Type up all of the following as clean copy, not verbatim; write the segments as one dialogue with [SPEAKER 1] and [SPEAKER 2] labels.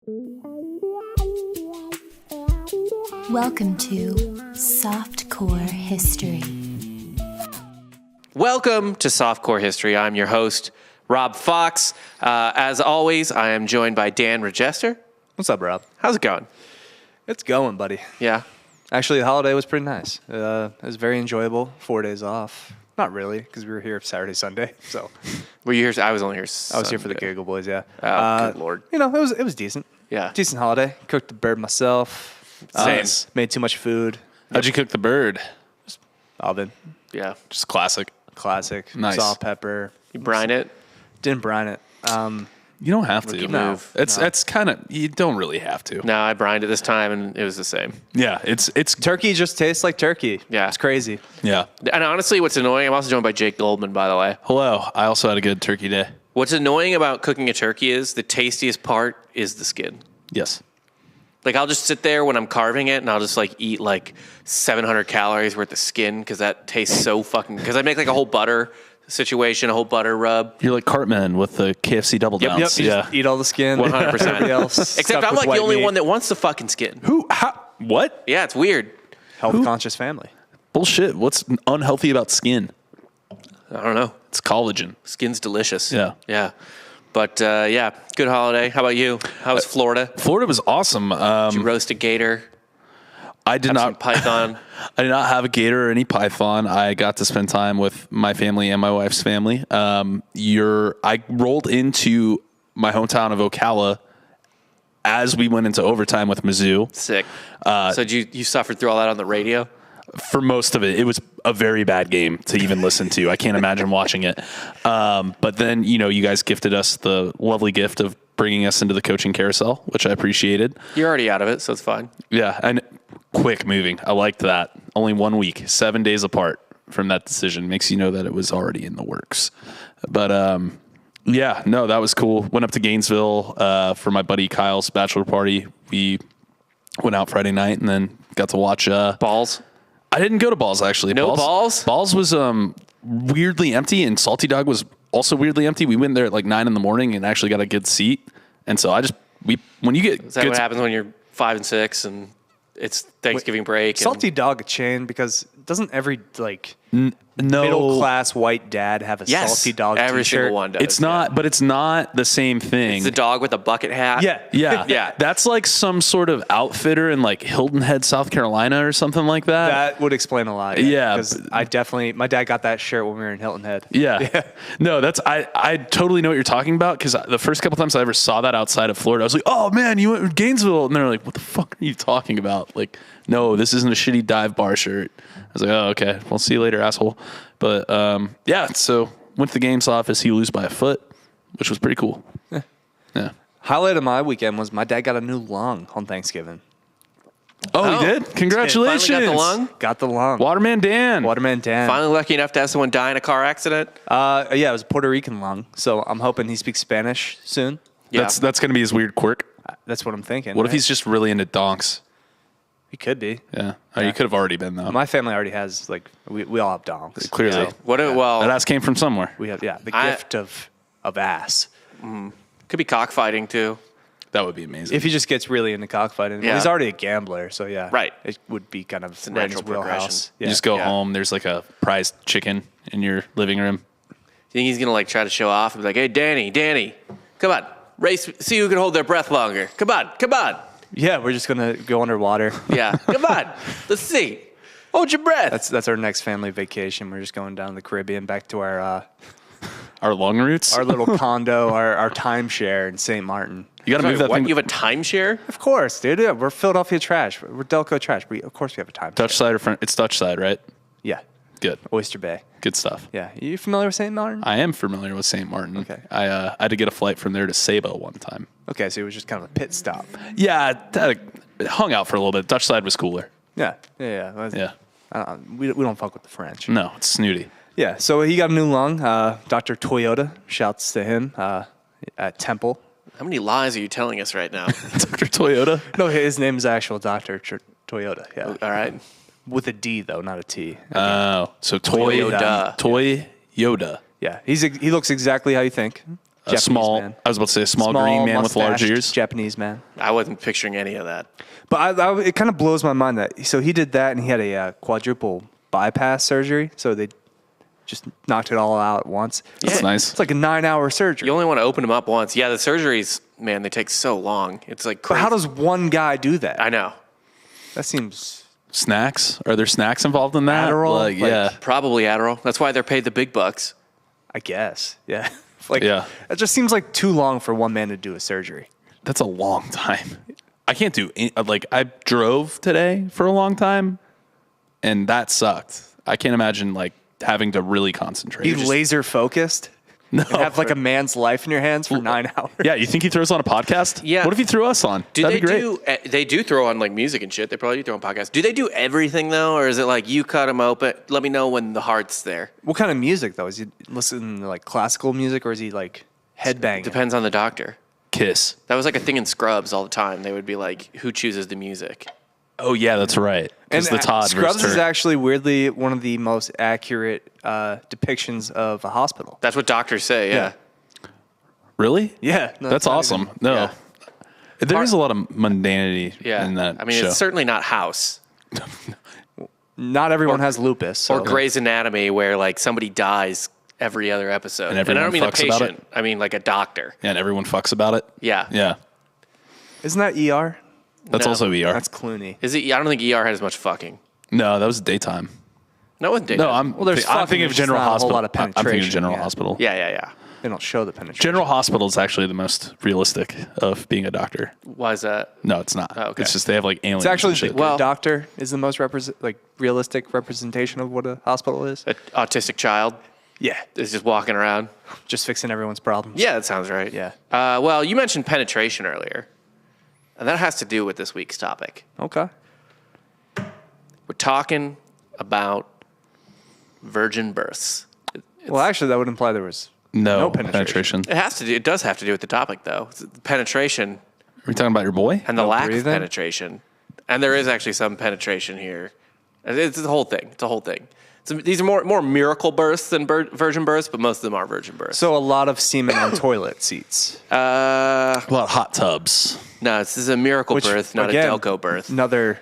[SPEAKER 1] Welcome to Softcore History.
[SPEAKER 2] Welcome to Softcore History. I'm your host, Rob Fox. As always, I am joined by Dan Regester.
[SPEAKER 3] What's up, Rob?
[SPEAKER 2] How's it going?
[SPEAKER 3] It's going, buddy.
[SPEAKER 2] Yeah.
[SPEAKER 3] Actually, the holiday was pretty nice. It was very enjoyable. 4 days off. Not really, because we were here Saturday, Sunday. So
[SPEAKER 2] Were you here? I was only here
[SPEAKER 3] I was here for the Giggle Boys, yeah.
[SPEAKER 2] Oh, good Lord.
[SPEAKER 3] You know, it was decent.
[SPEAKER 2] Yeah.
[SPEAKER 3] Decent holiday. Cooked the bird myself.
[SPEAKER 2] Same.
[SPEAKER 3] Made too much food.
[SPEAKER 4] How'd you cook the bird?
[SPEAKER 3] Oven.
[SPEAKER 2] Yeah.
[SPEAKER 4] Just classic.
[SPEAKER 3] Classic.
[SPEAKER 4] Nice.
[SPEAKER 3] Salt, pepper.
[SPEAKER 2] You brine it?
[SPEAKER 3] Didn't brine it.
[SPEAKER 4] You don't have to.
[SPEAKER 2] Rookie
[SPEAKER 4] No.
[SPEAKER 2] move.
[SPEAKER 4] It's kind of, you don't really have to.
[SPEAKER 2] No, I brined it this time, and it was the same.
[SPEAKER 4] Yeah, it's
[SPEAKER 3] Turkey just tastes like turkey.
[SPEAKER 2] Yeah.
[SPEAKER 3] It's crazy.
[SPEAKER 4] yeah.
[SPEAKER 2] And honestly, what's annoying, I'm also joined by Jake Goldman, by the way.
[SPEAKER 4] Hello. I also had a good turkey day.
[SPEAKER 2] What's annoying about cooking a turkey is the tastiest part is the skin.
[SPEAKER 4] Yes.
[SPEAKER 2] Like, I'll just sit there when I'm carving it, and I'll just, like, eat, like, 700 calories worth of skin, because that tastes so fucking... Because I make, like, a whole butter situation, a whole butter rub.
[SPEAKER 4] You're like Cartman with the KFC double downs.
[SPEAKER 3] Yep. You
[SPEAKER 4] Yeah.
[SPEAKER 3] just eat all the skin.
[SPEAKER 2] 100%.
[SPEAKER 3] Everybody else
[SPEAKER 2] Except
[SPEAKER 3] stuck
[SPEAKER 2] I'm,
[SPEAKER 3] with
[SPEAKER 2] like,
[SPEAKER 3] white
[SPEAKER 2] the only
[SPEAKER 3] meat.
[SPEAKER 2] one that wants the fucking skin.
[SPEAKER 4] Who? How? What?
[SPEAKER 2] Yeah, it's weird.
[SPEAKER 3] Health-conscious family.
[SPEAKER 4] Bullshit. What's unhealthy about skin?
[SPEAKER 2] I don't know.
[SPEAKER 4] It's collagen.
[SPEAKER 2] Skin's delicious.
[SPEAKER 4] Yeah.
[SPEAKER 2] Yeah. But, yeah, good holiday. How about you? How was Florida?
[SPEAKER 4] Florida was awesome.
[SPEAKER 2] Did you roast a gator?
[SPEAKER 4] I did
[SPEAKER 2] Have some
[SPEAKER 4] not.
[SPEAKER 2] python?
[SPEAKER 4] I did not have a gator or any python. I got to spend time with my family and my wife's family. I rolled into my hometown of Ocala as we went into overtime with Mizzou.
[SPEAKER 2] Sick. So you suffered through all that on the radio?
[SPEAKER 4] For most of it, it was a very bad game to even listen to. I can't imagine watching it. But then, you guys gifted us the lovely gift of bringing us into the coaching carousel, which I appreciated.
[SPEAKER 2] You're already out of it, so it's fine.
[SPEAKER 4] Yeah, and quick moving. I liked that. Only 1 week, 7 days apart from that decision. Makes you know that it was already in the works. But yeah, no, that was cool. Went up to Gainesville for my buddy Kyle's bachelor party. We went out Friday night and then got to watch
[SPEAKER 2] Balls?
[SPEAKER 4] I didn't go to Balls, actually.
[SPEAKER 2] No Balls?
[SPEAKER 4] Balls was weirdly empty, and Salty Dog was also weirdly empty. We went there at like 9 in the morning and actually got a good seat. And so when you get...
[SPEAKER 2] Is that what happens when you're 5 and 6 and it's Thanksgiving break?
[SPEAKER 3] Salty Dog chain, because doesn't every
[SPEAKER 4] No,
[SPEAKER 3] middle class white dad have a
[SPEAKER 2] Yes,
[SPEAKER 3] Salty Dog
[SPEAKER 2] every
[SPEAKER 3] t-shirt?
[SPEAKER 2] single one does.
[SPEAKER 4] it's not, but it's not the same thing.
[SPEAKER 2] It's the dog with a bucket hat.
[SPEAKER 3] Yeah.
[SPEAKER 4] Yeah.
[SPEAKER 2] Yeah.
[SPEAKER 4] That's like some sort of outfitter in like Hilton Head, South Carolina or something like that.
[SPEAKER 3] That would explain a lot.
[SPEAKER 4] Yeah.
[SPEAKER 3] Because my dad got that shirt when we were in Hilton Head.
[SPEAKER 4] Yeah. No, I totally know what you're talking about, because the first couple times I ever saw that outside of Florida, I was like, oh man, you went to Gainesville. And they're like, what the fuck are you talking about? Like, no, this isn't a shitty dive bar shirt. I was like, oh, okay. Well, see you later, asshole. But yeah, so went to the games office. He lose by a foot, which was pretty cool. Yeah.
[SPEAKER 3] Highlight of my weekend was my dad got a new lung on Thanksgiving.
[SPEAKER 4] Oh, he did? Congratulations.
[SPEAKER 2] Finally got the lung?
[SPEAKER 3] Got the lung.
[SPEAKER 4] Waterman Dan.
[SPEAKER 3] Waterman Dan.
[SPEAKER 2] Finally lucky enough to have someone die in a car accident?
[SPEAKER 3] Yeah, it was a Puerto Rican lung. So I'm hoping he speaks Spanish soon.
[SPEAKER 2] Yeah.
[SPEAKER 4] That's going to be his weird quirk.
[SPEAKER 3] That's what I'm thinking.
[SPEAKER 4] What if
[SPEAKER 3] right?
[SPEAKER 4] he's just really into donks?
[SPEAKER 3] He could be.
[SPEAKER 4] Yeah. Oh, you could have already been, though.
[SPEAKER 3] My family already has, like, we all have donks.
[SPEAKER 4] Clearly.
[SPEAKER 2] Yeah. Well,
[SPEAKER 4] That ass came from somewhere.
[SPEAKER 3] We have, the
[SPEAKER 2] I-
[SPEAKER 3] gift of ass.
[SPEAKER 2] could be cockfighting too.
[SPEAKER 4] That would be amazing.
[SPEAKER 3] If he just gets really into cockfighting.
[SPEAKER 2] Yeah.
[SPEAKER 3] Well, he's already a gambler, so yeah.
[SPEAKER 2] Right.
[SPEAKER 3] It would be kind of
[SPEAKER 2] a
[SPEAKER 3] right in his
[SPEAKER 2] natural
[SPEAKER 3] wheelhouse.
[SPEAKER 4] You just go
[SPEAKER 2] Yeah.
[SPEAKER 4] home, there's like a prized chicken in your living room.
[SPEAKER 2] You think he's going to like try to show off and be like, hey, Danny, come on. Race, see who can hold their breath longer. Come on.
[SPEAKER 3] Yeah, we're just going to go underwater.
[SPEAKER 2] Yeah, come on. Let's see. Hold your breath.
[SPEAKER 3] That's our next family vacation. We're just going down to the Caribbean back to our
[SPEAKER 4] Our lung roots?
[SPEAKER 3] little condo, our timeshare in St. Martin.
[SPEAKER 4] You got to move that
[SPEAKER 2] What,
[SPEAKER 4] thing.
[SPEAKER 2] you have a timeshare?
[SPEAKER 3] Of course, dude. Yeah, we're Philadelphia trash. We're Delco trash. Of course we have a timeshare.
[SPEAKER 4] Dutch side or front? It's Dutch side, right?
[SPEAKER 3] Yeah.
[SPEAKER 4] Good.
[SPEAKER 3] Oyster Bay.
[SPEAKER 4] Good stuff.
[SPEAKER 3] Yeah. You familiar with St. Martin?
[SPEAKER 4] I am familiar with St. Martin.
[SPEAKER 3] Okay.
[SPEAKER 4] I had to get a flight from there to Sabo one time.
[SPEAKER 3] Okay, so it was just kind of a pit stop.
[SPEAKER 4] Yeah, hung out for a little bit. Dutch side was cooler.
[SPEAKER 3] Yeah.
[SPEAKER 4] Yeah.
[SPEAKER 3] We don't fuck with the French.
[SPEAKER 4] No, it's snooty.
[SPEAKER 3] Yeah, so he got a new lung. Dr. Toyota, shouts to him at Temple.
[SPEAKER 2] How many lies are you telling us right now?
[SPEAKER 4] Dr. Toyota?
[SPEAKER 3] No, his name is actual Dr. Toyota, yeah.
[SPEAKER 2] All right.
[SPEAKER 3] With a D, though, not a T.
[SPEAKER 4] Oh, so Toyota.
[SPEAKER 2] Toyota.
[SPEAKER 4] Toy Yoda.
[SPEAKER 3] Yeah, he looks exactly how you think. Japanese
[SPEAKER 4] small.
[SPEAKER 3] man.
[SPEAKER 4] I was about to say a small green man with large
[SPEAKER 3] mustached
[SPEAKER 4] ears.
[SPEAKER 3] Japanese man.
[SPEAKER 2] I wasn't picturing any of that.
[SPEAKER 3] But it kind of blows my mind that so he did that and he had a quadruple bypass surgery. So they just knocked it all out at once.
[SPEAKER 4] That's nice.
[SPEAKER 3] It's like a 9-hour surgery.
[SPEAKER 2] You only want to open them up once. Yeah, the surgeries, man, they take so long. It's like
[SPEAKER 3] But
[SPEAKER 2] crazy.
[SPEAKER 3] how does one guy do that?
[SPEAKER 2] I know.
[SPEAKER 3] That seems
[SPEAKER 4] Snacks? Are there snacks involved in that?
[SPEAKER 3] Adderall?
[SPEAKER 4] Like,
[SPEAKER 3] Like-
[SPEAKER 4] yeah.
[SPEAKER 2] Probably Adderall. That's why they're paid the big bucks.
[SPEAKER 3] I guess. Yeah. Like,
[SPEAKER 4] Yeah.
[SPEAKER 3] It just seems like too long for one man to do a surgery.
[SPEAKER 4] That's a long time. I can't do like I drove today for a long time, and that sucked. I can't imagine like having to really concentrate.
[SPEAKER 3] Be laser focused
[SPEAKER 4] no.
[SPEAKER 3] and have like a man's life in your hands for 9 hours.
[SPEAKER 4] Yeah, you think he throws on a podcast?
[SPEAKER 2] Yeah.
[SPEAKER 4] What if he threw us on?
[SPEAKER 2] Do
[SPEAKER 4] That'd
[SPEAKER 2] they
[SPEAKER 4] be great.
[SPEAKER 2] do? They do throw on like music and shit. They probably do throw on podcasts. Do they do everything though, or is it like you cut them open? Let me know when the heart's there.
[SPEAKER 3] What kind of music though? Is he listening to like classical music or is he like headbanging?
[SPEAKER 2] Depends on the doctor.
[SPEAKER 4] Kiss.
[SPEAKER 2] That was like a thing in Scrubs all the time. They would be like, "Who chooses the music?"
[SPEAKER 4] Oh yeah, that's right. Because the Todd
[SPEAKER 3] Scrubs
[SPEAKER 4] versus
[SPEAKER 3] is
[SPEAKER 4] Turk.
[SPEAKER 3] actually weirdly one of the most accurate depictions of a hospital.
[SPEAKER 2] That's what doctors say. Yeah.
[SPEAKER 4] Really?
[SPEAKER 3] Yeah, no,
[SPEAKER 4] That's
[SPEAKER 3] it's not
[SPEAKER 4] awesome.
[SPEAKER 3] even-
[SPEAKER 4] No,
[SPEAKER 3] yeah.
[SPEAKER 4] there is a lot of mundanity
[SPEAKER 2] Yeah.
[SPEAKER 4] in that
[SPEAKER 2] I mean,
[SPEAKER 4] show.
[SPEAKER 2] it's certainly not House
[SPEAKER 3] Not everyone has lupus. So.
[SPEAKER 2] or Grey's Anatomy, where like somebody dies every other episode.
[SPEAKER 4] And
[SPEAKER 2] I
[SPEAKER 4] everyone
[SPEAKER 2] don't mean a
[SPEAKER 4] fucks about
[SPEAKER 2] patient. I mean like a doctor.
[SPEAKER 4] and everyone fucks about it.
[SPEAKER 2] Yeah.
[SPEAKER 4] Yeah,
[SPEAKER 3] Isn't that ER?
[SPEAKER 4] that's
[SPEAKER 2] No.
[SPEAKER 4] also ER.
[SPEAKER 3] That's Clooney.
[SPEAKER 2] Is it? I don't think ER had as much fucking.
[SPEAKER 4] No, that was daytime.
[SPEAKER 2] No, it wasn't.
[SPEAKER 4] No,
[SPEAKER 2] daytime.
[SPEAKER 4] I'm.
[SPEAKER 3] Well, there's
[SPEAKER 4] I'm
[SPEAKER 3] fucking,
[SPEAKER 4] thinking of
[SPEAKER 3] there's just
[SPEAKER 4] General
[SPEAKER 3] not a whole
[SPEAKER 4] Hospital.
[SPEAKER 3] lot of
[SPEAKER 4] I'm thinking of
[SPEAKER 3] penetration,
[SPEAKER 4] General
[SPEAKER 3] yeah.
[SPEAKER 4] Hospital.
[SPEAKER 2] Yeah.
[SPEAKER 3] They don't show the penetration.
[SPEAKER 4] General Hospital is actually the most realistic of being a doctor.
[SPEAKER 2] Why is that?
[SPEAKER 4] No, it's not.
[SPEAKER 2] Oh, okay.
[SPEAKER 4] It's just they have like aliens.
[SPEAKER 3] It's actually
[SPEAKER 4] and shit.
[SPEAKER 3] the
[SPEAKER 2] Well-
[SPEAKER 3] doctor is the most realistic representation of what a hospital is.
[SPEAKER 2] An autistic child
[SPEAKER 3] Yeah,
[SPEAKER 2] is just walking around.
[SPEAKER 3] just fixing everyone's problems.
[SPEAKER 2] Yeah, that sounds right.
[SPEAKER 3] Yeah.
[SPEAKER 2] Well, you mentioned penetration earlier, and that has to do with this week's topic.
[SPEAKER 3] Okay.
[SPEAKER 2] We're talking about virgin births.
[SPEAKER 3] Well, actually, that would imply there was
[SPEAKER 4] no
[SPEAKER 3] penetration.
[SPEAKER 2] It has to do. It does have to do with the topic, though. It's penetration
[SPEAKER 4] Are we talking about your boy?
[SPEAKER 2] and the
[SPEAKER 3] No
[SPEAKER 2] lack
[SPEAKER 3] breathing?
[SPEAKER 2] of penetration, and there is actually some penetration here. It's the whole thing. It's a whole thing. So these are more miracle births than virgin births, but most of them are virgin births.
[SPEAKER 3] So a lot of semen on toilet seats.
[SPEAKER 4] A lot of hot tubs.
[SPEAKER 2] No, this is a miracle
[SPEAKER 3] Which,
[SPEAKER 2] birth, not
[SPEAKER 3] again,
[SPEAKER 2] a Delco birth.
[SPEAKER 3] Another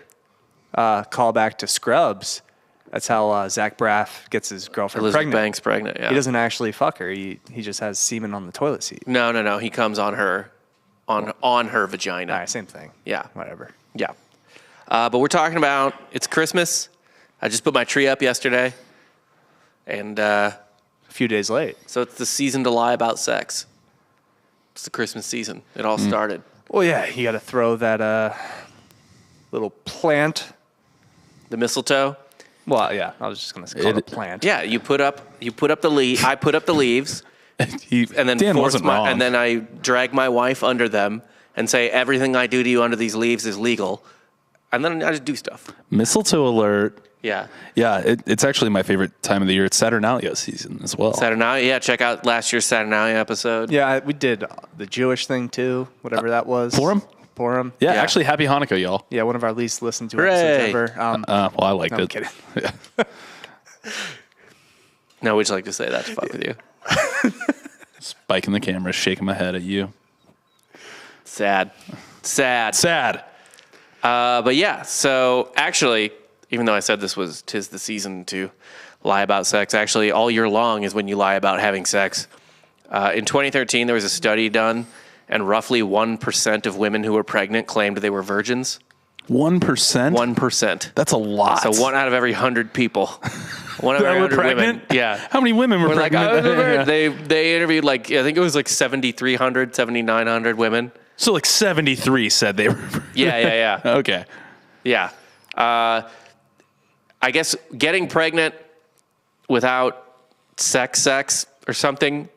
[SPEAKER 3] callback to Scrubs. That's how Zach Braff gets his girlfriend
[SPEAKER 2] Elizabeth
[SPEAKER 3] pregnant.
[SPEAKER 2] Banks pregnant. Yeah.
[SPEAKER 3] He doesn't actually fuck her. He just has semen on the toilet seat.
[SPEAKER 2] No. He comes on her, on her vagina.
[SPEAKER 3] All right, same thing.
[SPEAKER 2] Yeah.
[SPEAKER 3] Whatever.
[SPEAKER 2] Yeah. But we're talking about it's Christmas. I just put my tree up yesterday, and
[SPEAKER 3] A few days late.
[SPEAKER 2] so it's the season to lie about sex. It's the Christmas season. It all started.
[SPEAKER 3] Well, yeah, you got to throw that little plant.
[SPEAKER 2] The mistletoe.
[SPEAKER 3] Well, yeah, I was just gonna call it a plant.
[SPEAKER 2] Yeah, you put up the leaf. I put up the leaves, and then
[SPEAKER 4] Dan
[SPEAKER 2] force
[SPEAKER 4] wasn't wrong.
[SPEAKER 2] and then I drag my wife under them and say everything I do to you under these leaves is legal, and then I just do stuff.
[SPEAKER 4] Mistletoe alert.
[SPEAKER 2] Yeah.
[SPEAKER 4] Yeah, it's actually my favorite time of the year. It's Saturnalia season as well.
[SPEAKER 2] Saturnalia. Yeah, check out last year's Saturnalia episode.
[SPEAKER 3] Yeah, we did the Jewish thing too, whatever that was.
[SPEAKER 4] Purim?
[SPEAKER 3] Purim.
[SPEAKER 4] Yeah,
[SPEAKER 2] Yeah.
[SPEAKER 4] actually, happy Hanukkah, y'all.
[SPEAKER 3] Yeah, one of our least listened to
[SPEAKER 2] Hooray.
[SPEAKER 3] episodes ever.
[SPEAKER 4] Well, I liked
[SPEAKER 3] No, I'm
[SPEAKER 4] it.
[SPEAKER 3] kidding.
[SPEAKER 4] Yeah.
[SPEAKER 2] No, we'd just like to say that to fuck with you.
[SPEAKER 4] Spiking the camera, shaking my head at you.
[SPEAKER 2] Sad.
[SPEAKER 4] Sad.
[SPEAKER 2] But yeah, so actually, even though I said this was 'tis the season to lie about sex, actually all year long is when you lie about having sex. In 2013, there was a study done, and roughly 1% of women who were pregnant claimed they were virgins.
[SPEAKER 4] 1%?
[SPEAKER 2] 1%.
[SPEAKER 4] That's a lot.
[SPEAKER 2] So 1 out of every 100 people. 1 out of
[SPEAKER 4] That
[SPEAKER 2] every
[SPEAKER 4] were
[SPEAKER 2] 100 women.
[SPEAKER 4] pregnant?
[SPEAKER 2] Yeah.
[SPEAKER 4] How many women were
[SPEAKER 2] We're like,
[SPEAKER 4] pregnant?
[SPEAKER 2] they interviewed like, I think it was like 7,300, 7,900 women.
[SPEAKER 4] So like 73 said they were.
[SPEAKER 2] Yeah.
[SPEAKER 4] Okay.
[SPEAKER 2] Yeah. I guess getting pregnant without sex or something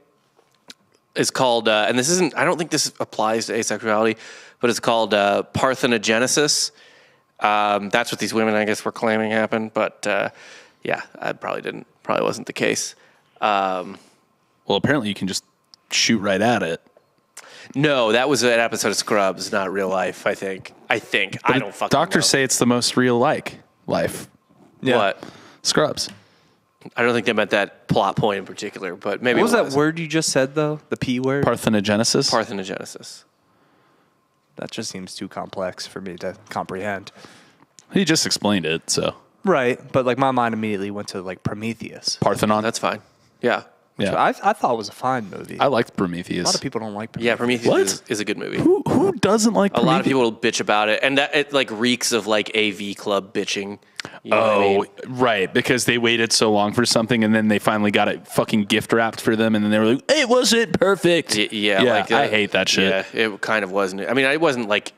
[SPEAKER 2] is called, and this isn't, I don't think this applies to asexuality, but it's called parthenogenesis. That's what these women, I guess, were claiming happened. But yeah, I probably wasn't the case.
[SPEAKER 4] Well, apparently you can just shoot right at it.
[SPEAKER 2] No, that was an episode of Scrubs, not real life, I think. I don't fucking
[SPEAKER 4] Doctors
[SPEAKER 2] know.
[SPEAKER 4] say it's the most real life.
[SPEAKER 3] Yeah.
[SPEAKER 2] What?
[SPEAKER 4] Scrubs.
[SPEAKER 2] I don't think they meant that plot point in particular, but maybe
[SPEAKER 3] What was
[SPEAKER 2] it
[SPEAKER 3] that word you just said, though? The P word?
[SPEAKER 4] Parthenogenesis.
[SPEAKER 2] Parthenogenesis.
[SPEAKER 3] That just seems too complex for me to comprehend.
[SPEAKER 4] He just explained it, so.
[SPEAKER 3] Right, but like my mind immediately went to like Prometheus.
[SPEAKER 4] Parthenon.
[SPEAKER 2] That's fine. Yeah.
[SPEAKER 3] Which
[SPEAKER 4] yeah.
[SPEAKER 3] I thought was a fine movie.
[SPEAKER 4] I liked
[SPEAKER 3] A
[SPEAKER 4] Prometheus.
[SPEAKER 3] lot of people don't like Prometheus.
[SPEAKER 2] Yeah, Prometheus
[SPEAKER 4] What?
[SPEAKER 2] is a good movie.
[SPEAKER 4] Who doesn't like
[SPEAKER 2] A lot of people bitch about it, and that it like reeks of like AV Club bitching. You know what I mean?
[SPEAKER 4] Right, because they waited so long for something, and then they finally got it fucking gift wrapped for them, and then they were like, "It wasn't perfect."
[SPEAKER 2] Yeah, like,
[SPEAKER 4] I hate that shit.
[SPEAKER 2] Yeah, it kind of wasn't. I mean, it wasn't like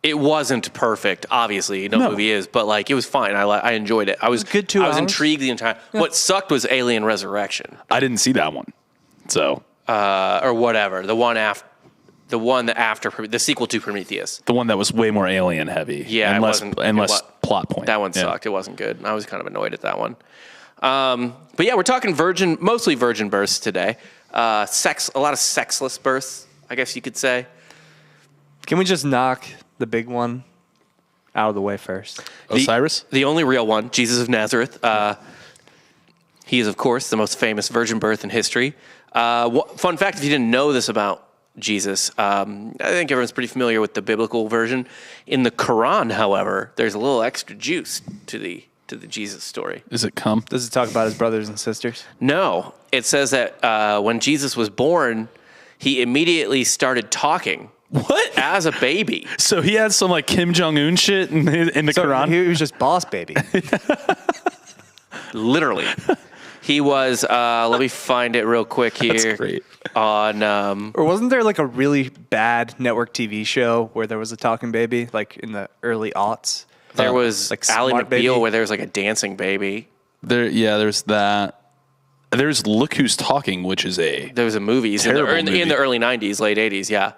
[SPEAKER 2] it wasn't perfect. Obviously, no movie is, but like it was fine. I enjoyed it. I was
[SPEAKER 3] good 2
[SPEAKER 2] I was
[SPEAKER 3] hours.
[SPEAKER 2] intrigued the entire. Yeah. What sucked was Alien Resurrection,
[SPEAKER 4] I didn't see that one, so
[SPEAKER 2] or whatever. The one after the sequel to Prometheus.
[SPEAKER 4] the one that was way more alien heavy.
[SPEAKER 2] Yeah,
[SPEAKER 4] and
[SPEAKER 2] it
[SPEAKER 4] less
[SPEAKER 2] wasn't-
[SPEAKER 4] plot point.
[SPEAKER 2] That one
[SPEAKER 4] Yeah.
[SPEAKER 2] sucked. It wasn't good. I was kind of annoyed at that one. But yeah, we're talking mostly virgin births today. A lot of sexless births, I guess you could say.
[SPEAKER 3] Can we just knock the big one out of the way first?
[SPEAKER 4] Osiris.
[SPEAKER 2] The only real one, Jesus of Nazareth. He is, of course, the most famous virgin birth in history. Fun fact, if you didn't know this about Jesus, I think everyone's pretty familiar with the biblical version. In the Quran, however, there's a little extra juice to the Jesus story.
[SPEAKER 4] Is it cum?
[SPEAKER 3] Does it talk about his brothers and sisters?
[SPEAKER 2] No, it says that when Jesus was born, he immediately started talking.
[SPEAKER 4] What?
[SPEAKER 2] As a baby.
[SPEAKER 4] So he had some like Kim Jong Un shit in the Quran.
[SPEAKER 3] He was just boss baby.
[SPEAKER 2] Literally. He was, let me find it real quick here.
[SPEAKER 4] That's great.
[SPEAKER 2] On,
[SPEAKER 3] Or wasn't there like a really bad network TV show where there was a talking baby, like in the early aughts?
[SPEAKER 2] there was
[SPEAKER 3] like
[SPEAKER 2] Ally
[SPEAKER 3] Smart
[SPEAKER 2] McBeal
[SPEAKER 3] Baby?
[SPEAKER 2] where there was like a dancing baby.
[SPEAKER 4] There's that. There's Look Who's Talking, which is a
[SPEAKER 2] There was a movie in
[SPEAKER 4] Terrible movie.
[SPEAKER 2] the early 90s, late 80s, yeah.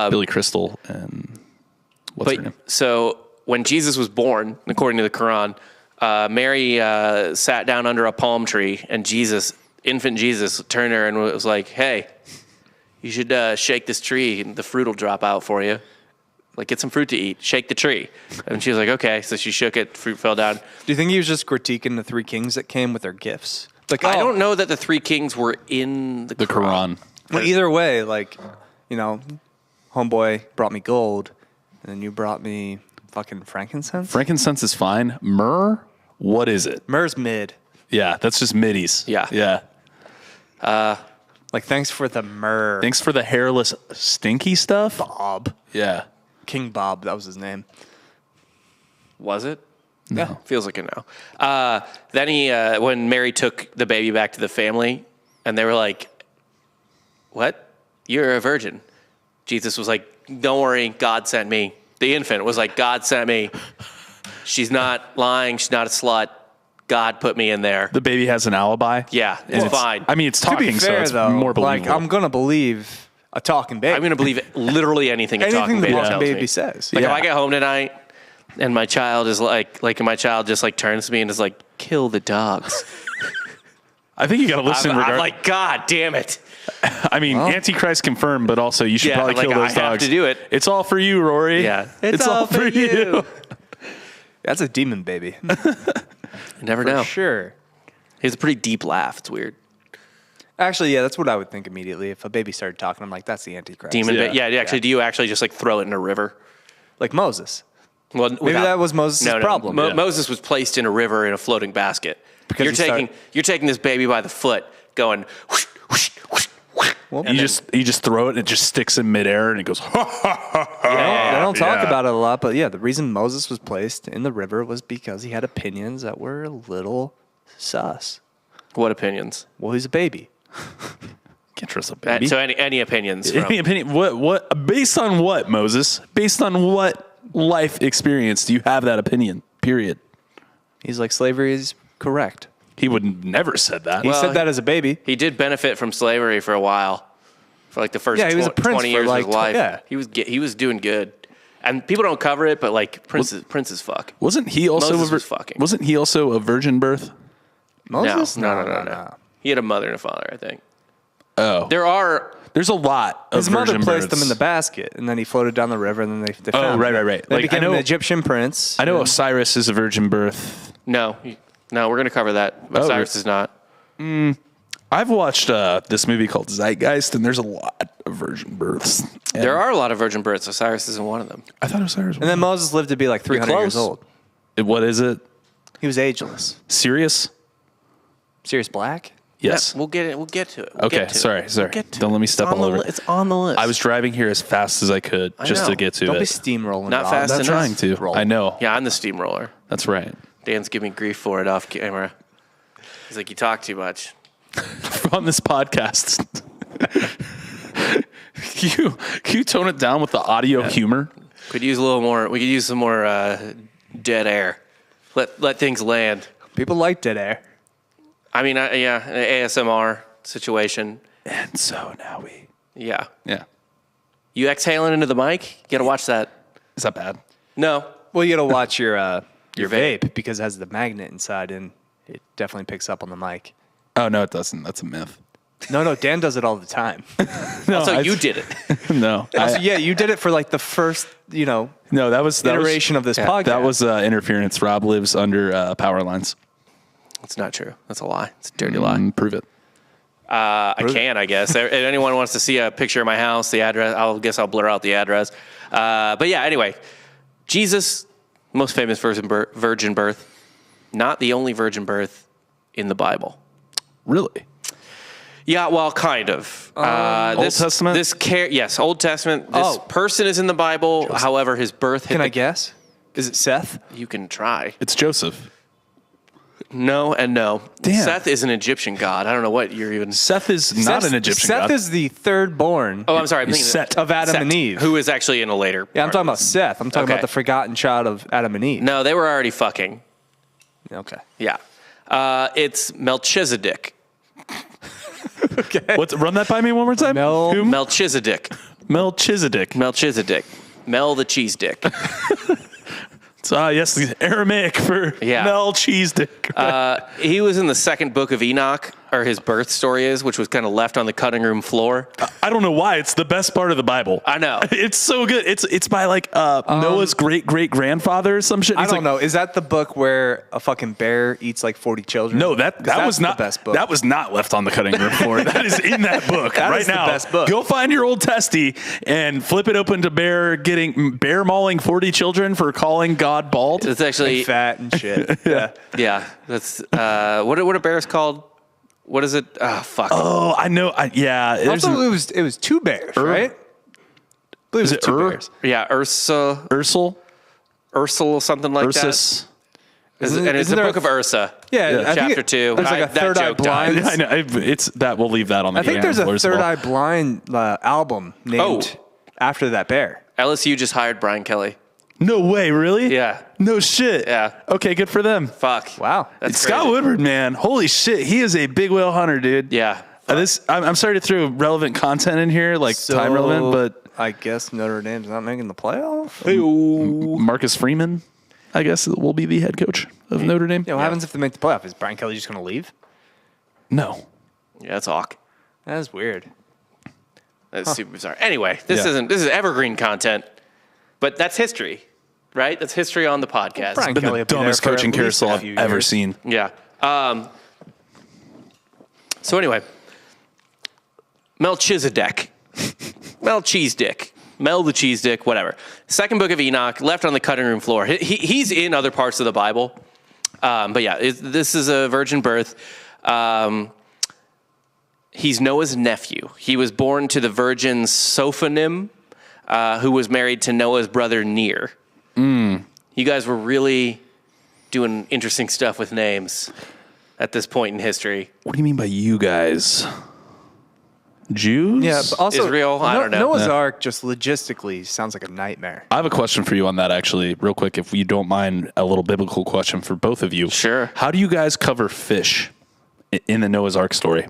[SPEAKER 4] Billy Crystal and what's her name?
[SPEAKER 2] So when Jesus was born, according to the Quran, Mary sat down under a palm tree, and infant Jesus, turned her and was like, "Hey, you should shake this tree, and the fruit will drop out for you. Like, get some fruit to eat. Shake the tree." And she was like, "Okay." So she shook it. Fruit fell down.
[SPEAKER 3] Do you think he was just critiquing the three kings that came with their gifts? Like,
[SPEAKER 2] I don't know that the three kings were in the
[SPEAKER 4] Quran.
[SPEAKER 3] Well, either way, like, you know, homeboy brought me gold, and then you brought me fucking frankincense.
[SPEAKER 4] Frankincense is fine. Myrrh? What is it?
[SPEAKER 3] Myrrh's mid.
[SPEAKER 4] Yeah, that's just middies.
[SPEAKER 2] Yeah.
[SPEAKER 4] Yeah.
[SPEAKER 3] Like, thanks for the myrrh.
[SPEAKER 4] Thanks for the hairless stinky stuff.
[SPEAKER 3] Bob.
[SPEAKER 4] Yeah.
[SPEAKER 3] King Bob, that was his name.
[SPEAKER 2] Was it?
[SPEAKER 4] No.
[SPEAKER 2] Feels like it now. Then when Mary took the baby back to the family, and they were like, "What? You're a virgin." Jesus was like, "Don't worry, God sent me." The infant was like, "God sent me. She's not lying. She's not a slut. God put me in there."
[SPEAKER 4] The baby has an alibi.
[SPEAKER 2] Yeah,
[SPEAKER 4] And
[SPEAKER 2] it's fine.
[SPEAKER 4] I mean, it's
[SPEAKER 3] To
[SPEAKER 4] talking,
[SPEAKER 3] be fair,
[SPEAKER 4] so it's
[SPEAKER 3] though,
[SPEAKER 4] more
[SPEAKER 3] like,
[SPEAKER 4] believable.
[SPEAKER 3] I'm going to believe a talking baby.
[SPEAKER 2] I'm going to believe literally anything a
[SPEAKER 3] anything
[SPEAKER 2] talking
[SPEAKER 3] the
[SPEAKER 2] baby
[SPEAKER 3] talking
[SPEAKER 2] tells
[SPEAKER 3] baby
[SPEAKER 2] me.
[SPEAKER 3] says.
[SPEAKER 2] Like,
[SPEAKER 4] Yeah.
[SPEAKER 2] if I get home tonight and my child is like my child just like turns to me and is like, "Kill the dogs."
[SPEAKER 4] I think you got to listen.
[SPEAKER 2] I'm like, "God damn it."
[SPEAKER 4] I mean, Antichrist confirmed, but also you should
[SPEAKER 2] Yeah,
[SPEAKER 4] probably
[SPEAKER 2] like,
[SPEAKER 4] kill those
[SPEAKER 2] I have
[SPEAKER 4] dogs.
[SPEAKER 2] to do it.
[SPEAKER 4] It's all for you, Rory.
[SPEAKER 2] Yeah.
[SPEAKER 4] It's all for you.
[SPEAKER 3] That's a demon baby.
[SPEAKER 2] You never know.
[SPEAKER 3] Sure.
[SPEAKER 2] He has a pretty deep laugh. It's weird.
[SPEAKER 3] Actually, yeah, that's what I would think immediately. If a baby started talking, I'm like, that's the Antichrist.
[SPEAKER 2] Demon.
[SPEAKER 4] Yeah.
[SPEAKER 2] Yeah. Actually, do you actually just like throw it in a river?
[SPEAKER 3] Like Moses.
[SPEAKER 2] Well,
[SPEAKER 3] Maybe that was Moses' problem.
[SPEAKER 4] Yeah.
[SPEAKER 2] Moses was placed in a river in a floating basket.
[SPEAKER 3] Because
[SPEAKER 2] You're taking this baby by the foot, going. Whoosh, whoosh, whoosh, whoosh.
[SPEAKER 4] You just throw it and it just sticks in midair and it goes. Ha, ha, ha, ha.
[SPEAKER 3] They don't talk
[SPEAKER 4] Yeah.
[SPEAKER 3] about it a lot, but yeah, the reason Moses was placed in the river was because he had opinions that were a little sus.
[SPEAKER 2] What opinions?
[SPEAKER 3] Well, he's a baby.
[SPEAKER 4] Can't trust a baby.
[SPEAKER 2] So any opinions? From,
[SPEAKER 4] Any opinion? What? Based on what, Moses? Based on what life experience do you have that opinion? Period.
[SPEAKER 3] He's like, slavery is correct.
[SPEAKER 4] He would never said that.
[SPEAKER 3] He
[SPEAKER 2] Well,
[SPEAKER 3] said that as a baby.
[SPEAKER 2] he did benefit from slavery for a while, for like the first
[SPEAKER 3] Yeah, he was a prince
[SPEAKER 2] 20
[SPEAKER 3] for,
[SPEAKER 2] years
[SPEAKER 3] like,
[SPEAKER 2] of his life.
[SPEAKER 3] yeah.
[SPEAKER 2] He was doing good, and people don't cover it, but like princes fuck.
[SPEAKER 4] Wasn't he also
[SPEAKER 2] Moses
[SPEAKER 4] a
[SPEAKER 2] was fucking.
[SPEAKER 4] Wasn't he also a virgin birth?
[SPEAKER 3] Moses?
[SPEAKER 2] No. He had a mother and a father, I think.
[SPEAKER 4] Oh, there's a lot of
[SPEAKER 3] His mother
[SPEAKER 4] virgin
[SPEAKER 3] placed
[SPEAKER 4] births.
[SPEAKER 3] him in the basket, and then he floated down the river, and then they found him.
[SPEAKER 4] right.
[SPEAKER 3] They
[SPEAKER 4] Like,
[SPEAKER 3] became
[SPEAKER 4] I know-
[SPEAKER 3] an Egyptian prince.
[SPEAKER 4] I know
[SPEAKER 3] and-
[SPEAKER 4] Osiris is a virgin birth.
[SPEAKER 2] No, No, we're going to cover that. But Osiris is not.
[SPEAKER 4] I've watched this movie called Zeitgeist, and there's a lot of virgin births. And
[SPEAKER 2] There are a lot of virgin births. Osiris isn't one of them.
[SPEAKER 4] I thought Osiris was
[SPEAKER 3] And then Moses lived to be like 300 years
[SPEAKER 2] close.
[SPEAKER 3] old.
[SPEAKER 4] What is it?
[SPEAKER 3] He was ageless.
[SPEAKER 4] Sirius?
[SPEAKER 3] Sirius Black?
[SPEAKER 4] Yes.
[SPEAKER 2] Yeah, we'll get it. We'll get to it. We'll
[SPEAKER 4] Okay,
[SPEAKER 2] get to
[SPEAKER 4] sorry.
[SPEAKER 2] it. We'll get to
[SPEAKER 4] Don't
[SPEAKER 2] it.
[SPEAKER 4] let me
[SPEAKER 2] It's
[SPEAKER 4] step
[SPEAKER 2] on
[SPEAKER 4] all
[SPEAKER 2] the
[SPEAKER 4] over
[SPEAKER 2] li-
[SPEAKER 4] it.
[SPEAKER 2] It's on the list.
[SPEAKER 4] I was driving here as fast as I could just
[SPEAKER 2] know.
[SPEAKER 4] to get to
[SPEAKER 3] Don't
[SPEAKER 4] it.
[SPEAKER 3] be steamrolling.
[SPEAKER 2] Not
[SPEAKER 3] Rob.
[SPEAKER 2] fast
[SPEAKER 4] I'm
[SPEAKER 2] enough.
[SPEAKER 4] trying to.
[SPEAKER 3] Roll.
[SPEAKER 4] I know.
[SPEAKER 2] Yeah, I'm the steamroller.
[SPEAKER 4] That's right.
[SPEAKER 2] Dan's giving me grief for it off camera. He's like, you talk too much.
[SPEAKER 4] On this podcast. Can you tone it down with the audio humor?
[SPEAKER 2] Could use a little more. We could use some more dead air. Let things land.
[SPEAKER 3] People like dead air.
[SPEAKER 2] I mean, yeah, an ASMR situation.
[SPEAKER 4] And so now we.
[SPEAKER 2] Yeah.
[SPEAKER 4] Yeah.
[SPEAKER 2] You exhaling into the mic? You got to watch that.
[SPEAKER 4] Is that bad?
[SPEAKER 2] No.
[SPEAKER 3] Well, you got to watch your
[SPEAKER 2] Your
[SPEAKER 3] vape because it has the magnet inside and it definitely picks up on the mic.
[SPEAKER 4] Oh, no, it doesn't. That's a myth.
[SPEAKER 3] No, Dan does it all the time.
[SPEAKER 4] No,
[SPEAKER 2] Also, you did it.
[SPEAKER 4] No.
[SPEAKER 3] Also, yeah, you did it for like the first,
[SPEAKER 4] No, that was
[SPEAKER 3] iteration of this podcast.
[SPEAKER 4] That was interference. Rob lives under power lines.
[SPEAKER 2] It's not true. That's a lie. It's a dirty lie.
[SPEAKER 4] Prove it.
[SPEAKER 2] I can, I guess. If anyone wants to see a picture of my house, the address, I'll blur out the address. But yeah, anyway, Jesus, most famous virgin birth, not the only virgin birth in the Bible.
[SPEAKER 4] Really?
[SPEAKER 2] Yeah, well, kind of.
[SPEAKER 4] Old Testament?
[SPEAKER 2] Yes, Old Testament. This person is in the Bible. However, his birth.
[SPEAKER 3] Can I guess? Is it Seth?
[SPEAKER 2] You can try.
[SPEAKER 4] It's Joseph.
[SPEAKER 2] No and no.
[SPEAKER 4] Damn.
[SPEAKER 2] Seth is an Egyptian god. I don't know what you're even.
[SPEAKER 4] Seth is not an Egyptian
[SPEAKER 3] Seth
[SPEAKER 4] god.
[SPEAKER 3] is the third born
[SPEAKER 2] Oh, I'm sorry. I'm
[SPEAKER 4] He's
[SPEAKER 2] thinking
[SPEAKER 4] Set.
[SPEAKER 3] of Adam
[SPEAKER 2] Set,
[SPEAKER 3] and Eve.
[SPEAKER 2] who is actually in a later.
[SPEAKER 3] Yeah, I'm
[SPEAKER 2] part.
[SPEAKER 3] talking about Seth. I'm talking
[SPEAKER 2] Okay.
[SPEAKER 3] about the forgotten child of Adam and Eve.
[SPEAKER 2] No, they were already fucking.
[SPEAKER 3] Okay.
[SPEAKER 2] Yeah. It's Melchizedek.
[SPEAKER 4] Run that by me one more time.
[SPEAKER 2] Melchizedek.
[SPEAKER 4] Melchizedek.
[SPEAKER 2] Mel the cheese dick.
[SPEAKER 4] Yes, the Aramaic for Melchizedek.
[SPEAKER 2] He was in the second book of Enoch, or his birth story is, which was kind of left on the cutting room floor.
[SPEAKER 4] I don't know why. It's the best part of the Bible.
[SPEAKER 2] I know.
[SPEAKER 4] It's so good. It's by like Noah's great-great-grandfather or some shit.
[SPEAKER 3] I
[SPEAKER 4] He's
[SPEAKER 3] don't
[SPEAKER 4] like,
[SPEAKER 3] know. Is that the book where a fucking bear eats like 40 children?
[SPEAKER 4] No, that was not
[SPEAKER 3] the best book.
[SPEAKER 4] That was not left on the cutting room floor. That is in that book
[SPEAKER 3] That
[SPEAKER 4] right
[SPEAKER 3] is the
[SPEAKER 4] now.
[SPEAKER 3] best book.
[SPEAKER 4] Go find your old testy and flip it open to bear mauling 40 children for calling God bald.
[SPEAKER 2] It's actually
[SPEAKER 3] And fat and shit. Yeah.
[SPEAKER 2] yeah. That's what are bears called? What is it? Oh fuck.
[SPEAKER 4] Oh, I know. There's
[SPEAKER 3] Also, it was two bears, right? I believe
[SPEAKER 4] Is
[SPEAKER 3] it
[SPEAKER 4] it
[SPEAKER 3] was two
[SPEAKER 4] Ur?
[SPEAKER 3] bears.
[SPEAKER 2] Yeah,
[SPEAKER 4] Ursel,
[SPEAKER 2] Ursula, something like
[SPEAKER 4] Ursus.
[SPEAKER 2] that.
[SPEAKER 3] Isn't-
[SPEAKER 2] and it's
[SPEAKER 3] isn't
[SPEAKER 2] the
[SPEAKER 3] there
[SPEAKER 2] book of Ursa.
[SPEAKER 3] Yeah, I think
[SPEAKER 2] chapter 2.
[SPEAKER 3] There's like a
[SPEAKER 2] that
[SPEAKER 3] third eye
[SPEAKER 2] joke died.
[SPEAKER 3] blind.
[SPEAKER 4] I know. It's that. We'll leave that on the.
[SPEAKER 3] I think there's a
[SPEAKER 4] floor as
[SPEAKER 3] third
[SPEAKER 4] well.
[SPEAKER 3] eye blind album named after that bear.
[SPEAKER 2] LSU just hired Brian Kelly.
[SPEAKER 4] No way, really?
[SPEAKER 2] Yeah.
[SPEAKER 4] No shit.
[SPEAKER 2] Yeah.
[SPEAKER 4] Okay, good for them.
[SPEAKER 2] Fuck.
[SPEAKER 3] Wow.
[SPEAKER 2] That's
[SPEAKER 4] Scott
[SPEAKER 2] crazy.
[SPEAKER 4] Woodward, man, holy shit, he is a big whale hunter, dude.
[SPEAKER 2] Yeah.
[SPEAKER 4] I'm sorry to throw relevant content in here, like time relevant, but
[SPEAKER 3] I guess Notre Dame's not making the playoff.
[SPEAKER 4] Marcus Freeman, I guess, will be the head coach of Notre Dame.
[SPEAKER 3] Yeah, what happens if they make the playoff? Is Brian Kelly just going to leave?
[SPEAKER 4] No.
[SPEAKER 2] Yeah, that's awk.
[SPEAKER 3] That is weird.
[SPEAKER 2] That's super bizarre. Anyway, this
[SPEAKER 4] Yeah.
[SPEAKER 2] is evergreen content, but that's history, right? That's history on the podcast.
[SPEAKER 3] Brian
[SPEAKER 4] Been
[SPEAKER 3] Kelly
[SPEAKER 4] the
[SPEAKER 3] will be there
[SPEAKER 4] dumbest
[SPEAKER 3] for
[SPEAKER 4] coaching
[SPEAKER 3] at least
[SPEAKER 4] carousel
[SPEAKER 3] a
[SPEAKER 4] I've
[SPEAKER 3] few
[SPEAKER 4] ever
[SPEAKER 3] years.
[SPEAKER 4] seen.
[SPEAKER 2] Yeah. So anyway, Melchizedek. Mel the cheese dick, whatever. Second book of Enoch, left on the cutting room floor. He's in other parts of the Bible. But yeah, this is a virgin birth. He's Noah's nephew. He was born to the virgin Sophonim, who was married to Noah's brother Ner. You guys were really doing interesting stuff with names at this point in history.
[SPEAKER 4] What do you mean by you guys? Jews?
[SPEAKER 3] Yeah, but also
[SPEAKER 2] Israel? I don't know.
[SPEAKER 3] Noah's
[SPEAKER 4] Yeah.
[SPEAKER 3] Ark just logistically sounds like a nightmare.
[SPEAKER 4] I have a question for you on that, actually, real quick, if you don't mind, a little biblical question for both of you.
[SPEAKER 2] Sure.
[SPEAKER 4] How do you guys cover fish in the Noah's Ark story?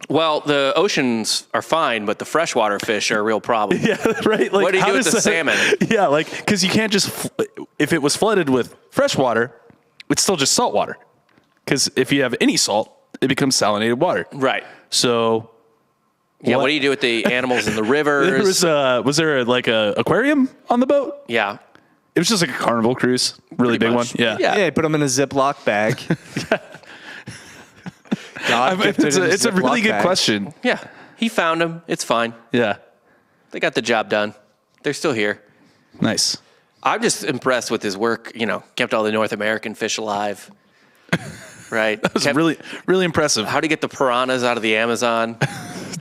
[SPEAKER 2] Well, the oceans are fine, but the freshwater fish are a real problem.
[SPEAKER 4] Yeah, right. Like,
[SPEAKER 2] What do you
[SPEAKER 4] how
[SPEAKER 2] do with
[SPEAKER 4] does
[SPEAKER 2] the
[SPEAKER 4] that-
[SPEAKER 2] salmon?
[SPEAKER 4] Yeah, like, because you can't just, if it was flooded with fresh water, it's still just salt water. Because if you have any salt, it becomes salinated water.
[SPEAKER 2] Right.
[SPEAKER 4] So,
[SPEAKER 2] Yeah, what do you do with the animals in the rivers?
[SPEAKER 4] was there like a aquarium on the boat?
[SPEAKER 2] Yeah.
[SPEAKER 4] It was just like a Carnival cruise, really
[SPEAKER 2] Pretty
[SPEAKER 4] big
[SPEAKER 2] much.
[SPEAKER 4] one. Yeah.
[SPEAKER 3] Yeah, put them in a Ziploc bag. God gifted in
[SPEAKER 4] It's a really
[SPEAKER 3] Ziploc
[SPEAKER 4] good
[SPEAKER 3] bag.
[SPEAKER 4] question.
[SPEAKER 2] Yeah. He found them. It's fine.
[SPEAKER 4] Yeah.
[SPEAKER 2] They got the job done. They're still here.
[SPEAKER 4] Nice.
[SPEAKER 2] I'm just impressed with his work. Kept all the North American fish alive. Right.
[SPEAKER 4] That was really, really impressive.
[SPEAKER 2] How to get the piranhas out of the Amazon.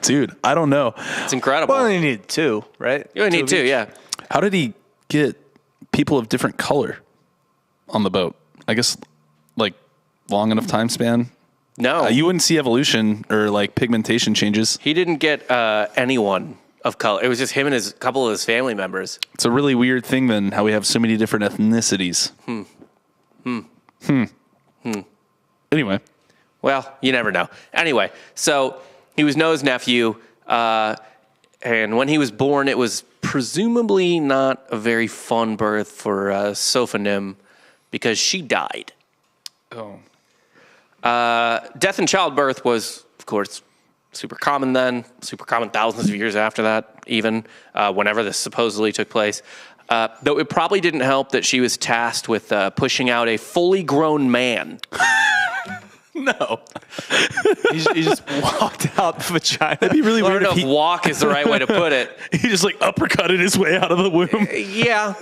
[SPEAKER 4] Dude, I don't know.
[SPEAKER 2] It's incredible.
[SPEAKER 3] Well, you need two, right?
[SPEAKER 2] You only need
[SPEAKER 3] of
[SPEAKER 2] two,
[SPEAKER 3] each.
[SPEAKER 2] yeah.
[SPEAKER 4] How did he get people of different color on the boat? I guess like long enough time span.
[SPEAKER 2] No.
[SPEAKER 4] You wouldn't see evolution or like pigmentation changes.
[SPEAKER 2] He didn't get anyone of color. It was just him and a couple of his family members.
[SPEAKER 4] It's a really weird thing then how we have so many different ethnicities. Anyway.
[SPEAKER 2] Well, you never know. Anyway, so he was Noah's nephew, and when he was born, it was presumably not a very fun birth for Sophonim because she died.
[SPEAKER 4] Oh.
[SPEAKER 2] Death in childbirth was, of course, super common then, super common thousands of years after that, even whenever this supposedly took place. Though it probably didn't help that she was tasked with pushing out a fully grown man.
[SPEAKER 4] No.
[SPEAKER 3] He just walked out the vagina.
[SPEAKER 4] It'd be really
[SPEAKER 2] I
[SPEAKER 4] weird
[SPEAKER 2] don't know
[SPEAKER 4] if
[SPEAKER 2] if walk is the right way to put it.
[SPEAKER 4] he just like uppercutted his way out of the womb.
[SPEAKER 2] Yeah,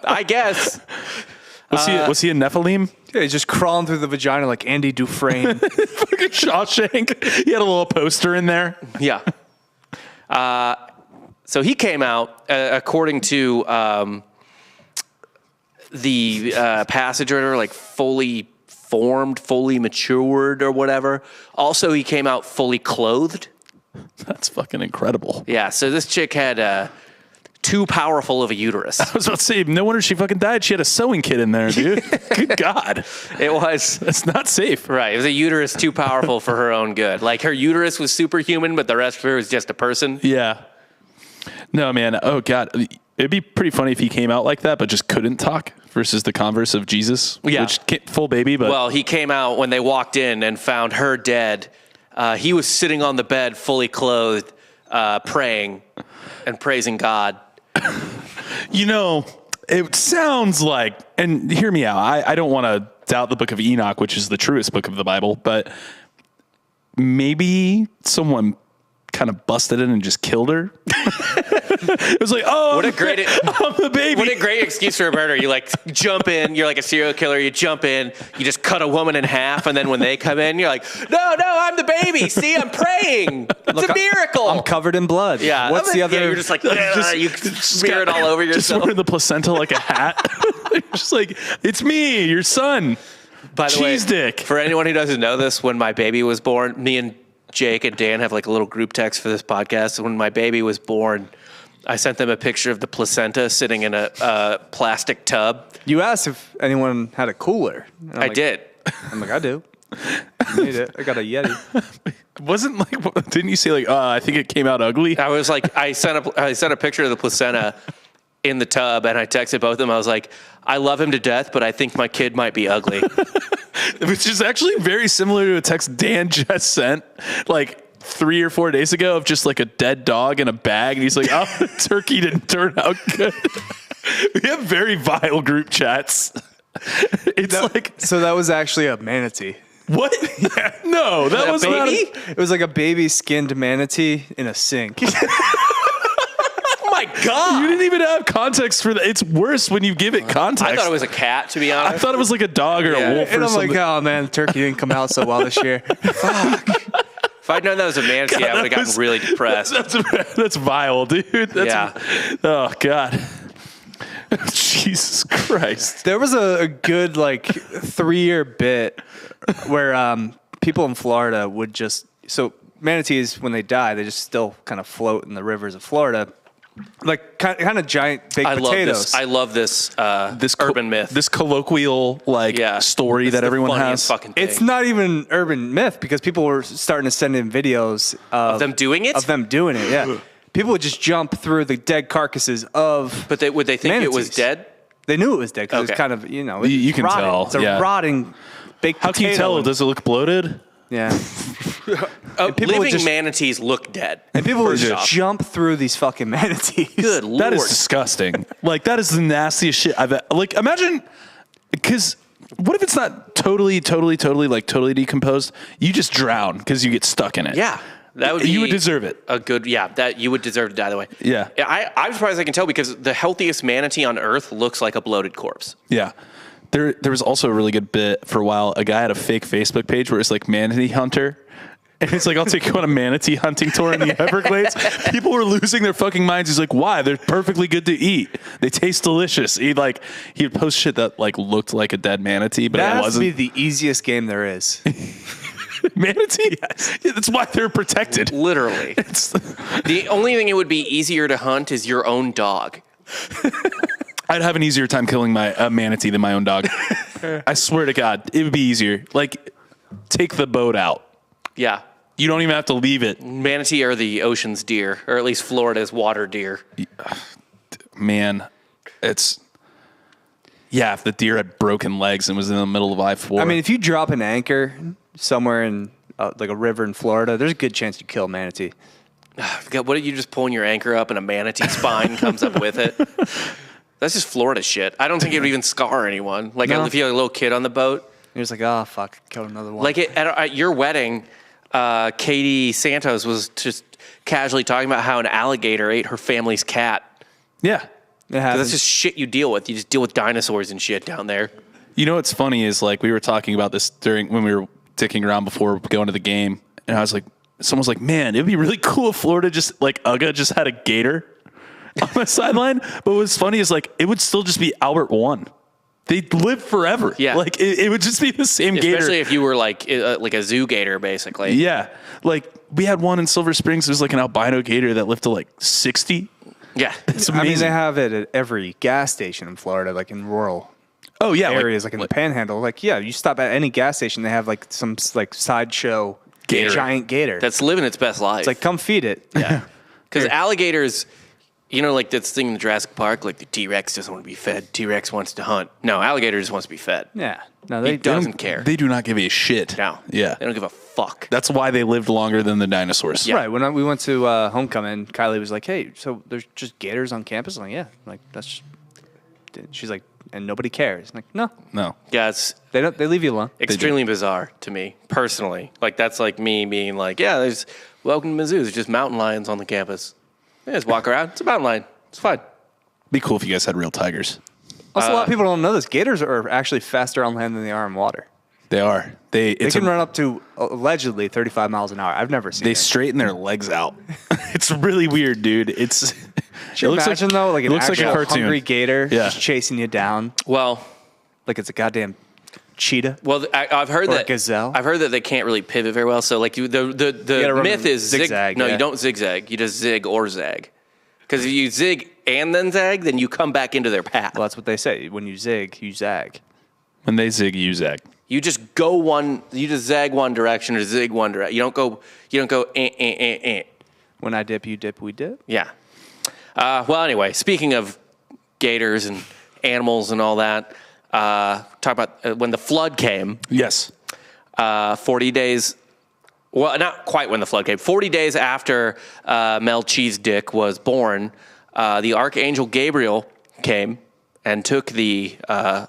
[SPEAKER 2] I guess.
[SPEAKER 4] Was he a Nephilim?
[SPEAKER 3] Yeah, he's just crawling through the vagina like Andy Dufresne.
[SPEAKER 4] Fucking Shawshank. He had a little poster in there.
[SPEAKER 2] Yeah. So he came out, according to the passage order, like fully formed, fully matured or whatever. Also, he came out fully clothed.
[SPEAKER 4] That's fucking incredible.
[SPEAKER 2] Yeah, so this chick had too powerful of a uterus.
[SPEAKER 4] I was about to say, no wonder she fucking died. She had a sewing kit in there, dude. Good God.
[SPEAKER 2] It was.
[SPEAKER 4] That's not safe.
[SPEAKER 2] Right, it was a uterus too powerful for her own good. Like her uterus was superhuman, but the rest of her was just a person.
[SPEAKER 4] Yeah. No, man. Oh, God. It'd be pretty funny if he came out like that, but just couldn't talk versus the converse of Jesus.
[SPEAKER 2] Yeah.
[SPEAKER 4] Which, full baby, but.
[SPEAKER 2] Well, he came out when they walked in and found her dead. He was sitting on the bed, fully clothed, praying and praising God.
[SPEAKER 4] It sounds like, and hear me out, I don't want to doubt the book of Enoch, which is the truest book of the Bible, but maybe someone kind of busted in and just killed her. It was like, oh,
[SPEAKER 2] What a great
[SPEAKER 4] I'm the baby.
[SPEAKER 2] What a great excuse for a murder. You like jump in, you're like a serial killer, you jump in, you just cut a woman in half, and then when they come in, you're like, no, I'm the baby. See, I'm praying. It's a miracle.
[SPEAKER 3] I'm covered in blood.
[SPEAKER 2] Yeah.
[SPEAKER 3] What's the other?
[SPEAKER 2] Yeah, you're just like, you smear it all over
[SPEAKER 4] Just
[SPEAKER 2] yourself.
[SPEAKER 4] wearing the placenta like a hat. Just like, it's me, your son.
[SPEAKER 2] By the way,
[SPEAKER 4] Cheese dick.
[SPEAKER 2] for anyone who doesn't know this, when my baby was born, me and Jake and Dan have like a little group text for this podcast. When my baby was born, I sent them a picture of the placenta sitting in a plastic tub.
[SPEAKER 3] You asked if anyone had a cooler. And
[SPEAKER 2] I did.
[SPEAKER 3] I'm like, I do. I need it. I got a Yeti.
[SPEAKER 4] Wasn't like, didn't you say like, I think it came out ugly?
[SPEAKER 2] I was like, I sent a picture of the placenta in the tub, and I texted both of them. I was like, I love him to death, but I think my kid might be ugly.
[SPEAKER 4] Which is actually very similar to a text Dan just sent like 3 or 4 days ago of just like a dead dog in a bag. And he's like, oh, the turkey didn't turn out good. We have very vile group chats. It's like,
[SPEAKER 3] So that was actually a manatee.
[SPEAKER 4] what? No, that
[SPEAKER 2] A
[SPEAKER 4] was
[SPEAKER 2] baby?
[SPEAKER 4] not.
[SPEAKER 3] It was like a baby skinned manatee in a sink.
[SPEAKER 2] Oh my God.
[SPEAKER 4] You didn't even have context for that. It's worse when you give it context.
[SPEAKER 2] I thought it was a cat, to be honest.
[SPEAKER 4] I thought it was like a dog or
[SPEAKER 2] Yeah.
[SPEAKER 4] a wolf
[SPEAKER 3] And
[SPEAKER 4] or
[SPEAKER 3] I'm
[SPEAKER 4] something.
[SPEAKER 3] like, oh man, the turkey didn't come out so well this year.
[SPEAKER 2] If I'd known that was a manatee, I would have gotten really depressed.
[SPEAKER 4] That's vile, dude. That's, Oh, God. Jesus Christ.
[SPEAKER 3] There was a good like 3-year bit where people in Florida would just, so manatees, when they die, they just still kind of float in the rivers of Florida. Like kind of giant big potatoes.
[SPEAKER 2] I love this urban myth.
[SPEAKER 4] This colloquial story
[SPEAKER 2] It's
[SPEAKER 4] that
[SPEAKER 2] the
[SPEAKER 4] everyone
[SPEAKER 2] funniest
[SPEAKER 4] has.
[SPEAKER 2] fucking thing.
[SPEAKER 3] It's not even urban myth because people were starting to send in videos of
[SPEAKER 2] them doing it?
[SPEAKER 3] Of them doing it, yeah. People would just jump through the dead carcasses of.
[SPEAKER 2] But would they think it was
[SPEAKER 3] manatees.
[SPEAKER 2] dead?
[SPEAKER 3] They knew it was dead because
[SPEAKER 2] Okay.
[SPEAKER 3] it's kind of
[SPEAKER 4] You
[SPEAKER 3] it's
[SPEAKER 4] can
[SPEAKER 3] rotting.
[SPEAKER 4] tell,
[SPEAKER 3] It's a
[SPEAKER 4] yeah.
[SPEAKER 3] rotting baked
[SPEAKER 4] How can you
[SPEAKER 3] potato.
[SPEAKER 4] tell? Does it look bloated?
[SPEAKER 3] Yeah.
[SPEAKER 2] Living
[SPEAKER 3] just-
[SPEAKER 2] manatees look dead.
[SPEAKER 3] And people would
[SPEAKER 2] First
[SPEAKER 3] just
[SPEAKER 2] off.
[SPEAKER 3] jump through these fucking manatees.
[SPEAKER 2] Good lord.
[SPEAKER 4] That is disgusting. Like, that is the nastiest shit I've like. Imagine, because what if it's not totally decomposed? You just drown because you get stuck in it.
[SPEAKER 2] Yeah. That would be
[SPEAKER 4] You would deserve it.
[SPEAKER 2] A good, that you would deserve to die that way.
[SPEAKER 4] Yeah.
[SPEAKER 2] I'm surprised I can tell because the healthiest manatee on Earth looks like a bloated corpse.
[SPEAKER 4] Yeah. There was also a really good bit for a while. A guy had a fake Facebook page where it's like manatee hunter. And it's like, I'll take you on a manatee hunting tour in the Everglades. People were losing their fucking minds. He's like, why? They're perfectly good to eat. They taste delicious. He'd post shit that like looked like a dead manatee, but
[SPEAKER 3] That
[SPEAKER 4] it
[SPEAKER 3] has to be
[SPEAKER 4] wasn't.
[SPEAKER 3] the easiest game there is.
[SPEAKER 4] Manatee? Yes. Yeah, that's why they're protected.
[SPEAKER 2] Literally. The only thing it would be easier to hunt is your own dog.
[SPEAKER 4] I'd have an easier time killing my manatee than my own dog. I swear to God, it would be easier. Like, take the boat out.
[SPEAKER 2] Yeah.
[SPEAKER 4] You don't even have to leave it.
[SPEAKER 2] Manatee are the ocean's deer, or at least Florida's water deer.
[SPEAKER 4] Man, if the deer had broken legs and was in the middle of I-4.
[SPEAKER 3] I mean, if you drop an anchor somewhere in like a river in Florida, there's a good chance you kill a manatee.
[SPEAKER 2] God, what are you just pulling your anchor up and a manatee spine comes up with it? That's just Florida shit. I don't think it would even scar anyone. Like
[SPEAKER 3] No.
[SPEAKER 2] if you had a little kid on the boat.
[SPEAKER 3] You're just like, oh, fuck, killed another one.
[SPEAKER 2] Like at your wedding, Katie Santos was just casually talking about how an alligator ate her family's cat.
[SPEAKER 4] yeah.
[SPEAKER 3] it happens.
[SPEAKER 2] That's just shit you deal with. You just deal with dinosaurs and shit down there.
[SPEAKER 4] You know what's funny is like we were talking about this when we were dicking around before going to the game, and I was like, someone's like, man, it'd be really cool if Florida just like Uga just had a gator on the sideline. But what's funny is like it would still just be Albert One. They'd live forever.
[SPEAKER 2] Yeah.
[SPEAKER 4] Like it would just be the same gator.
[SPEAKER 2] Especially if you were like a zoo gator, basically.
[SPEAKER 4] Yeah. Like we had one in Silver Springs. It was like an albino gator that lived to like 60.
[SPEAKER 2] Yeah.
[SPEAKER 4] It's
[SPEAKER 3] I
[SPEAKER 4] amazing.
[SPEAKER 3] mean, they have it at every gas station in Florida, like in rural
[SPEAKER 4] oh yeah.
[SPEAKER 3] areas, like in the Panhandle. Like, yeah, you stop at any gas station, they have like some like sideshow
[SPEAKER 2] Gator.
[SPEAKER 3] giant gator.
[SPEAKER 2] That's living its best life.
[SPEAKER 3] It's like, come feed it.
[SPEAKER 2] yeah. Because alligators, you know, like that thing in Jurassic Park, like the T-Rex doesn't want to be fed. T-Rex wants to hunt. No, alligator just wants to be fed.
[SPEAKER 3] Yeah. No,
[SPEAKER 2] He
[SPEAKER 3] they
[SPEAKER 2] doesn't
[SPEAKER 3] don't-
[SPEAKER 2] care.
[SPEAKER 4] They do not give a shit.
[SPEAKER 2] No.
[SPEAKER 4] Yeah.
[SPEAKER 2] They don't give a fuck.
[SPEAKER 4] That's why they lived longer than the dinosaurs.
[SPEAKER 2] Yeah.
[SPEAKER 3] Right. When we went to homecoming, Kylie was like, hey, so there's just gators on campus? I'm like, yeah. I'm like, that's. She's like, and nobody cares. I'm like, no.
[SPEAKER 4] No.
[SPEAKER 2] Yeah, it's
[SPEAKER 3] They don't. They leave you alone.
[SPEAKER 2] extremely bizarre to me, personally. Like, that's like me being like, yeah, there's welcome to Mizzou. There's just mountain lions on the campus. Yeah, just walk around. It's a mountain lion. It's fine.
[SPEAKER 4] Be cool if you guys had real tigers.
[SPEAKER 3] Also, a lot of people don't know this. Gators are actually faster on land than they are in water.
[SPEAKER 4] They are.
[SPEAKER 3] They can run up to allegedly 35 miles an hour. I've never seen
[SPEAKER 4] They
[SPEAKER 3] it.
[SPEAKER 4] straighten their legs out. It's really weird, dude. It's.
[SPEAKER 3] Could you imagine though, like
[SPEAKER 4] it
[SPEAKER 3] an
[SPEAKER 4] looks like a
[SPEAKER 3] actual
[SPEAKER 4] cartoon.
[SPEAKER 3] hungry gator
[SPEAKER 4] Yeah.
[SPEAKER 3] just chasing you down
[SPEAKER 2] Well,
[SPEAKER 3] like it's a goddamn cheetah.
[SPEAKER 2] well, I've heard
[SPEAKER 3] Or a
[SPEAKER 2] that
[SPEAKER 3] gazelle?
[SPEAKER 2] I've heard that they can't really pivot very well. So, like, the
[SPEAKER 3] run
[SPEAKER 2] myth is
[SPEAKER 3] zigzag,
[SPEAKER 2] No,
[SPEAKER 3] yeah.
[SPEAKER 2] you don't zigzag. You just zig or zag. Because if you zig and then zag, then you come back into their path.
[SPEAKER 3] Well, that's what they say. When you zig, you zag.
[SPEAKER 4] When they zig, you zag.
[SPEAKER 2] You just go one. You just zag one direction or zig one direction. You don't go.
[SPEAKER 3] When I dip, you dip, we dip.
[SPEAKER 2] Yeah. Well, anyway, speaking of gators and animals and all that, talk about when the flood came.
[SPEAKER 4] Yes.
[SPEAKER 2] 40 days. Well, not quite when the flood came. 40 days after Melchizedek was born, the archangel Gabriel came and took the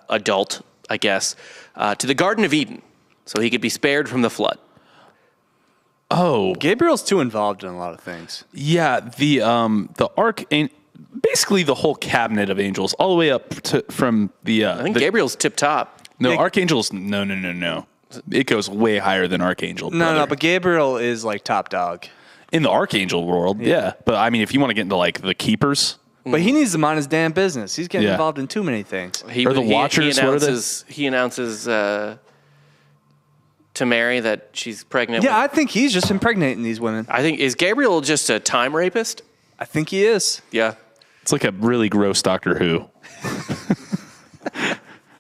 [SPEAKER 2] adult, I guess, to the Garden of Eden so he could be spared from the flood.
[SPEAKER 4] Oh,
[SPEAKER 3] Gabriel's too involved in a lot of things.
[SPEAKER 4] yeah. The basically the whole cabinet of angels, all the way up to from the.
[SPEAKER 2] I think Gabriel's tip top.
[SPEAKER 4] No,
[SPEAKER 3] Yeah.
[SPEAKER 4] archangels. No. It goes way higher than archangel.
[SPEAKER 3] No,
[SPEAKER 4] brother.
[SPEAKER 3] but Gabriel is like top dog.
[SPEAKER 4] in the archangel world, yeah. But I mean, if you want to get into like the keepers,
[SPEAKER 3] But he needs to mind his damn business. He's getting
[SPEAKER 4] Yeah.
[SPEAKER 3] involved in too many things.
[SPEAKER 2] He,
[SPEAKER 4] Or the Watchers, what are they?
[SPEAKER 2] He announces to Mary that she's pregnant.
[SPEAKER 3] Yeah,
[SPEAKER 2] with,
[SPEAKER 3] I think he's just impregnating these women.
[SPEAKER 2] I think, is Gabriel just a time rapist?
[SPEAKER 3] I think he is.
[SPEAKER 2] Yeah.
[SPEAKER 4] it's like a really gross Doctor Who.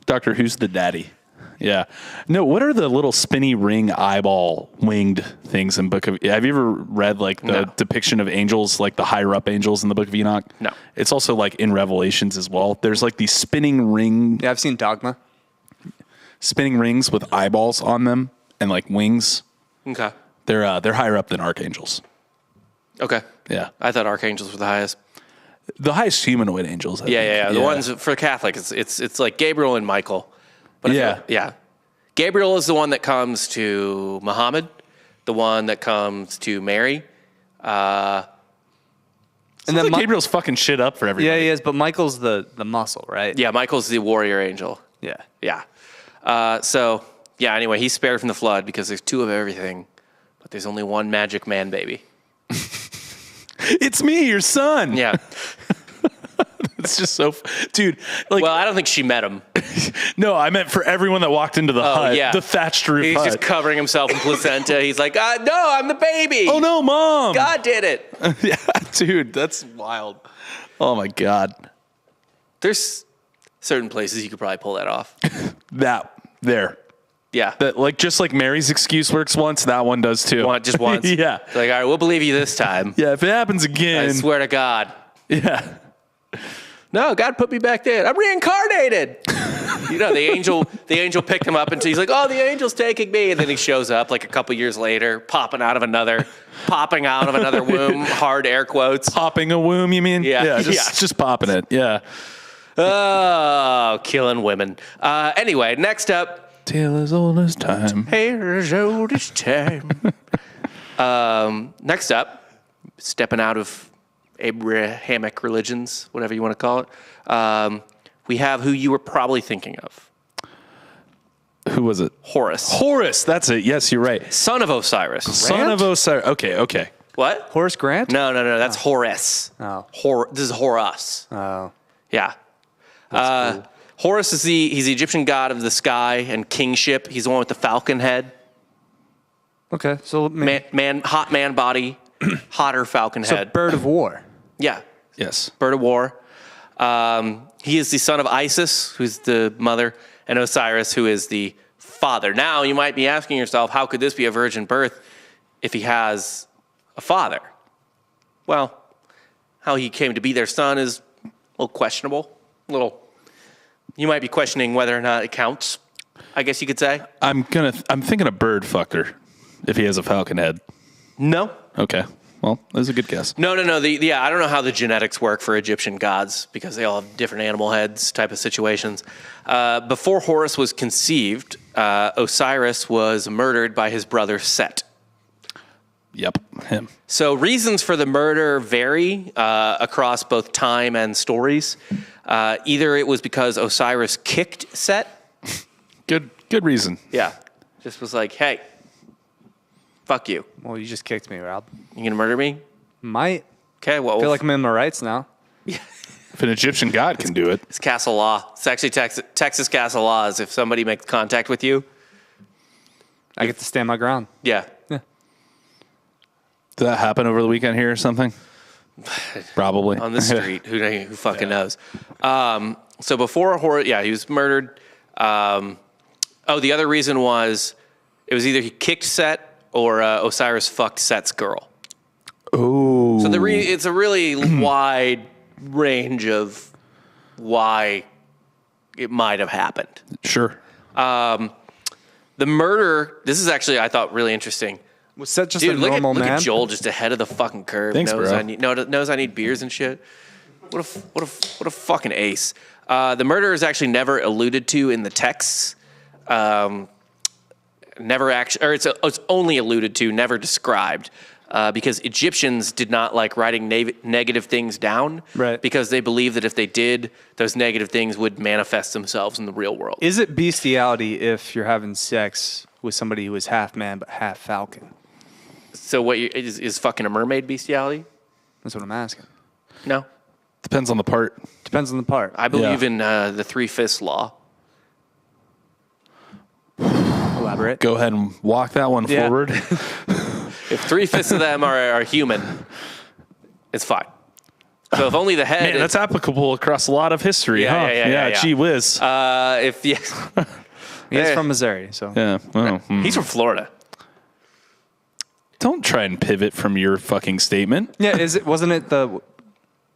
[SPEAKER 4] Doctor Who's the daddy. Yeah. No, what are the little spinny ring eyeball winged things in Book of... Have you ever read like the
[SPEAKER 2] No.
[SPEAKER 4] depiction of angels, like the higher up angels in the Book of Enoch?
[SPEAKER 2] No.
[SPEAKER 4] It's also like in Revelations as well. There's like these spinning
[SPEAKER 3] Yeah, I've seen Dogma.
[SPEAKER 4] rings with eyeballs on them and like wings.
[SPEAKER 2] Okay.
[SPEAKER 4] They're higher up than archangels.
[SPEAKER 2] Okay.
[SPEAKER 4] Yeah.
[SPEAKER 2] I thought archangels were the highest.
[SPEAKER 4] The highest humanoid angels. I think.
[SPEAKER 2] Yeah. The ones for Catholic, it's like Gabriel and Michael. But yeah. Gabriel is the one that comes to Muhammad, the one that comes to Mary.
[SPEAKER 3] And
[SPEAKER 4] then Gabriel's fucking shit up for everybody.
[SPEAKER 3] Yeah, he is. But Michael's the muscle, right?
[SPEAKER 2] Yeah, Michael's the warrior angel.
[SPEAKER 3] Yeah.
[SPEAKER 2] Yeah. Anyway, he's spared from the flood because there's 2 of everything, but there's only 1 magic man baby.
[SPEAKER 4] It's me, your son.
[SPEAKER 2] Yeah.
[SPEAKER 4] It's just so, dude. Like,
[SPEAKER 2] Well, I don't think she met him.
[SPEAKER 4] no, I meant for everyone that walked into the hut,
[SPEAKER 2] yeah.
[SPEAKER 4] the thatched roof
[SPEAKER 2] He's
[SPEAKER 4] hut.
[SPEAKER 2] just covering himself in placenta. He's like, no, I'm the baby.
[SPEAKER 4] Oh no, Mom!
[SPEAKER 2] God did it.
[SPEAKER 4] Yeah, dude, that's wild. Oh my God.
[SPEAKER 2] There's certain places you could probably pull that off.
[SPEAKER 4] There.
[SPEAKER 2] Yeah.
[SPEAKER 4] That just like Mary's excuse works once, that one does too.
[SPEAKER 2] Just once.
[SPEAKER 4] Yeah.
[SPEAKER 2] Like, all right, we'll believe you this time.
[SPEAKER 4] Yeah, if it happens again.
[SPEAKER 2] I swear to God.
[SPEAKER 4] Yeah.
[SPEAKER 2] No, God put me back there. I'm reincarnated. The angel picked him up and he's like, oh, the angel's taking me. And then he shows up like a couple years later, popping out of another womb, hard air quotes.
[SPEAKER 4] Popping a womb, you mean?
[SPEAKER 2] Yeah.
[SPEAKER 4] Just popping it. Yeah.
[SPEAKER 2] Oh, killing women. Anyway, next up.
[SPEAKER 4] Tale as old as time.
[SPEAKER 2] Hair as old as time. Next up, stepping out of Abrahamic religions, whatever you want to call it, we have who you were probably thinking of.
[SPEAKER 4] Who was it?
[SPEAKER 2] Horus.
[SPEAKER 4] That's it. Yes, you're right.
[SPEAKER 2] Son of Osiris.
[SPEAKER 4] Son of Osiris. Okay.
[SPEAKER 2] What?
[SPEAKER 3] Horace Grant?
[SPEAKER 2] No. That's Horus.
[SPEAKER 3] Oh.
[SPEAKER 2] This is Horus.
[SPEAKER 3] Oh.
[SPEAKER 2] Yeah.
[SPEAKER 3] Cool.
[SPEAKER 2] Horus is he's the Egyptian god of the sky and kingship. He's the one with the falcon head.
[SPEAKER 3] Okay. So
[SPEAKER 2] Hot man body, hotter falcon head.
[SPEAKER 3] bird of war.
[SPEAKER 2] Yeah.
[SPEAKER 4] Yes.
[SPEAKER 2] Bird of war. He is the son of Isis, who's the mother, and Osiris, who is the father. Now, you might be asking yourself, how could this be a virgin birth if he has a father? Well, how he came to be their son is a little questionable. You might be questioning whether or not it counts, I guess you could say.
[SPEAKER 4] I'm thinking a bird fucker if he has a falcon head.
[SPEAKER 2] No.
[SPEAKER 4] Okay. Well, that's a good guess.
[SPEAKER 2] No. I don't know how the genetics work for Egyptian gods because they all have different animal heads type of situations. Before Horus was conceived, Osiris was murdered by his brother Set.
[SPEAKER 4] Yep, him.
[SPEAKER 2] So reasons for the murder vary across both time and stories. Either it was because Osiris kicked Set.
[SPEAKER 4] Good reason.
[SPEAKER 2] Yeah. Just was like, hey, fuck you.
[SPEAKER 3] Well, you just kicked me, Rob.
[SPEAKER 2] You gonna murder me?
[SPEAKER 3] Might.
[SPEAKER 2] Okay, well.
[SPEAKER 3] I feel like I'm in my rights now.
[SPEAKER 4] If an Egyptian god can do it.
[SPEAKER 2] It's castle law. It's actually Texas castle law is if somebody makes contact with you.
[SPEAKER 3] I get to stand my ground.
[SPEAKER 2] Yeah.
[SPEAKER 4] Did that happen over the weekend here or something? Probably.
[SPEAKER 2] On the street. Who fucking knows? So before Horus, he was murdered. The other reason was it was either he kicked Set or Osiris fucked Set's girl.
[SPEAKER 4] Oh.
[SPEAKER 2] So it's a really wide range of why it might have happened.
[SPEAKER 4] Sure.
[SPEAKER 2] The murder, this is actually, I thought, really interesting.
[SPEAKER 3] Was Set just
[SPEAKER 2] Dude,
[SPEAKER 3] a normal
[SPEAKER 2] look
[SPEAKER 3] man?
[SPEAKER 2] at Joel just ahead of the fucking curve.
[SPEAKER 4] Thanks,
[SPEAKER 2] knows
[SPEAKER 4] bro.
[SPEAKER 2] knows I need beers and shit. What a fucking ace. The murder is actually never alluded to in the texts. Never actually, or it's only alluded to, never described. Because Egyptians did not like writing negative things down.
[SPEAKER 3] Right.
[SPEAKER 2] Because they believed that if they did, those negative things would manifest themselves in the real world.
[SPEAKER 3] Is it bestiality if you're having sex with somebody who is half man but half falcon?
[SPEAKER 2] So is fucking a mermaid bestiality?
[SPEAKER 3] That's what I'm asking.
[SPEAKER 2] No.
[SPEAKER 4] Depends on the part.
[SPEAKER 3] Depends on the part.
[SPEAKER 2] I believe in the three-fifths law.
[SPEAKER 3] Elaborate.
[SPEAKER 4] Go ahead and walk that one forward.
[SPEAKER 2] If three-fifths of them are human, it's fine. So if only the head...
[SPEAKER 4] Man, that's applicable across a lot of history, huh?
[SPEAKER 2] Yeah.
[SPEAKER 4] Gee whiz.
[SPEAKER 3] He's from Missouri, so.
[SPEAKER 4] Yeah. Well,
[SPEAKER 2] He's from Florida.
[SPEAKER 4] Don't try and pivot from your fucking statement.
[SPEAKER 3] Yeah, wasn't it the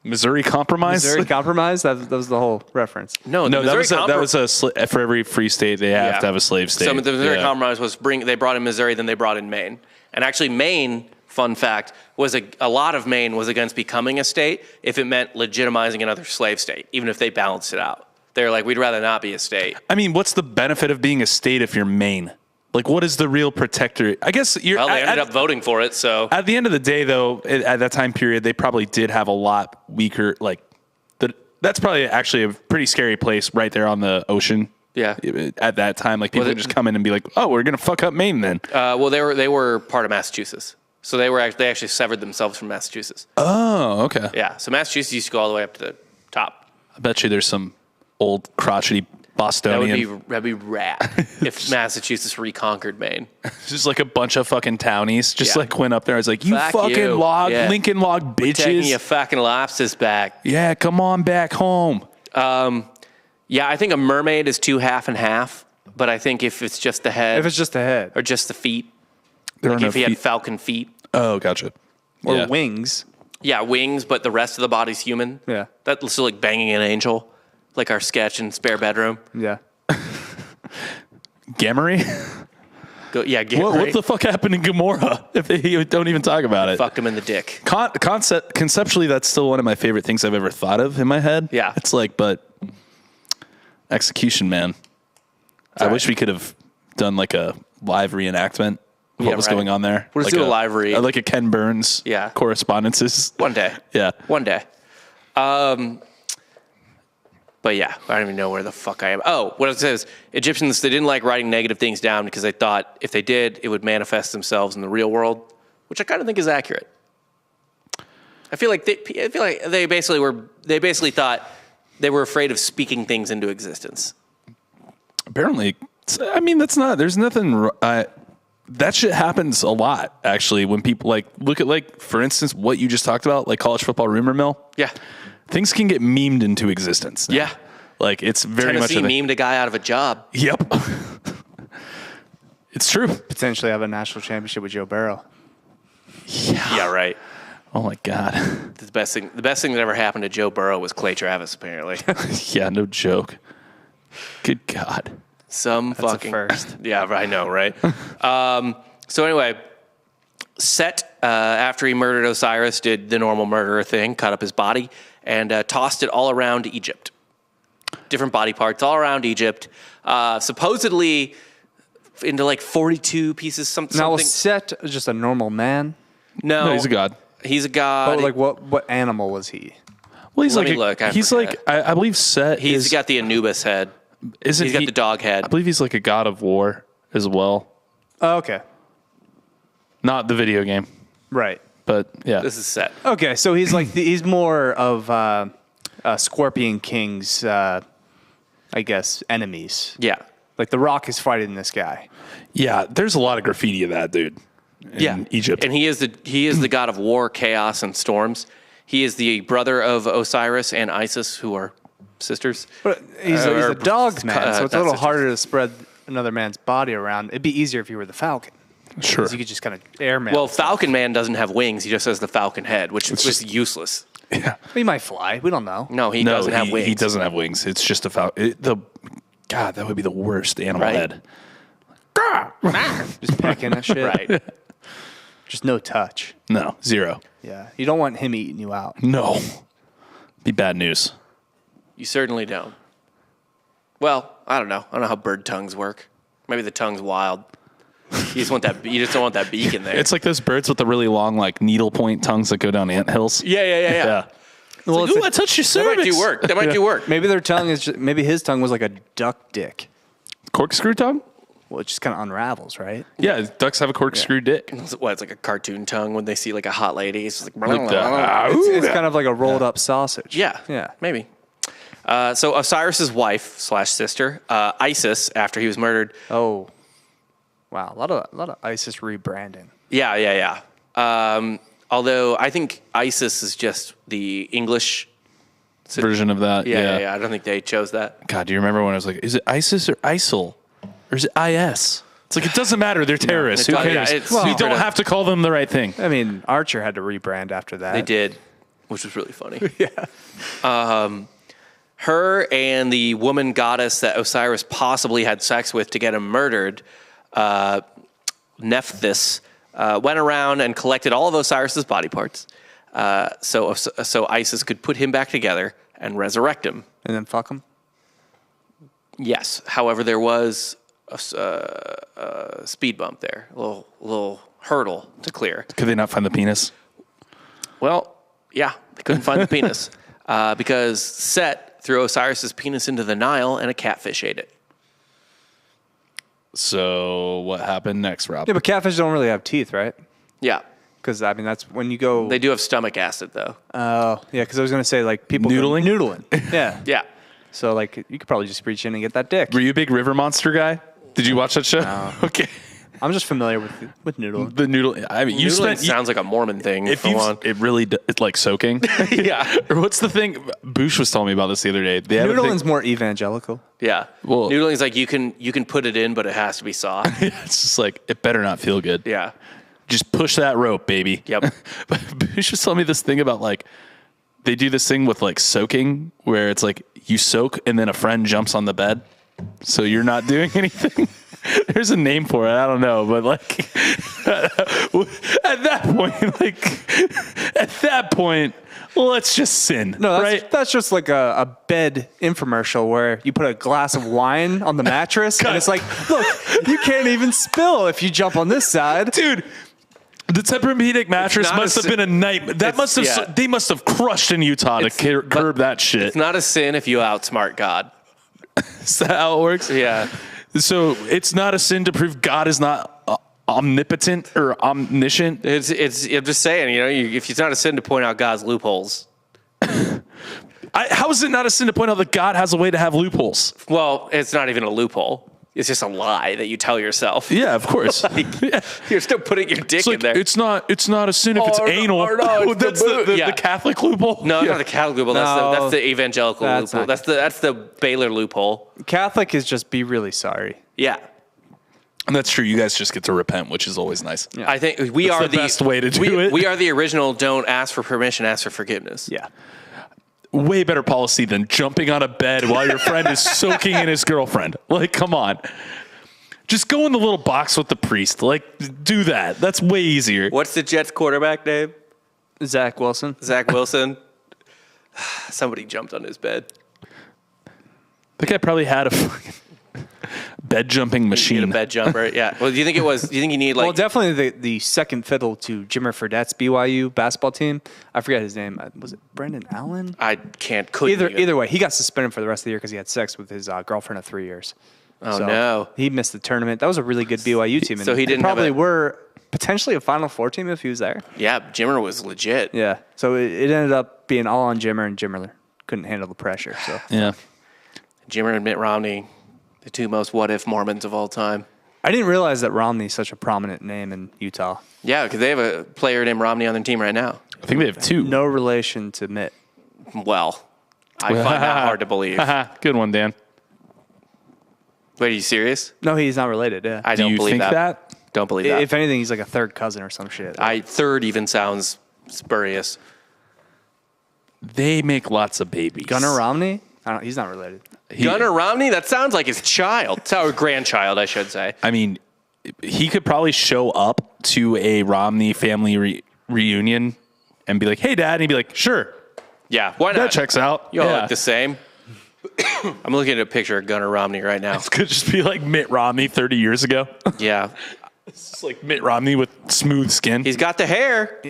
[SPEAKER 4] Missouri Compromise.
[SPEAKER 3] Missouri Compromise. That was the whole reference.
[SPEAKER 2] No,
[SPEAKER 4] No,
[SPEAKER 2] the
[SPEAKER 4] that was for every free state they have to have a slave state.
[SPEAKER 2] So the Missouri
[SPEAKER 4] Yeah.
[SPEAKER 2] Compromise was they brought in Missouri, then they brought in Maine. And actually Maine, fun fact, was a lot of Maine was against becoming a state if it meant legitimizing another slave state, even if they balanced it out. They're like, we'd rather not be a state.
[SPEAKER 4] I mean, what's the benefit of being a state if you're Maine? Like, what is the real protector? I guess you're.
[SPEAKER 2] Well, they ended up voting for it, so.
[SPEAKER 4] At the end of the day, though, at that time period, they probably did have a lot weaker. Like, that's probably actually a pretty scary place right there on the ocean.
[SPEAKER 2] Yeah.
[SPEAKER 4] At that time, like people would just come in and be like, "Oh, we're gonna fuck up Maine then."
[SPEAKER 2] Well, they were part of Massachusetts, so they actually severed themselves from Massachusetts.
[SPEAKER 4] Oh, okay.
[SPEAKER 2] Yeah, so Massachusetts used to go all the way up to the top.
[SPEAKER 4] I bet you there's some old crotchety Bostonian.
[SPEAKER 2] That'd be rad if Massachusetts reconquered Maine.
[SPEAKER 4] Just like a bunch of fucking townies just like went up there. I was like, "You
[SPEAKER 2] Fuck
[SPEAKER 4] fucking
[SPEAKER 2] you."
[SPEAKER 4] log,
[SPEAKER 2] Yeah.
[SPEAKER 4] Lincoln log
[SPEAKER 2] Taking your
[SPEAKER 4] bitches.
[SPEAKER 2] fucking lobsters back.
[SPEAKER 4] Yeah, come on back home."
[SPEAKER 2] Yeah, I think a mermaid is 2 half and half, but I think if it's just the head
[SPEAKER 3] If it's just a head
[SPEAKER 2] or just the feet,
[SPEAKER 4] There
[SPEAKER 2] like
[SPEAKER 4] are no
[SPEAKER 2] if he had
[SPEAKER 4] feet.
[SPEAKER 2] falcon feet,
[SPEAKER 4] Oh, gotcha.
[SPEAKER 3] or
[SPEAKER 4] Yeah.
[SPEAKER 3] wings.
[SPEAKER 2] yeah, wings, but the rest of the body's human.
[SPEAKER 3] Yeah.
[SPEAKER 2] That's still like banging an angel, like our sketch in Spare Bedroom.
[SPEAKER 3] Yeah.
[SPEAKER 4] Gamery?
[SPEAKER 2] Get
[SPEAKER 4] What the fuck happened in Gomorrah? If they don't even talk about it.
[SPEAKER 2] Fucked him in the dick.
[SPEAKER 4] Conceptually, that's still one of my favorite things I've ever thought of in my head.
[SPEAKER 2] Yeah.
[SPEAKER 4] It's like, but execution, man. I wish we could have done like a live reenactment of what was
[SPEAKER 2] right.
[SPEAKER 4] going on there.
[SPEAKER 2] We'll just do a live read.
[SPEAKER 4] Like a Ken Burns
[SPEAKER 2] Yeah.
[SPEAKER 4] correspondences.
[SPEAKER 2] One day.
[SPEAKER 4] Yeah.
[SPEAKER 2] One day. But yeah, I don't even know where the fuck I am. Oh, what it says, Egyptians, they didn't like writing negative things down because they thought if they did, it would manifest themselves in the real world, which I kind of think is accurate. I feel like they basically thought they were afraid of speaking things into existence.
[SPEAKER 4] Apparently, I mean, there's nothing, that shit happens a lot, actually, when people like, look at like, for instance, what you just talked about, like college football rumor mill.
[SPEAKER 2] Yeah.
[SPEAKER 4] Things can get memed into existence now.
[SPEAKER 2] Yeah.
[SPEAKER 4] Like, it's very
[SPEAKER 2] Tennessee
[SPEAKER 4] much
[SPEAKER 2] memed a guy out of a job.
[SPEAKER 4] Yep. It's true.
[SPEAKER 3] Potentially have a national championship with Joe Burrow.
[SPEAKER 2] Yeah, right.
[SPEAKER 4] Oh my God.
[SPEAKER 2] The best thing that ever happened to Joe Burrow was Clay Travis, apparently.
[SPEAKER 4] Yeah, no joke. Good God.
[SPEAKER 2] Some
[SPEAKER 3] That's
[SPEAKER 2] fucking
[SPEAKER 3] a first.
[SPEAKER 2] Yeah, I know, right? So anyway, Set, after he murdered Osiris, did the normal murderer thing, cut up his body, and tossed it all around Egypt. Different body parts all around Egypt. Supposedly into like 42 pieces, something.
[SPEAKER 3] Now, was Set just a normal man?
[SPEAKER 2] No,
[SPEAKER 4] He's a god.
[SPEAKER 2] He's a god.
[SPEAKER 3] But like, what animal was he?
[SPEAKER 4] Well, he's
[SPEAKER 2] Let
[SPEAKER 4] like,
[SPEAKER 2] me look, I
[SPEAKER 4] he's
[SPEAKER 2] forget.
[SPEAKER 4] like, I believe Set
[SPEAKER 2] He's got the Anubis head.
[SPEAKER 4] isn't
[SPEAKER 2] He's got
[SPEAKER 4] he-
[SPEAKER 2] the dog head.
[SPEAKER 4] I believe he's like a god of war as well.
[SPEAKER 3] Oh, okay.
[SPEAKER 4] Not the video game,
[SPEAKER 3] Right.
[SPEAKER 4] but yeah.
[SPEAKER 2] This is Set.
[SPEAKER 3] Okay, so he's like he's more of Scorpion King's, I guess, enemies.
[SPEAKER 2] Yeah.
[SPEAKER 3] Like The Rock is fighting this guy.
[SPEAKER 4] Yeah, there's a lot of graffiti of that, dude. In Egypt.
[SPEAKER 2] And he is the god of war, chaos, and storms. He is the brother of Osiris and Isis, who are sisters.
[SPEAKER 3] But he's
[SPEAKER 2] Or
[SPEAKER 3] a dog's man, so it's a
[SPEAKER 2] not
[SPEAKER 3] little
[SPEAKER 2] sisters.
[SPEAKER 3] harder to spread another man's body around. It'd be easier if you were the Falcon.
[SPEAKER 4] Sure.
[SPEAKER 3] 'Cause you could just kind of airmail.
[SPEAKER 2] Well, Falcon Man doesn't have wings. He just has the falcon head, which is
[SPEAKER 4] just-
[SPEAKER 2] useless.
[SPEAKER 4] Yeah.
[SPEAKER 3] He might fly. We don't know.
[SPEAKER 2] No, he doesn't have wings.
[SPEAKER 4] He doesn't have wings. It's just a falcon. God, that would be the worst animal
[SPEAKER 2] Right.
[SPEAKER 4] head.
[SPEAKER 3] Just pecking that shit.
[SPEAKER 2] Right.
[SPEAKER 3] Just no touch.
[SPEAKER 4] No, zero.
[SPEAKER 3] Yeah. You don't want him eating you out.
[SPEAKER 4] No. Be bad news.
[SPEAKER 2] You certainly don't. Well, I don't know. I don't know how bird tongues work. Maybe the tongue's wild. You just don't want that beak in there.
[SPEAKER 4] It's like those birds with the really long, like needlepoint tongues that go down anthills.
[SPEAKER 2] yeah.
[SPEAKER 3] Well,
[SPEAKER 4] Ooh, I touched your
[SPEAKER 2] That might
[SPEAKER 4] cervix.
[SPEAKER 2] do work. That might do work.
[SPEAKER 3] maybe their tongue is just, maybe his tongue was like a duck dick.
[SPEAKER 4] Corkscrew tongue?
[SPEAKER 3] Well, it just kind of unravels, right?
[SPEAKER 4] Yeah, ducks have a corkscrew dick.
[SPEAKER 2] It's like a cartoon tongue when they see like a hot lady. It's just like,
[SPEAKER 4] Like the,
[SPEAKER 3] It's kind of like a rolled up sausage.
[SPEAKER 2] Yeah.
[SPEAKER 3] Yeah.
[SPEAKER 2] Maybe. So Osiris's wife / sister, Isis, after he was murdered.
[SPEAKER 3] Oh. Wow. A lot of ISIS rebranding.
[SPEAKER 2] Yeah. Although I think Isis is just the English
[SPEAKER 4] version of that.
[SPEAKER 2] Yeah. I don't think they chose that.
[SPEAKER 4] God, do you remember when I was like, is it ISIS or ISIL? Or is it IS? It's like, it doesn't matter. They're terrorists. Who
[SPEAKER 2] Yeah,
[SPEAKER 4] cares?
[SPEAKER 2] it's
[SPEAKER 4] We
[SPEAKER 2] stupid.
[SPEAKER 4] don't have to call them the right thing.
[SPEAKER 3] I mean, Archer had to rebrand after that.
[SPEAKER 2] They did. which was really funny. Her and the woman goddess that Osiris possibly had sex with to get him murdered, Nephthys, went around and collected all of Osiris's body parts, so Isis could put him back together and resurrect him.
[SPEAKER 3] And then fuck him?
[SPEAKER 2] Yes. However, there was a speed bump there, a little hurdle to clear.
[SPEAKER 4] Could they not find the penis?
[SPEAKER 2] Well, yeah, they couldn't find the penis because Set threw Osiris's penis into the Nile and a catfish ate it.
[SPEAKER 4] So what happened next, Rob?
[SPEAKER 3] Yeah, but catfish don't really have teeth, right?
[SPEAKER 2] Yeah.
[SPEAKER 3] Because, I mean, that's when you go...
[SPEAKER 2] They do have stomach acid, though.
[SPEAKER 3] Oh, yeah, because I was going to say, like, people...
[SPEAKER 4] Noodling?
[SPEAKER 3] Noodling. Yeah.
[SPEAKER 2] Yeah.
[SPEAKER 3] So, like, you could probably just reach in and get that dick.
[SPEAKER 4] Were you a big river monster guy? Did you watch that show?
[SPEAKER 3] No.
[SPEAKER 4] Okay.
[SPEAKER 3] I'm just familiar with noodling.
[SPEAKER 4] The noodle. I mean,
[SPEAKER 2] Noodling sounds like a Mormon thing.
[SPEAKER 4] If you, it really, it's like soaking.
[SPEAKER 2] Yeah.
[SPEAKER 4] Or what's the thing? Bush was telling me about this the other day. They have a
[SPEAKER 3] Noodling's
[SPEAKER 4] thing-
[SPEAKER 3] more evangelical.
[SPEAKER 2] Yeah.
[SPEAKER 4] Well-
[SPEAKER 2] Noodling's like you can put it in, but it has to be soft.
[SPEAKER 4] It's just like it better not feel good.
[SPEAKER 2] Yeah.
[SPEAKER 4] Just push that rope, baby.
[SPEAKER 2] Yep.
[SPEAKER 4] But Bush was telling me this thing about like they do this thing with like soaking where it's like you soak and then a friend jumps on the bed, so you're not doing anything. There's a name for it. I don't know, but like at that point, let's just sin.
[SPEAKER 3] No,
[SPEAKER 4] right?
[SPEAKER 3] that's just like a bed infomercial where you put a glass of wine on the mattress and it's like, look, you can't even spill if you jump on this side.
[SPEAKER 4] Dude, the Tempur-Pedic mattress
[SPEAKER 2] not
[SPEAKER 4] must
[SPEAKER 2] a
[SPEAKER 4] have been a nightmare. That must have.
[SPEAKER 2] yeah.
[SPEAKER 4] They must have crushed in Utah to curb that shit.
[SPEAKER 2] It's not a sin if you outsmart God.
[SPEAKER 4] Is that how it works?
[SPEAKER 2] Yeah.
[SPEAKER 4] So it's not a sin to prove God is not omnipotent or omniscient.
[SPEAKER 2] It's. I'm just saying. If it's not a sin to point out God's loopholes.
[SPEAKER 4] How is it not a sin to point out that God has a way to have loopholes?
[SPEAKER 2] Well, it's not even a loophole. It's just a lie that you tell yourself.
[SPEAKER 4] Yeah, of course. Yeah.
[SPEAKER 2] You're still putting your dick
[SPEAKER 4] It's
[SPEAKER 2] in
[SPEAKER 4] like
[SPEAKER 2] there.
[SPEAKER 4] it's not a sin if it's
[SPEAKER 2] Or no,
[SPEAKER 4] anal.
[SPEAKER 2] or no, it's
[SPEAKER 4] That's
[SPEAKER 2] the boot.
[SPEAKER 4] the Catholic loophole.
[SPEAKER 2] No,
[SPEAKER 4] Yeah.
[SPEAKER 2] not the Catholic loophole.
[SPEAKER 3] No,
[SPEAKER 2] That's the evangelical
[SPEAKER 3] that's
[SPEAKER 2] loophole.
[SPEAKER 3] not-
[SPEAKER 2] That's the Baylor loophole.
[SPEAKER 3] Catholic is just be really sorry.
[SPEAKER 2] Yeah.
[SPEAKER 4] And that's true. You guys just get to repent, which is always nice.
[SPEAKER 3] Yeah.
[SPEAKER 2] I think we
[SPEAKER 4] That's
[SPEAKER 2] are
[SPEAKER 4] the best way to do it.
[SPEAKER 2] We are the original. Don't ask for permission. Ask for forgiveness.
[SPEAKER 3] Yeah.
[SPEAKER 4] Way better policy than jumping on a bed while your friend is soaking in his girlfriend. Like, come on. Just go in the little box with the priest. Like, do that. That's way easier.
[SPEAKER 2] What's the Jets quarterback name?
[SPEAKER 3] Zach Wilson.
[SPEAKER 2] Zach Wilson. Somebody jumped on his bed.
[SPEAKER 4] That guy probably had a fucking bed jumping
[SPEAKER 2] He had
[SPEAKER 4] machine.
[SPEAKER 2] a bed jumper. Yeah. Well, do you think you need like?
[SPEAKER 3] Well, definitely the second fiddle to Jimmer Fredette's BYU basketball team. I forget his name. Was it Brendan Allen?
[SPEAKER 2] I couldn't even.
[SPEAKER 3] Either way, he got suspended for the rest of the year because he had sex with his girlfirl of 3 years.
[SPEAKER 2] Oh,
[SPEAKER 3] So
[SPEAKER 2] no.
[SPEAKER 3] He missed the tournament. That was a really good BYU team. And
[SPEAKER 2] So he
[SPEAKER 3] they
[SPEAKER 2] didn't have
[SPEAKER 3] probably
[SPEAKER 2] a-
[SPEAKER 3] were potentially a Final Four team if he was there.
[SPEAKER 2] Yeah, Jimmer was legit.
[SPEAKER 3] Yeah. So it ended up being all on Jimmer, and Jimmer couldn't handle the pressure. So
[SPEAKER 4] Yeah.
[SPEAKER 2] Jimmer and Mitt Romney, the two most what-if Mormons of all time.
[SPEAKER 3] I didn't realize that Romney's such a prominent name in Utah.
[SPEAKER 2] Yeah, because they have a player named Romney on their team right now.
[SPEAKER 4] I think they have two.
[SPEAKER 3] No relation to Mitt.
[SPEAKER 2] Well, I find that hard to believe.
[SPEAKER 4] Good one, Dan.
[SPEAKER 2] Wait, are you serious?
[SPEAKER 3] No, he's not related. Yeah.
[SPEAKER 2] I
[SPEAKER 4] Do
[SPEAKER 2] don't
[SPEAKER 4] you
[SPEAKER 2] believe
[SPEAKER 4] think that?
[SPEAKER 2] Don't believe that.
[SPEAKER 3] If anything, he's like a third cousin or some shit.
[SPEAKER 2] Third even sounds spurious.
[SPEAKER 4] They make lots of babies.
[SPEAKER 3] Gunnar Romney? He's not related.
[SPEAKER 2] Gunnar Romney? That sounds like his child. Or grandchild, I should say.
[SPEAKER 4] I mean, he could probably show up to a Romney family reunion and be like, "Hey, Dad," and he'd be like, "Sure,
[SPEAKER 2] Yeah, why not?
[SPEAKER 4] that checks out."
[SPEAKER 2] You all
[SPEAKER 4] Yeah.
[SPEAKER 2] look the same. I'm looking at a picture of Gunnar Romney right now.
[SPEAKER 4] It could just be like Mitt Romney 30 years ago.
[SPEAKER 2] Yeah.
[SPEAKER 4] It's like Mitt Romney with smooth skin.
[SPEAKER 2] He's got the hair.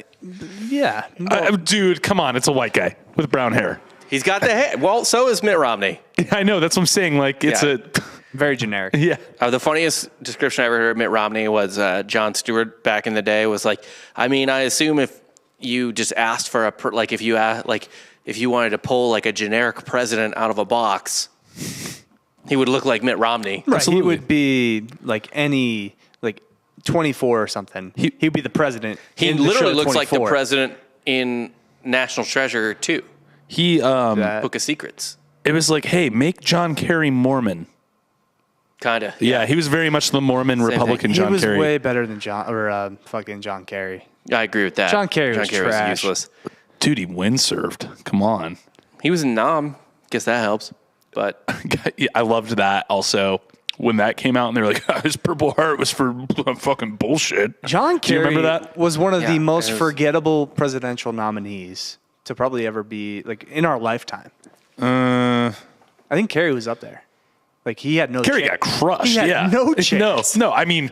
[SPEAKER 3] Yeah.
[SPEAKER 4] Dude, come on. It's a white guy with brown hair.
[SPEAKER 2] He's got the hair. Well, so is Mitt Romney.
[SPEAKER 4] I know. That's what I'm saying. Like, it's
[SPEAKER 2] Yeah.
[SPEAKER 3] Very generic.
[SPEAKER 4] yeah.
[SPEAKER 2] The funniest description I ever heard of Mitt Romney was Jon Stewart back in the day was like, I mean, I assume if you just asked for if you wanted to pull like a generic president out of a box, he would look like Mitt Romney.
[SPEAKER 3] Right.
[SPEAKER 4] Absolutely.
[SPEAKER 3] He would be like 24 or something. He'd be the president.
[SPEAKER 2] He
[SPEAKER 3] in the
[SPEAKER 2] literally
[SPEAKER 3] show
[SPEAKER 2] looks like the
[SPEAKER 3] 24.
[SPEAKER 2] president in National Treasure 2,
[SPEAKER 4] He,
[SPEAKER 3] That-
[SPEAKER 2] Book of Secrets.
[SPEAKER 4] it was like, hey, make John Kerry Mormon.
[SPEAKER 2] Kind of.
[SPEAKER 4] Yeah, he was very much the Mormon Republican
[SPEAKER 3] He
[SPEAKER 4] John
[SPEAKER 3] was
[SPEAKER 4] Kerry.
[SPEAKER 3] way better than fucking John Kerry.
[SPEAKER 2] I agree with that.
[SPEAKER 3] John Kerry was
[SPEAKER 2] was
[SPEAKER 3] trash.
[SPEAKER 2] useless.
[SPEAKER 4] Dude, he windsurfed. Come on.
[SPEAKER 2] He was in Nam. Guess that helps. But
[SPEAKER 4] Yeah, I loved that also. When that came out and they were like, his Purple Heart was for fucking bullshit.
[SPEAKER 3] John
[SPEAKER 4] Do you
[SPEAKER 3] Kerry
[SPEAKER 4] remember that?
[SPEAKER 3] was one of
[SPEAKER 2] Yeah,
[SPEAKER 3] the most
[SPEAKER 2] it was-
[SPEAKER 3] forgettable presidential nominees to probably ever be, like, in our lifetime. I think Kerry was up there. Like, he had no
[SPEAKER 4] Kerry
[SPEAKER 3] chance.
[SPEAKER 4] got crushed.
[SPEAKER 3] He had
[SPEAKER 4] yeah.
[SPEAKER 3] no chance.
[SPEAKER 4] No, I mean,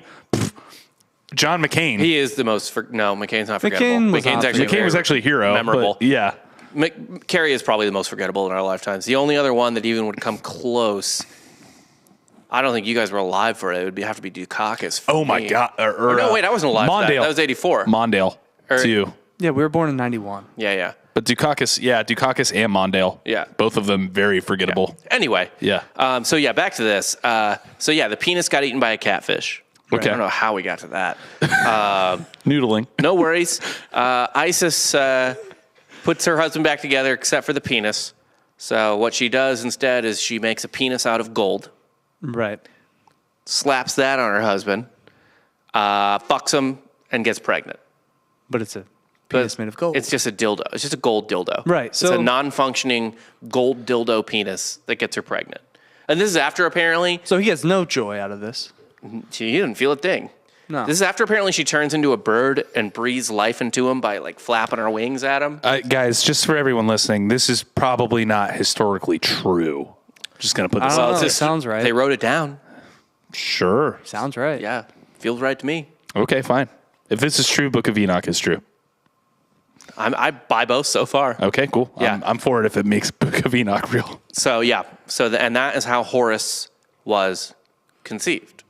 [SPEAKER 4] John McCain.
[SPEAKER 2] he is the most. No, McCain's not forgettable.
[SPEAKER 3] McCain was
[SPEAKER 2] McCain's
[SPEAKER 3] not
[SPEAKER 2] actually
[SPEAKER 4] McCain was
[SPEAKER 2] very
[SPEAKER 4] actually a hero.
[SPEAKER 2] memorable.
[SPEAKER 4] But yeah.
[SPEAKER 2] Kerry is probably the most forgettable in our lifetimes. The only other one that even would come close. I don't think you guys were alive for it. It would have to be Dukakis. For
[SPEAKER 4] Oh, my
[SPEAKER 2] me.
[SPEAKER 4] God.
[SPEAKER 2] No, wait, I wasn't alive for that.
[SPEAKER 4] Mondale.
[SPEAKER 2] That was 84.
[SPEAKER 4] Mondale, too.
[SPEAKER 3] Yeah, we were born in 91.
[SPEAKER 2] Yeah.
[SPEAKER 4] But Dukakis and Mondale.
[SPEAKER 2] Yeah.
[SPEAKER 4] Both of them very forgettable.
[SPEAKER 2] Anyway.
[SPEAKER 4] Yeah.
[SPEAKER 2] Back to this. The penis got eaten by a catfish.
[SPEAKER 4] Okay.
[SPEAKER 2] I don't know how we got to that.
[SPEAKER 4] Noodling.
[SPEAKER 2] No worries. Isis puts her husband back together except for the penis. So what she does instead is she makes a penis out of gold,
[SPEAKER 3] Right.
[SPEAKER 2] slaps that on her husband, fucks him, and gets pregnant.
[SPEAKER 3] But it's a
[SPEAKER 2] But
[SPEAKER 3] penis made of gold.
[SPEAKER 2] It's just a dildo. It's just a gold dildo.
[SPEAKER 3] Right,
[SPEAKER 2] It's
[SPEAKER 3] so-
[SPEAKER 2] a non-functioning gold dildo penis that gets her pregnant. And this is after apparently
[SPEAKER 3] So he gets no joy out of this.
[SPEAKER 2] she didn't feel a thing.
[SPEAKER 3] No.
[SPEAKER 2] This is after apparently she turns into a bird and breathes life into him by like flapping her wings at him.
[SPEAKER 4] Guys, just for everyone listening, this is probably not historically true. Just going to put
[SPEAKER 3] I
[SPEAKER 4] this
[SPEAKER 3] don't
[SPEAKER 4] out
[SPEAKER 3] know.
[SPEAKER 4] there.
[SPEAKER 3] It sounds right.
[SPEAKER 2] They wrote it down.
[SPEAKER 4] Sure.
[SPEAKER 3] Sounds right.
[SPEAKER 2] Yeah, feels right to me.
[SPEAKER 4] Okay, fine. If this is true, Book of Enoch is true.
[SPEAKER 2] I buy both so far.
[SPEAKER 4] Okay, cool.
[SPEAKER 2] Yeah.
[SPEAKER 4] I'm for it if it makes Book of Enoch real.
[SPEAKER 2] So yeah, and that is how Horus was conceived.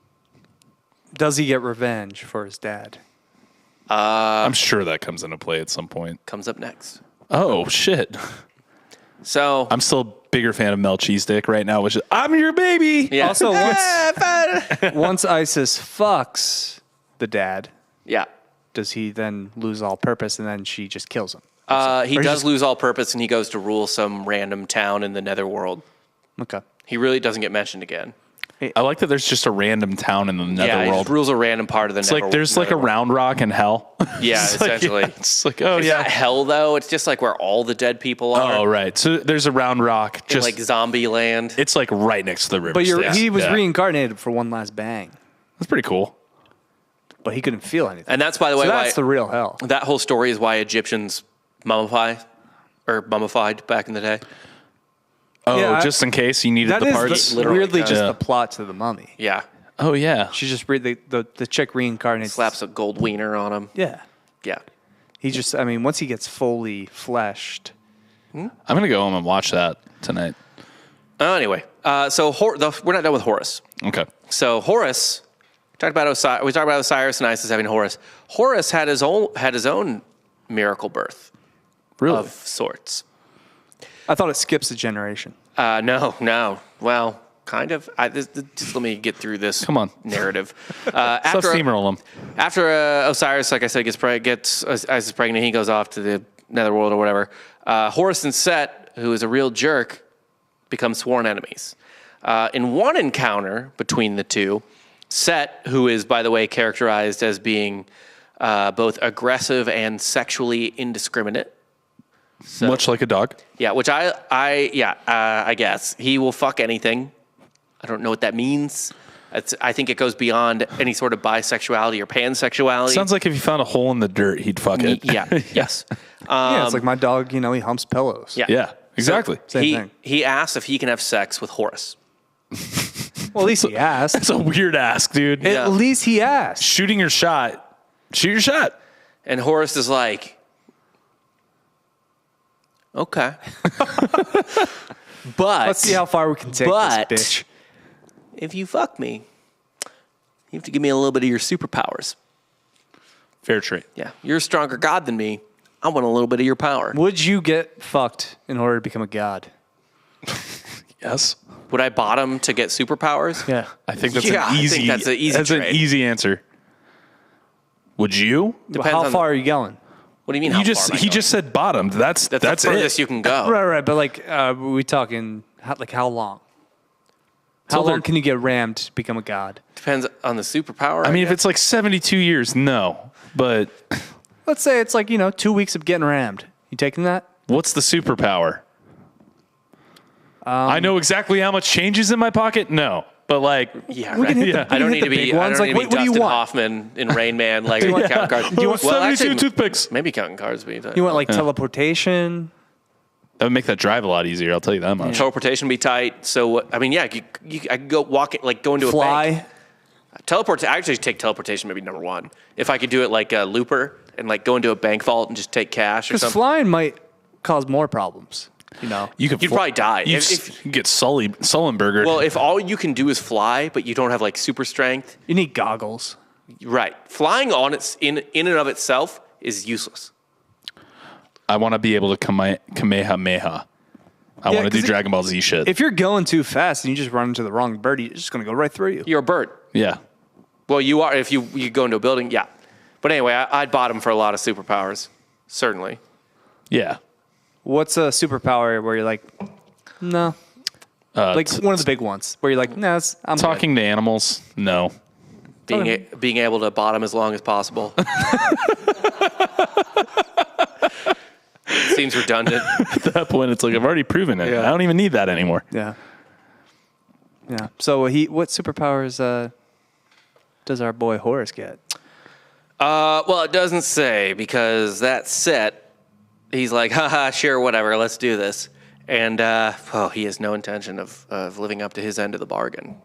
[SPEAKER 3] Does he get revenge for his dad?
[SPEAKER 4] I'm sure that comes into play at some point.
[SPEAKER 2] Comes up next.
[SPEAKER 4] Oh, shit.
[SPEAKER 2] So
[SPEAKER 4] I'm still a bigger fan of Melchizedek right now, which is, I'm your baby.
[SPEAKER 2] yeah,
[SPEAKER 3] Also, once Isis fucks the dad,
[SPEAKER 2] yeah.
[SPEAKER 3] does he then lose all purpose and then she just kills him?
[SPEAKER 2] He
[SPEAKER 3] Or
[SPEAKER 2] does
[SPEAKER 3] just-
[SPEAKER 2] lose all purpose, and he goes to rule some random town in the netherworld.
[SPEAKER 3] Okay.
[SPEAKER 2] He really doesn't get mentioned again.
[SPEAKER 4] I like that there's just a random town in the
[SPEAKER 2] Yeah, he
[SPEAKER 4] netherworld.
[SPEAKER 2] just rules a random part of the
[SPEAKER 4] It's like there's like a round rock in hell.
[SPEAKER 2] Yeah,
[SPEAKER 4] It's like,
[SPEAKER 2] essentially.
[SPEAKER 4] it's like, oh,
[SPEAKER 2] It's
[SPEAKER 4] yeah.
[SPEAKER 2] not hell though. It's just like where all the dead people are.
[SPEAKER 4] Oh, right. So there's a round rock.
[SPEAKER 2] in
[SPEAKER 4] Just
[SPEAKER 2] like zombie land.
[SPEAKER 4] it's like right next to the river.
[SPEAKER 3] But
[SPEAKER 4] Styx.
[SPEAKER 3] he was
[SPEAKER 4] Yeah.
[SPEAKER 3] reincarnated for one last bang,
[SPEAKER 4] That's pretty cool.
[SPEAKER 3] but he couldn't feel anything.
[SPEAKER 2] And that's, by the way,
[SPEAKER 3] So
[SPEAKER 2] why
[SPEAKER 3] that's the real hell.
[SPEAKER 2] that whole story is why Egyptians mummified back in the day.
[SPEAKER 4] Oh,
[SPEAKER 3] Yeah,
[SPEAKER 4] just in case you needed
[SPEAKER 3] That
[SPEAKER 4] the
[SPEAKER 3] is
[SPEAKER 4] parts.
[SPEAKER 2] literally
[SPEAKER 3] weirdly just
[SPEAKER 4] Yeah.
[SPEAKER 3] the plot to the Mummy.
[SPEAKER 2] Yeah.
[SPEAKER 4] Oh, yeah.
[SPEAKER 3] She just the chick reincarnates.
[SPEAKER 2] Slaps a gold wiener on him.
[SPEAKER 3] Yeah.
[SPEAKER 2] Yeah.
[SPEAKER 3] He just, I mean, once he gets fully fleshed.
[SPEAKER 4] I'm going to go home and watch that tonight.
[SPEAKER 2] Anyway, so we're not done with Horus.
[SPEAKER 4] Okay.
[SPEAKER 2] So Horus, we talked about Osiris and Isis having Horus. Horus had his own miracle birth
[SPEAKER 4] Really?
[SPEAKER 2] of sorts.
[SPEAKER 3] I thought it skips a generation.
[SPEAKER 2] No. Well, kind of. Just let me get through this.
[SPEAKER 4] Come on.
[SPEAKER 2] Narrative.
[SPEAKER 4] Stop
[SPEAKER 2] After
[SPEAKER 4] steamroll him.
[SPEAKER 2] After Osiris, like I said, gets Isis pregnant, he goes off to the netherworld or whatever. Horus and Set, who is a real jerk, become sworn enemies. In one encounter between the two, Set, who is, by the way, characterized as being both aggressive and sexually indiscriminate. So,
[SPEAKER 4] Much like a dog.
[SPEAKER 2] yeah, which I guess he will fuck anything. I don't know what that means. I think it goes beyond any sort of bisexuality or pansexuality.
[SPEAKER 4] Sounds like if you found a hole in the dirt, he'd fuck it.
[SPEAKER 2] Yeah. Yes.
[SPEAKER 3] Yeah, it's like my dog, he humps pillows.
[SPEAKER 2] Yeah.
[SPEAKER 4] Yeah, exactly.
[SPEAKER 3] Same thing.
[SPEAKER 2] He asks if he can have sex with Horus.
[SPEAKER 3] Well, at least he asked.
[SPEAKER 4] It's a weird ask, dude.
[SPEAKER 2] Yeah.
[SPEAKER 3] At least he asked.
[SPEAKER 4] Shooting your shot. Shoot your shot.
[SPEAKER 2] And Horus is like, okay. But
[SPEAKER 3] Let's see how far we can take
[SPEAKER 2] but-
[SPEAKER 3] this bitch.
[SPEAKER 2] if you fuck me, you have to give me a little bit of your superpowers.
[SPEAKER 4] Fair trade.
[SPEAKER 2] Yeah. You're a stronger god than me. I want a little bit of your power.
[SPEAKER 3] Would you get fucked in order to become a god?
[SPEAKER 4] Yes.
[SPEAKER 2] Would I bottom to get superpowers?
[SPEAKER 3] Yeah.
[SPEAKER 4] I think that's
[SPEAKER 2] Yeah, I
[SPEAKER 4] an
[SPEAKER 2] think
[SPEAKER 4] easy.
[SPEAKER 2] that's an easy
[SPEAKER 4] That's an
[SPEAKER 2] trade.
[SPEAKER 4] easy answer. Would you?
[SPEAKER 2] Depends
[SPEAKER 3] How
[SPEAKER 2] on-
[SPEAKER 3] far are you going?
[SPEAKER 2] What do you mean? How
[SPEAKER 4] You just
[SPEAKER 2] far am I
[SPEAKER 4] he
[SPEAKER 2] going?
[SPEAKER 4] just said bottomed. That's
[SPEAKER 2] that's the furthest
[SPEAKER 4] it.
[SPEAKER 2] you can go.
[SPEAKER 3] Right. But like, we talking how long? How
[SPEAKER 4] Till they're-
[SPEAKER 3] long can you get rammed to become a god?
[SPEAKER 2] Depends on the superpower.
[SPEAKER 4] I mean, if
[SPEAKER 2] guess.
[SPEAKER 4] it's like 72 years, no. But
[SPEAKER 3] Let's say it's like 2 weeks of getting rammed. You taking that?
[SPEAKER 4] What's the superpower? I know exactly how much change is in my pocket. No, but like,
[SPEAKER 2] Yeah,
[SPEAKER 3] We
[SPEAKER 2] right.
[SPEAKER 3] can hit the-
[SPEAKER 2] I don't
[SPEAKER 3] we
[SPEAKER 2] need
[SPEAKER 3] can
[SPEAKER 2] to
[SPEAKER 3] hit the
[SPEAKER 2] be.
[SPEAKER 3] big
[SPEAKER 2] I
[SPEAKER 3] ones.
[SPEAKER 2] don't need to be
[SPEAKER 3] Like, what do you
[SPEAKER 2] Dustin
[SPEAKER 3] want?
[SPEAKER 2] Hoffman in Rain Man, like counting cards.
[SPEAKER 3] Do you want
[SPEAKER 4] 72 toothpicks.
[SPEAKER 2] Maybe counting cards. But
[SPEAKER 3] You want like teleportation?
[SPEAKER 4] That would make that drive a lot easier. I'll tell you that much.
[SPEAKER 2] teleportation be tight. So I mean, yeah, I could go walk it, like go into a bank.
[SPEAKER 3] Fly?
[SPEAKER 2] Teleport. I actually take teleportation maybe number one. If I could do it like a looper and like go into a bank vault and just take cash or
[SPEAKER 3] Because
[SPEAKER 2] something.
[SPEAKER 3] flying might cause more problems. You know?
[SPEAKER 4] You'd
[SPEAKER 2] probably die.
[SPEAKER 4] You'd
[SPEAKER 2] If-
[SPEAKER 4] get Sullenberger.
[SPEAKER 2] Well, if all you can do is fly, but you don't have like super strength,
[SPEAKER 3] You need goggles.
[SPEAKER 2] right? Flying on its in and of itself is useless.
[SPEAKER 4] I want to be able to Kamehameha. I want to do
[SPEAKER 3] 'cause
[SPEAKER 4] Dragon Ball Z shit.
[SPEAKER 3] If you're going too fast and you just run into the wrong bird, it's just going to go right through you.
[SPEAKER 2] You're a bird.
[SPEAKER 4] yeah.
[SPEAKER 2] Well, you are if you go into a building, yeah. But anyway, I'd bottom for a lot of superpowers, certainly.
[SPEAKER 4] Yeah.
[SPEAKER 3] What's a superpower where you're like, no? Like one of the big ones where you're like, no, I'm good.
[SPEAKER 4] Talking to animals. No.
[SPEAKER 2] Being able to bottom as long as possible. Seems redundant.
[SPEAKER 4] At that point, it's like, I've already proven it.
[SPEAKER 3] Yeah.
[SPEAKER 4] I don't even need that anymore.
[SPEAKER 3] Yeah. Yeah. So what superpowers does our boy Horus get?
[SPEAKER 2] Well, it doesn't say because that Set, he's like, haha, sure, whatever, let's do this. And, he has no intention of living up to his end of the bargain.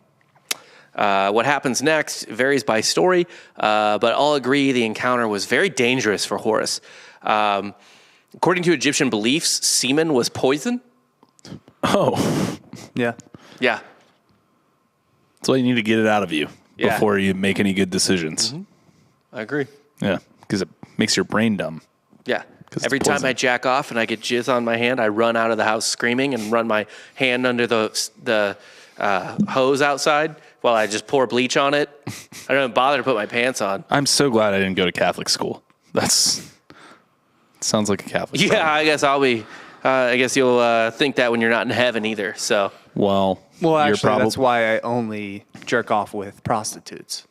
[SPEAKER 2] What happens next varies by story, but all agree the encounter was very dangerous for Horus. According to Egyptian beliefs, semen was poison.
[SPEAKER 4] Oh.
[SPEAKER 3] Yeah.
[SPEAKER 2] Yeah.
[SPEAKER 4] That's why you need to get it out of you
[SPEAKER 2] Yeah.
[SPEAKER 4] before you make any good decisions.
[SPEAKER 2] I agree.
[SPEAKER 4] Yeah. Because it makes your brain dumb.
[SPEAKER 2] Yeah.
[SPEAKER 4] 'Cause
[SPEAKER 2] Every
[SPEAKER 4] it's
[SPEAKER 2] time
[SPEAKER 4] poison.
[SPEAKER 2] I jack off and I get jizz on my hand, I run out of the house screaming and run my hand under the hose outside while I just pour bleach on it. I don't even bother to put my pants on.
[SPEAKER 4] I'm so glad I didn't go to Catholic school. Sounds like a Catholic
[SPEAKER 2] Yeah,
[SPEAKER 4] problem.
[SPEAKER 2] I guess I'll be. I guess you'll think that when you're not in heaven either. So
[SPEAKER 4] Well,
[SPEAKER 3] Well,
[SPEAKER 4] you're
[SPEAKER 3] actually,
[SPEAKER 4] probably
[SPEAKER 3] that's why I only jerk off with prostitutes.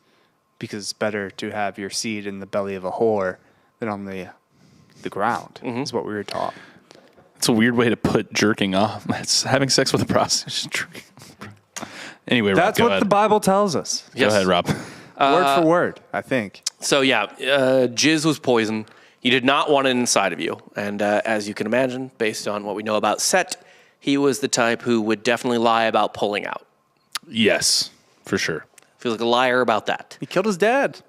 [SPEAKER 3] Because it's better to have your seed in the belly of a whore than on the ground, is what we were taught.
[SPEAKER 4] It's a weird way to put jerking off. It's having sex with a prostitute. Anyway,
[SPEAKER 3] That's
[SPEAKER 4] Rob,
[SPEAKER 3] what the Bible tells us.
[SPEAKER 4] Go ahead, Rob.
[SPEAKER 3] Word for word, I think.
[SPEAKER 2] So yeah, jizz was poison. You did not want it inside of you. And as you can imagine, based on what we know about Set, he was the type who would definitely lie about pulling out.
[SPEAKER 4] Yes, for sure.
[SPEAKER 2] Feels like a liar about that.
[SPEAKER 3] He killed his dad.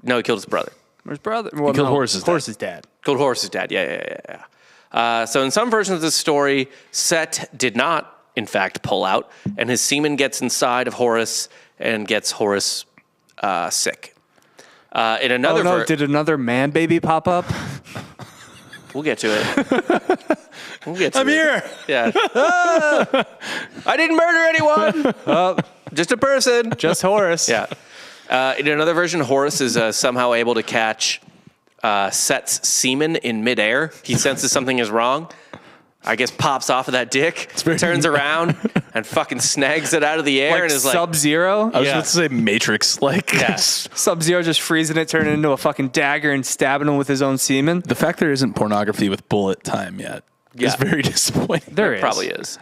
[SPEAKER 2] No, he killed his brother.
[SPEAKER 3] Or his brother. Well,
[SPEAKER 4] killed Horus's dad.
[SPEAKER 3] Horus's dad.
[SPEAKER 2] Killed Horus's dad. Yeah. So in some versions of the story, Set did not, in fact, pull out, and his semen gets inside of Horus and gets Horus sick. In another
[SPEAKER 3] Oh, no, did another man baby pop up?
[SPEAKER 2] we'll get to it. We'll get to
[SPEAKER 3] I'm
[SPEAKER 2] it.
[SPEAKER 3] here.
[SPEAKER 2] Yeah. I didn't murder anyone. Just a person.
[SPEAKER 3] Just Horus.
[SPEAKER 2] Yeah. In another version, Horus is somehow able to catch Set's semen in midair. He senses something is wrong. I guess pops off of that dick, turns around, and fucking snags it out of the air
[SPEAKER 3] Like
[SPEAKER 2] and is like,
[SPEAKER 3] Sub-Zero?
[SPEAKER 4] I was
[SPEAKER 2] Yeah.
[SPEAKER 4] about to say Matrix. Like,
[SPEAKER 2] Yeah.
[SPEAKER 3] Sub-Zero just freezing it, turning it into a fucking dagger and stabbing him with his own semen?
[SPEAKER 4] the fact there isn't pornography with bullet time yet is
[SPEAKER 2] Yeah.
[SPEAKER 4] very disappointing.
[SPEAKER 3] There is.
[SPEAKER 2] probably is.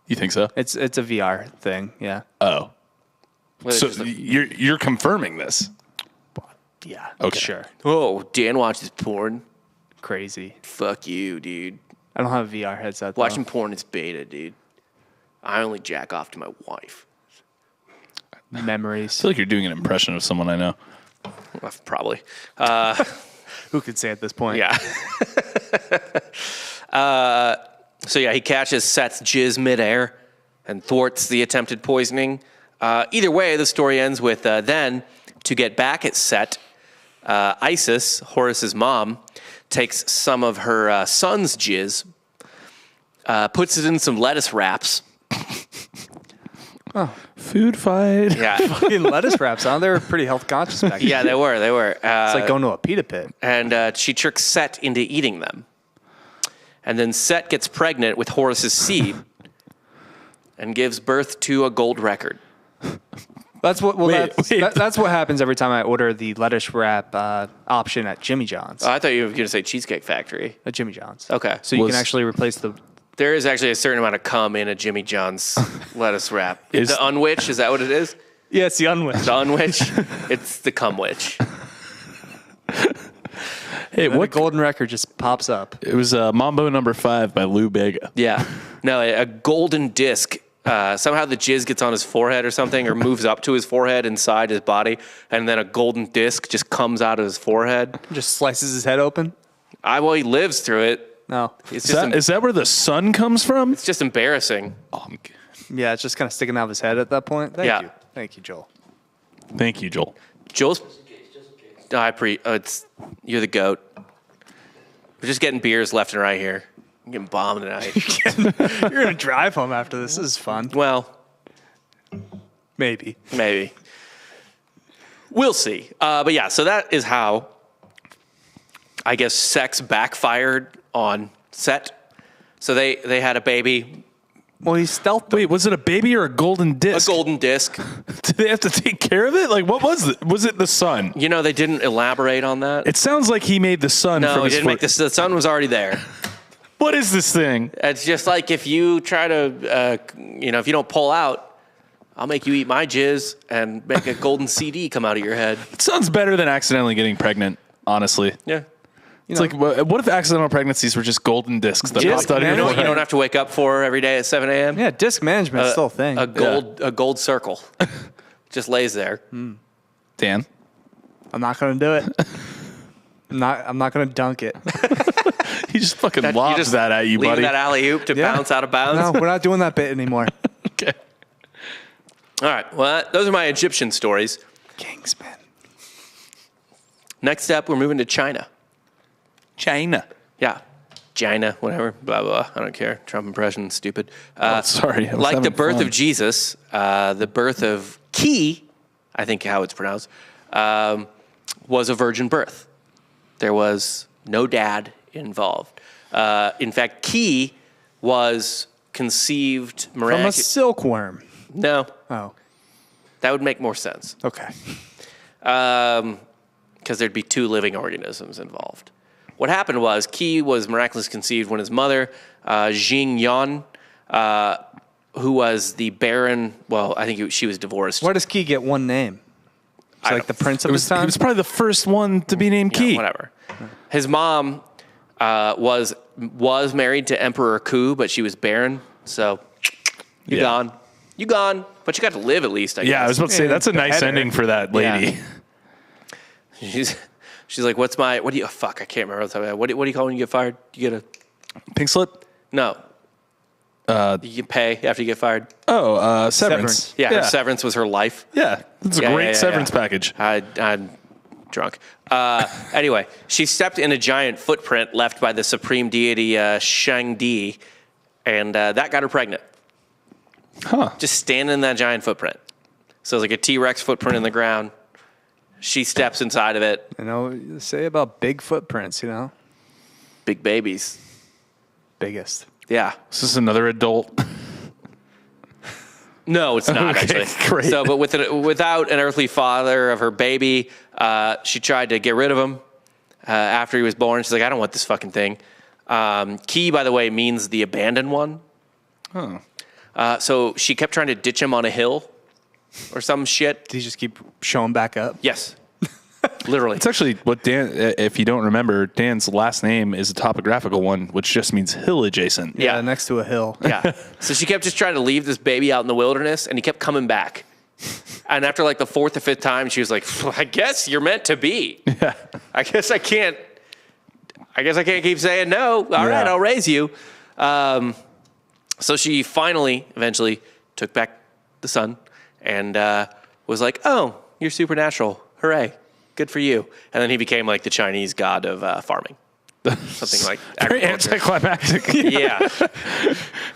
[SPEAKER 4] You think so?
[SPEAKER 3] It's a VR thing, yeah.
[SPEAKER 4] Oh.
[SPEAKER 2] Well,
[SPEAKER 4] So
[SPEAKER 2] it's just
[SPEAKER 4] you're confirming this.
[SPEAKER 3] Yeah.
[SPEAKER 4] Okay.
[SPEAKER 3] Sure.
[SPEAKER 2] oh, Dan watches porn.
[SPEAKER 3] Crazy.
[SPEAKER 2] Fuck you, dude.
[SPEAKER 3] I don't have a VR headset, though.
[SPEAKER 2] Watching porn is beta, dude. I only jack off to my wife.
[SPEAKER 3] Memories.
[SPEAKER 4] I feel like you're doing an impression of someone I know.
[SPEAKER 2] Well, probably.
[SPEAKER 3] Who could say at this point?
[SPEAKER 2] Yeah. So yeah, he catches Set's jizz midair and thwarts the attempted poisoning. Either way, the story ends with then, to get back at Set, Isis, Horus's mom, takes some of her son's jizz, puts it in some lettuce wraps.
[SPEAKER 4] Food fight.
[SPEAKER 2] Yeah,
[SPEAKER 3] Fucking lettuce wraps, huh? They were pretty health conscious back then.
[SPEAKER 2] yeah, they were.
[SPEAKER 3] It's like going to a pita pit.
[SPEAKER 2] And she tricks Set into eating them. And then Set gets pregnant with Horus's seed and gives birth to a gold record.
[SPEAKER 3] That's what. Well,
[SPEAKER 4] Wait.
[SPEAKER 3] that's what happens every time I order the lettuce wrap option at Jimmy John's.
[SPEAKER 2] Oh, I thought you were going to say Cheesecake Factory.
[SPEAKER 3] At Jimmy John's.
[SPEAKER 2] Okay.
[SPEAKER 3] So you
[SPEAKER 4] Was-
[SPEAKER 3] can actually replace the.
[SPEAKER 2] There is actually a certain amount of cum in a Jimmy John's lettuce wrap.
[SPEAKER 4] Is-
[SPEAKER 2] The unwitch, is that what it is?
[SPEAKER 3] Yeah, it's the unwitch.
[SPEAKER 2] The unwitch? It's the cum witch.
[SPEAKER 4] Hey,
[SPEAKER 3] What
[SPEAKER 4] what?
[SPEAKER 3] golden record just pops up?
[SPEAKER 4] It was Mambo number 5 by Lou Bega.
[SPEAKER 2] Yeah. No, a golden disc. Somehow the jizz gets on his forehead or something, or moves up to his forehead inside his body, and then a golden disc just comes out of his forehead.
[SPEAKER 3] Just slices his head open.
[SPEAKER 2] Well, he lives through it.
[SPEAKER 3] No.
[SPEAKER 2] It's
[SPEAKER 4] Is
[SPEAKER 2] just,
[SPEAKER 4] that, is that where the sun comes from?
[SPEAKER 2] it's just embarrassing.
[SPEAKER 4] Oh,
[SPEAKER 3] Yeah, it's just kind of sticking out of his head at that point. Thank
[SPEAKER 2] Yeah.
[SPEAKER 3] you. Thank you, Joel.
[SPEAKER 4] thank you, Joel.
[SPEAKER 2] Joel's. It's you're the goat. We're just getting beers left and right here. I'm getting bombed tonight.
[SPEAKER 3] You're going to drive home after this. This is fun.
[SPEAKER 2] Well,
[SPEAKER 3] Maybe.
[SPEAKER 2] maybe. We'll see. But yeah, so that is how I guess sex backfired on Set. So they had a baby,
[SPEAKER 3] Well, he stealthed them.
[SPEAKER 4] Wait, was it a baby or a golden
[SPEAKER 2] a
[SPEAKER 4] disc?
[SPEAKER 2] golden disc.
[SPEAKER 4] Did they have to take care of it? Like, what was it? Was it the sun?
[SPEAKER 2] You know, they didn't elaborate on that.
[SPEAKER 4] It sounds like he made the sun
[SPEAKER 2] No,
[SPEAKER 4] from
[SPEAKER 2] he
[SPEAKER 4] his
[SPEAKER 2] didn't make this. The sun was already there.
[SPEAKER 4] What is this thing?
[SPEAKER 2] It's just like if you try to, if you don't pull out, I'll make you eat my jizz and make a golden CD come out of your head.
[SPEAKER 4] It sounds better than accidentally getting pregnant, honestly.
[SPEAKER 2] Yeah.
[SPEAKER 4] It's like, what if accidental pregnancies were just golden discs that
[SPEAKER 3] Disc
[SPEAKER 4] popped out of
[SPEAKER 3] man,
[SPEAKER 4] your
[SPEAKER 2] You know what you
[SPEAKER 4] forehead?
[SPEAKER 2] don't have to wake up for every day at 7 a.m.?
[SPEAKER 3] Yeah, disc management's still a thing.
[SPEAKER 2] A gold circle. Just lays there.
[SPEAKER 4] Dan?
[SPEAKER 3] I'm not going to do it. I'm not going to dunk it.
[SPEAKER 4] He just fucking
[SPEAKER 2] You
[SPEAKER 4] lobs
[SPEAKER 2] just
[SPEAKER 4] that at you,
[SPEAKER 2] leaving
[SPEAKER 4] buddy.
[SPEAKER 2] that alley oop to bounce out of bounds.
[SPEAKER 3] No, we're not doing that bit anymore.
[SPEAKER 4] Okay.
[SPEAKER 2] All right. Well, those are my Egyptian stories.
[SPEAKER 3] Kingsman.
[SPEAKER 2] Next up, we're moving to China.
[SPEAKER 4] China.
[SPEAKER 2] Yeah. China, whatever, blah, blah. I don't care. Trump impression, stupid.
[SPEAKER 4] Sorry. I was
[SPEAKER 2] Like the
[SPEAKER 4] having
[SPEAKER 2] birth
[SPEAKER 4] fun.
[SPEAKER 2] of Jesus, the birth of Ki, I think how it's pronounced, was a virgin birth. There was no dad involved. In fact, Ki was conceived
[SPEAKER 3] From a
[SPEAKER 2] miraculously.
[SPEAKER 3] silkworm.
[SPEAKER 2] No,
[SPEAKER 3] Oh,
[SPEAKER 2] that would make more sense
[SPEAKER 3] okay.
[SPEAKER 2] because there'd be two living organisms involved. What happened was Ki was miraculously conceived when his mother, Jing Yan, who was the barren, well, I think she was divorced.
[SPEAKER 3] Where does Key get one name? It's
[SPEAKER 2] I
[SPEAKER 3] like the
[SPEAKER 2] don't-
[SPEAKER 3] prince of his
[SPEAKER 4] He
[SPEAKER 3] time?
[SPEAKER 4] was probably the first one to be named
[SPEAKER 2] Yeah,
[SPEAKER 4] Key.
[SPEAKER 2] whatever. His mom was married to Emperor Ku, but she was barren. So you
[SPEAKER 4] Yeah.
[SPEAKER 2] gone, you gone. But you got to live at least. I guess.
[SPEAKER 4] Yeah, I was about to say
[SPEAKER 3] Yeah,
[SPEAKER 4] that's a nice
[SPEAKER 3] beheader.
[SPEAKER 4] ending for that lady.
[SPEAKER 2] Yeah. She's like, what do you? Fuck, I can't remember what time. What do you call when you get fired? You get a
[SPEAKER 4] Pink slip.
[SPEAKER 2] no. You get pay after you get fired.
[SPEAKER 4] Oh, severance.
[SPEAKER 3] Severance.
[SPEAKER 2] Yeah, her severance was her life.
[SPEAKER 4] Yeah, it's a
[SPEAKER 2] Yeah,
[SPEAKER 4] great
[SPEAKER 2] yeah,
[SPEAKER 4] severance
[SPEAKER 2] yeah.
[SPEAKER 4] package.
[SPEAKER 2] I'm drunk. Anyway, she stepped in a giant footprint left by the supreme deity Shangdi, and that got her pregnant.
[SPEAKER 4] Huh.
[SPEAKER 2] Just standing in that giant footprint. So it's like a T-Rex footprint in the ground. She steps inside of it.
[SPEAKER 3] You know, you say about big footprints, you know?
[SPEAKER 2] Big babies.
[SPEAKER 3] Biggest.
[SPEAKER 2] Yeah.
[SPEAKER 4] Is this another adult?
[SPEAKER 2] No, it's not
[SPEAKER 4] Okay,
[SPEAKER 2] actually.
[SPEAKER 4] great.
[SPEAKER 2] So, but without an earthly father of her baby, she tried to get rid of him after he was born. She's like, I don't want this fucking thing. Ki, by the way, means the abandoned one.
[SPEAKER 4] Oh.
[SPEAKER 2] So she kept trying to ditch him on a hill or some shit.
[SPEAKER 3] Did he just keep showing back up?
[SPEAKER 2] Yes. Literally.
[SPEAKER 4] It's actually what Dan, if you don't remember, Dan's last name is a topographical one, which just means hill adjacent.
[SPEAKER 2] Yeah.
[SPEAKER 3] Next to a hill.
[SPEAKER 2] Yeah. So she kept just trying to leave this baby out in the wilderness, and he kept coming back. And after like the fourth or fifth time, she was like, I guess you're meant to be.
[SPEAKER 4] Yeah.
[SPEAKER 2] I guess I can't keep saying no. All right, I'll raise you. So she eventually took back the son and was like, oh, you're supernatural. Hooray. Good for you. And then he became like the Chinese god of farming. Something like
[SPEAKER 4] Very
[SPEAKER 2] agriculture.
[SPEAKER 4] anticlimactic.
[SPEAKER 2] Yeah.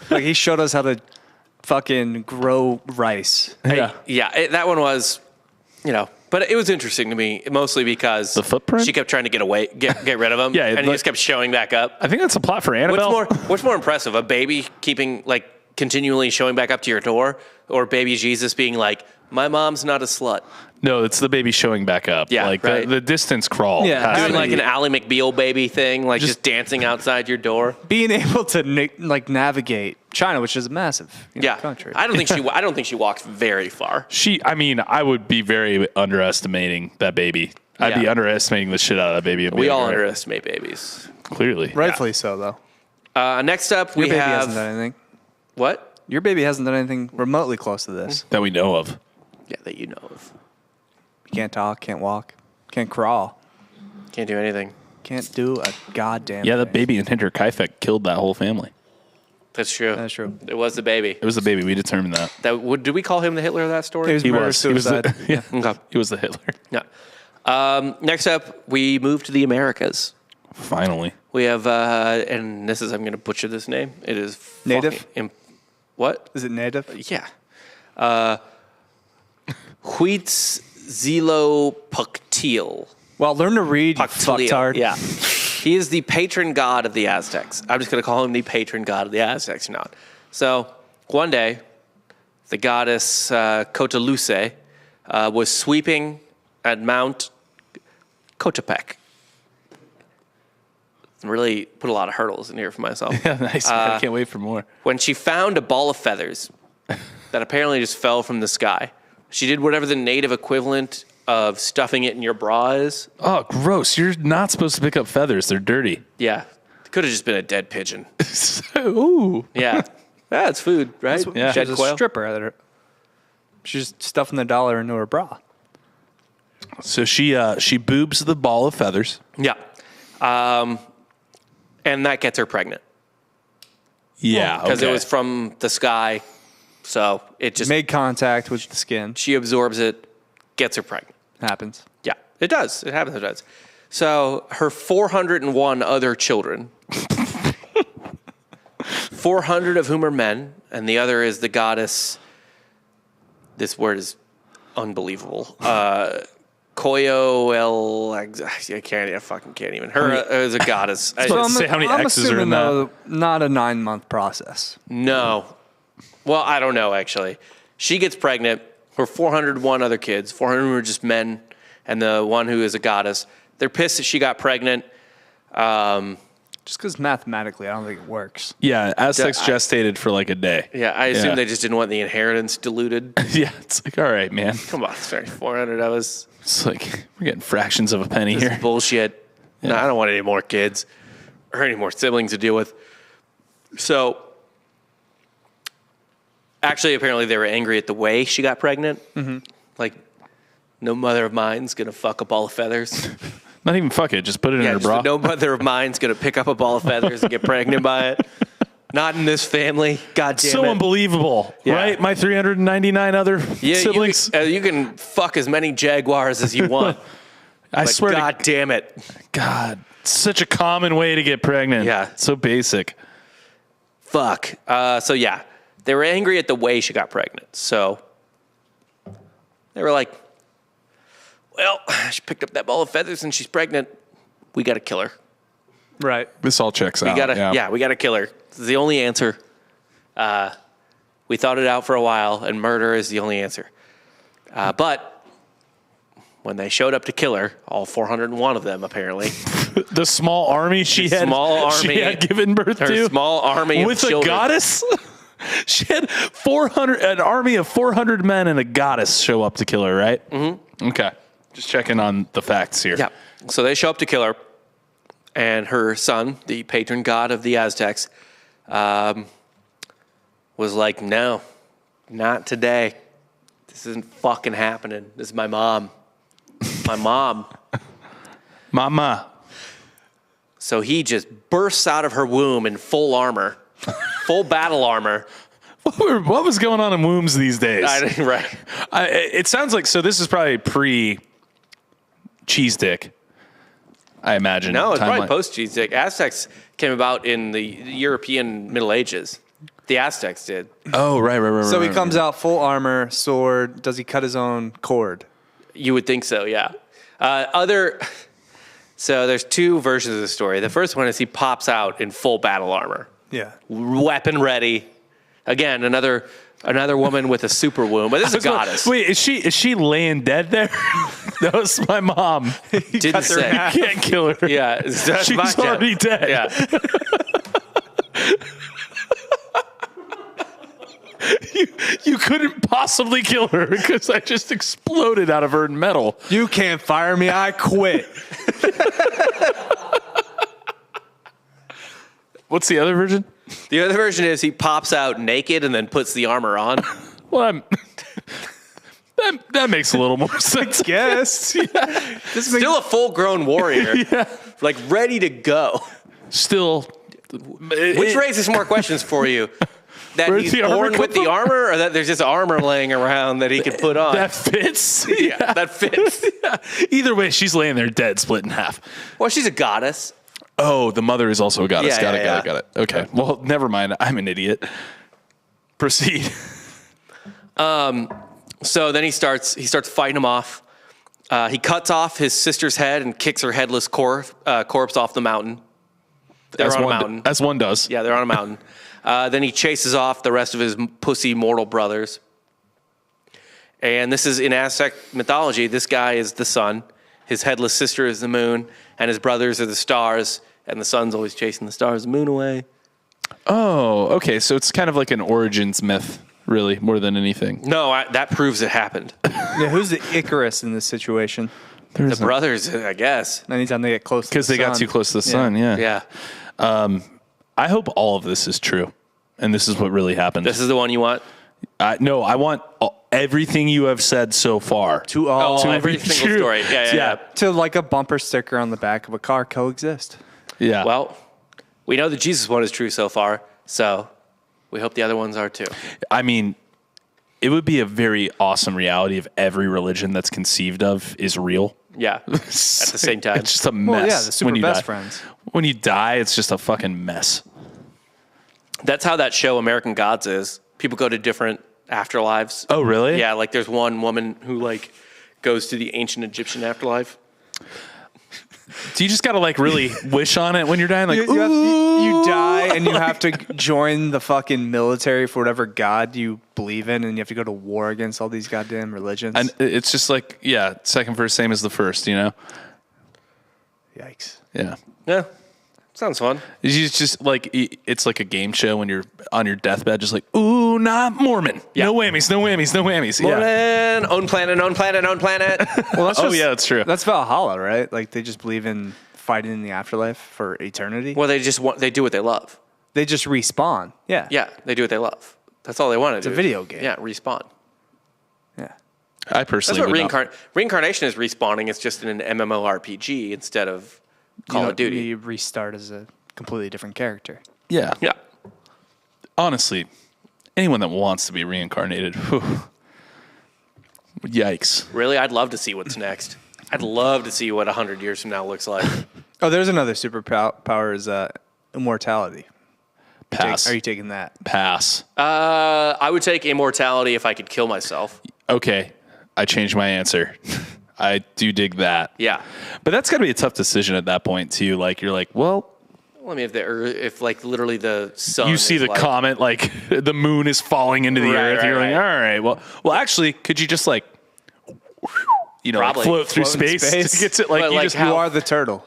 [SPEAKER 3] Like he showed us how to fucking grow rice.
[SPEAKER 4] Yeah.
[SPEAKER 2] Yeah, that one was, but it was interesting to me, mostly because
[SPEAKER 4] The footprint?
[SPEAKER 2] she kept trying to get rid of him.
[SPEAKER 4] Yeah,
[SPEAKER 2] and he just kept showing back up.
[SPEAKER 4] I think that's a plot for Annabelle.
[SPEAKER 2] What's more impressive, a baby keeping continually showing back up to your door, or baby Jesus being like, My mom's not a slut.
[SPEAKER 4] No, it's the baby showing back up.
[SPEAKER 2] Yeah,
[SPEAKER 4] like
[SPEAKER 2] right.
[SPEAKER 4] the distance crawl.
[SPEAKER 3] Yeah.
[SPEAKER 4] has
[SPEAKER 2] Doing
[SPEAKER 4] to
[SPEAKER 2] like
[SPEAKER 4] be-
[SPEAKER 2] an Ally McBeal baby thing, like just dancing outside your door.
[SPEAKER 3] Being able to navigate China, which is a massive country.
[SPEAKER 2] I don't think she walks very far.
[SPEAKER 4] I would be very underestimating that baby. I'd be
[SPEAKER 2] Yeah.
[SPEAKER 4] underestimating the shit out of that baby.
[SPEAKER 2] We all underestimate babies.
[SPEAKER 4] Clearly.
[SPEAKER 3] Rightfully so, though.
[SPEAKER 2] Next up,
[SPEAKER 3] Your
[SPEAKER 2] we
[SPEAKER 3] baby
[SPEAKER 2] have
[SPEAKER 3] hasn't done anything.
[SPEAKER 2] what?
[SPEAKER 3] Your baby hasn't done anything remotely close to this.
[SPEAKER 4] That we know of.
[SPEAKER 2] Yeah, that you know of.
[SPEAKER 3] You can't talk, can't walk, can't crawl,
[SPEAKER 2] Can't do anything.
[SPEAKER 3] can't do a goddamn
[SPEAKER 4] Yeah, the
[SPEAKER 3] thing.
[SPEAKER 4] baby in Hinterkaifeck killed that whole family.
[SPEAKER 2] That's true.
[SPEAKER 3] That's true.
[SPEAKER 2] It was the baby.
[SPEAKER 4] It was the baby. We determined that.
[SPEAKER 2] Did we call him the Hitler of that story?
[SPEAKER 3] It was murder, suicide.
[SPEAKER 4] Yeah.
[SPEAKER 2] Okay.
[SPEAKER 4] He was the Hitler.
[SPEAKER 2] Yeah. Next up, we move to the Americas.
[SPEAKER 4] Finally.
[SPEAKER 2] We have, and this is, I'm going to butcher this name. It is
[SPEAKER 3] Native?
[SPEAKER 2] fucking what?
[SPEAKER 3] Is it native?
[SPEAKER 2] Yeah. Huitzilopoctli.
[SPEAKER 3] Well, learn to read, you fucktard.
[SPEAKER 2] Yeah. He is the patron god of the Aztecs. I'm just going to call him the patron god of the Aztecs now. So one day, the goddess Cotaluce was sweeping at Mount Coatepec. Really put a lot of hurdles in here for myself.
[SPEAKER 4] Yeah, nice. I can't wait for more.
[SPEAKER 2] When she found a ball of feathers that apparently just fell from the sky, she did whatever the native equivalent of stuffing it in your bra is.
[SPEAKER 4] Oh, gross. You're not supposed to pick up feathers. They're dirty.
[SPEAKER 2] Yeah. It could have just been a dead pigeon.
[SPEAKER 4] Ooh.
[SPEAKER 2] Yeah. It's food, right?
[SPEAKER 4] Yeah.
[SPEAKER 2] Dead
[SPEAKER 3] She's a
[SPEAKER 2] quail.
[SPEAKER 3] stripper. She's stuffing the dollar into her bra.
[SPEAKER 4] So she boobs the ball of feathers.
[SPEAKER 2] Yeah. And that gets her pregnant.
[SPEAKER 4] Yeah.
[SPEAKER 2] Because
[SPEAKER 4] okay.
[SPEAKER 2] it was from the sky. So it just,
[SPEAKER 3] Made contact with the skin.
[SPEAKER 2] she absorbs it, gets her pregnant.
[SPEAKER 3] Happens.
[SPEAKER 2] Yeah, it does. It happens. It does. So her 401 other children, 400 of whom are men, and the other is the goddess. This word is unbelievable. I fucking can't even. Her is a goddess.
[SPEAKER 4] Let's say how many
[SPEAKER 3] I'm
[SPEAKER 4] X's are in
[SPEAKER 3] assuming,
[SPEAKER 4] that.
[SPEAKER 3] though, not a 9-month process.
[SPEAKER 2] No. Well, I don't know, actually. She gets pregnant. Her 401 other kids, 400 were just men, and the one who is a goddess. They're pissed that she got pregnant.
[SPEAKER 3] Just because mathematically, I don't think it works.
[SPEAKER 4] Yeah, Aztecs gestated for like a day.
[SPEAKER 2] Yeah, I assume
[SPEAKER 4] Yeah.
[SPEAKER 2] they just didn't want the inheritance diluted.
[SPEAKER 4] Yeah, it's like, all right, man.
[SPEAKER 2] Come on, sorry, 400 of us.
[SPEAKER 4] It's like we're getting fractions of a penny
[SPEAKER 2] This
[SPEAKER 4] here.
[SPEAKER 2] is bullshit. No, I don't want any more kids or any more siblings to deal with. So, actually, apparently they were angry at the way she got pregnant. Mm-hmm. Like, no mother of mine's going to fuck a ball of feathers.
[SPEAKER 4] Not even fuck it, just put it in her
[SPEAKER 2] Just
[SPEAKER 4] bra.
[SPEAKER 2] no mother of mine's going to pick up a ball of feathers and get pregnant by it. Not in this family. God damn
[SPEAKER 4] So
[SPEAKER 2] it.
[SPEAKER 4] unbelievable,
[SPEAKER 2] Yeah.
[SPEAKER 4] right? My 399 other siblings.
[SPEAKER 2] You can fuck as many jaguars as you want.
[SPEAKER 4] I
[SPEAKER 2] But
[SPEAKER 4] swear
[SPEAKER 2] God damn it.
[SPEAKER 4] to God, such a common way to get pregnant.
[SPEAKER 2] Yeah.
[SPEAKER 4] So basic.
[SPEAKER 2] Fuck. So yeah, they were angry at the way she got pregnant. So they were like, well, she picked up that ball of feathers and she's pregnant. We got to kill her.
[SPEAKER 3] Right.
[SPEAKER 4] This all checks out.
[SPEAKER 2] We got to kill her. This is the only answer. We thought it out for a while, and murder is the only answer. But when they showed up to kill her, all 401 of them apparently,
[SPEAKER 4] The small army she had given birth
[SPEAKER 2] her
[SPEAKER 4] to.
[SPEAKER 2] small army
[SPEAKER 4] with
[SPEAKER 2] of
[SPEAKER 4] a
[SPEAKER 2] children.
[SPEAKER 4] goddess. She had 400, an army of 400 men and a goddess show up to kill her, right? Mm-hmm. Okay. Just checking on the facts here.
[SPEAKER 2] Yeah. So they show up to kill her, and her son, the patron god of the Aztecs, was like, no, not today. This isn't fucking happening. This is my mom. My mom.
[SPEAKER 4] Mama.
[SPEAKER 2] So he just bursts out of her womb in full armor, full battle armor.
[SPEAKER 4] What was going on in wombs these days?
[SPEAKER 2] Right.
[SPEAKER 4] It sounds like, so this is probably pre-cheese dick, I imagine.
[SPEAKER 2] No, it's probably
[SPEAKER 4] timeline.
[SPEAKER 2] post-Aztec. Aztecs came about in the European Middle Ages. The Aztecs did.
[SPEAKER 4] Oh, right.
[SPEAKER 3] So he comes out full armor, sword. Does he cut his own cord?
[SPEAKER 2] You would think so, yeah. So there's two versions of the story. The first one is he pops out in full battle armor,
[SPEAKER 3] Yeah.
[SPEAKER 2] weapon ready. Again, another Another woman with a super womb, but this is a goddess.
[SPEAKER 4] Wait, is she laying dead there? That was my mom.
[SPEAKER 2] Didn't say.
[SPEAKER 4] You can't kill her.
[SPEAKER 2] Yeah, that's
[SPEAKER 4] She's
[SPEAKER 2] my
[SPEAKER 4] already dead.
[SPEAKER 2] Yeah.
[SPEAKER 4] You couldn't possibly kill her because I just exploded out of her metal.
[SPEAKER 3] You can't fire me. I quit.
[SPEAKER 4] What's the other version?
[SPEAKER 2] The other version is he pops out naked and then puts the armor on.
[SPEAKER 4] Well, that makes a little more sense.
[SPEAKER 3] Yes.
[SPEAKER 2] Still a full-grown warrior, like ready to go.
[SPEAKER 4] Still,
[SPEAKER 2] Which raises more questions for you. That
[SPEAKER 4] Where'd
[SPEAKER 2] he's
[SPEAKER 4] the armor
[SPEAKER 2] born
[SPEAKER 4] come
[SPEAKER 2] with the
[SPEAKER 4] from?
[SPEAKER 2] armor, or that there's just armor laying around that he can put on?
[SPEAKER 4] that fits.
[SPEAKER 2] Yeah, that fits.
[SPEAKER 4] Either way, she's laying there dead, split in half.
[SPEAKER 2] Well, she's a goddess.
[SPEAKER 4] Oh, the mother is also a goddess.
[SPEAKER 2] Yeah,
[SPEAKER 4] Got it. Okay. Well, never mind. I'm an idiot. Proceed.
[SPEAKER 2] So then he starts fighting him off. He cuts off his sister's head and kicks her headless corpse off the mountain. They're on a mountain.
[SPEAKER 4] As one does.
[SPEAKER 2] Yeah, they're on a mountain. Then he chases off the rest of his pussy mortal brothers. And this is in Aztec mythology. This guy is the sun. His headless sister is the moon. And his brothers are the stars. And the sun's always chasing the stars and moon away.
[SPEAKER 4] Oh, okay. So it's kind of like an origins myth, really, more than anything.
[SPEAKER 2] No, that proves it happened.
[SPEAKER 3] Yeah, who's the Icarus in this situation?
[SPEAKER 2] The brothers, I guess.
[SPEAKER 3] Anytime they get close to the
[SPEAKER 4] Because they got
[SPEAKER 3] sun.
[SPEAKER 4] too close to the sun, yeah.
[SPEAKER 2] Yeah.
[SPEAKER 4] I hope all of this is true. And this is what really happened.
[SPEAKER 2] This is the one you want?
[SPEAKER 4] No, I want everything you have said so far.
[SPEAKER 3] To all
[SPEAKER 2] Every
[SPEAKER 4] be
[SPEAKER 2] single
[SPEAKER 4] true.
[SPEAKER 2] story. Yeah.
[SPEAKER 3] to like a bumper sticker on the back of a car coexist.
[SPEAKER 4] Yeah.
[SPEAKER 2] Well, we know the Jesus one is true so far, so we hope the other ones are too.
[SPEAKER 4] I mean, it would be a very awesome reality if every religion that's conceived of is real.
[SPEAKER 2] Yeah. At the same time.
[SPEAKER 4] It's just a mess.
[SPEAKER 3] Well, yeah, the super
[SPEAKER 4] when you
[SPEAKER 3] best
[SPEAKER 4] die.
[SPEAKER 3] friends.
[SPEAKER 4] When you die, it's just a fucking mess.
[SPEAKER 2] That's how that show American Gods is. People go to different afterlives.
[SPEAKER 4] Oh, really?
[SPEAKER 2] Yeah, like there's one woman who like goes to the ancient Egyptian afterlife.
[SPEAKER 4] Do you just got to like really wish on it when you're dying? Like,
[SPEAKER 3] You die and you have to join the fucking military for whatever god you believe in, and you have to go to war against all these goddamn religions.
[SPEAKER 4] and it's just like, yeah, second verse, same as the first, you know?
[SPEAKER 3] Yikes.
[SPEAKER 4] Yeah.
[SPEAKER 2] Yeah. Sounds fun.
[SPEAKER 4] It's just like, it's like a game show when you're on your deathbed, just like, ooh, not Mormon.
[SPEAKER 2] Yeah.
[SPEAKER 4] No whammies, no whammies, no whammies. Yeah.
[SPEAKER 2] Morning, own planet, own planet, own planet.
[SPEAKER 3] Well, that's
[SPEAKER 4] Oh, yeah, that's true.
[SPEAKER 3] That's Valhalla, right? Like they just believe in fighting in the afterlife for eternity.
[SPEAKER 2] Well, they do what they love.
[SPEAKER 3] They just respawn. Yeah.
[SPEAKER 2] Yeah, they do what they love. That's all they want to do.
[SPEAKER 3] a video game.
[SPEAKER 2] Yeah, respawn.
[SPEAKER 3] Yeah.
[SPEAKER 4] I
[SPEAKER 2] That's
[SPEAKER 4] personally
[SPEAKER 2] what
[SPEAKER 4] would not.
[SPEAKER 2] reincarnation is respawning. It's just in an MMORPG instead of Call of Duty.
[SPEAKER 3] You restart as a completely different character.
[SPEAKER 4] Yeah.
[SPEAKER 2] Yeah.
[SPEAKER 4] Honestly, anyone that wants to be reincarnated, whew, yikes.
[SPEAKER 2] Really, I'd love to see what's next. I'd love to see what 100 years from now looks like.
[SPEAKER 3] Oh, there's another superpower is immortality.
[SPEAKER 4] Pass.
[SPEAKER 3] Are you taking that?
[SPEAKER 4] Pass.
[SPEAKER 2] I would take immortality if I could kill myself.
[SPEAKER 4] Okay. I changed my answer. I do dig that.
[SPEAKER 2] Yeah.
[SPEAKER 4] But that's got to be a tough decision at that point, too. Like, you're like, well,
[SPEAKER 2] I mean, if like literally the sun,
[SPEAKER 4] you see
[SPEAKER 2] is
[SPEAKER 4] the
[SPEAKER 2] like,
[SPEAKER 4] comet, like the moon is falling into the
[SPEAKER 2] Right,
[SPEAKER 4] earth.
[SPEAKER 2] right,
[SPEAKER 4] You're like,
[SPEAKER 2] right.
[SPEAKER 4] all right, well, actually, could you just like, you know, like
[SPEAKER 2] Probably.
[SPEAKER 4] float through
[SPEAKER 3] Float in
[SPEAKER 4] space?
[SPEAKER 3] space.
[SPEAKER 4] Gets it like
[SPEAKER 2] But,
[SPEAKER 4] you
[SPEAKER 2] like,
[SPEAKER 4] just
[SPEAKER 2] how-
[SPEAKER 3] You are the turtle.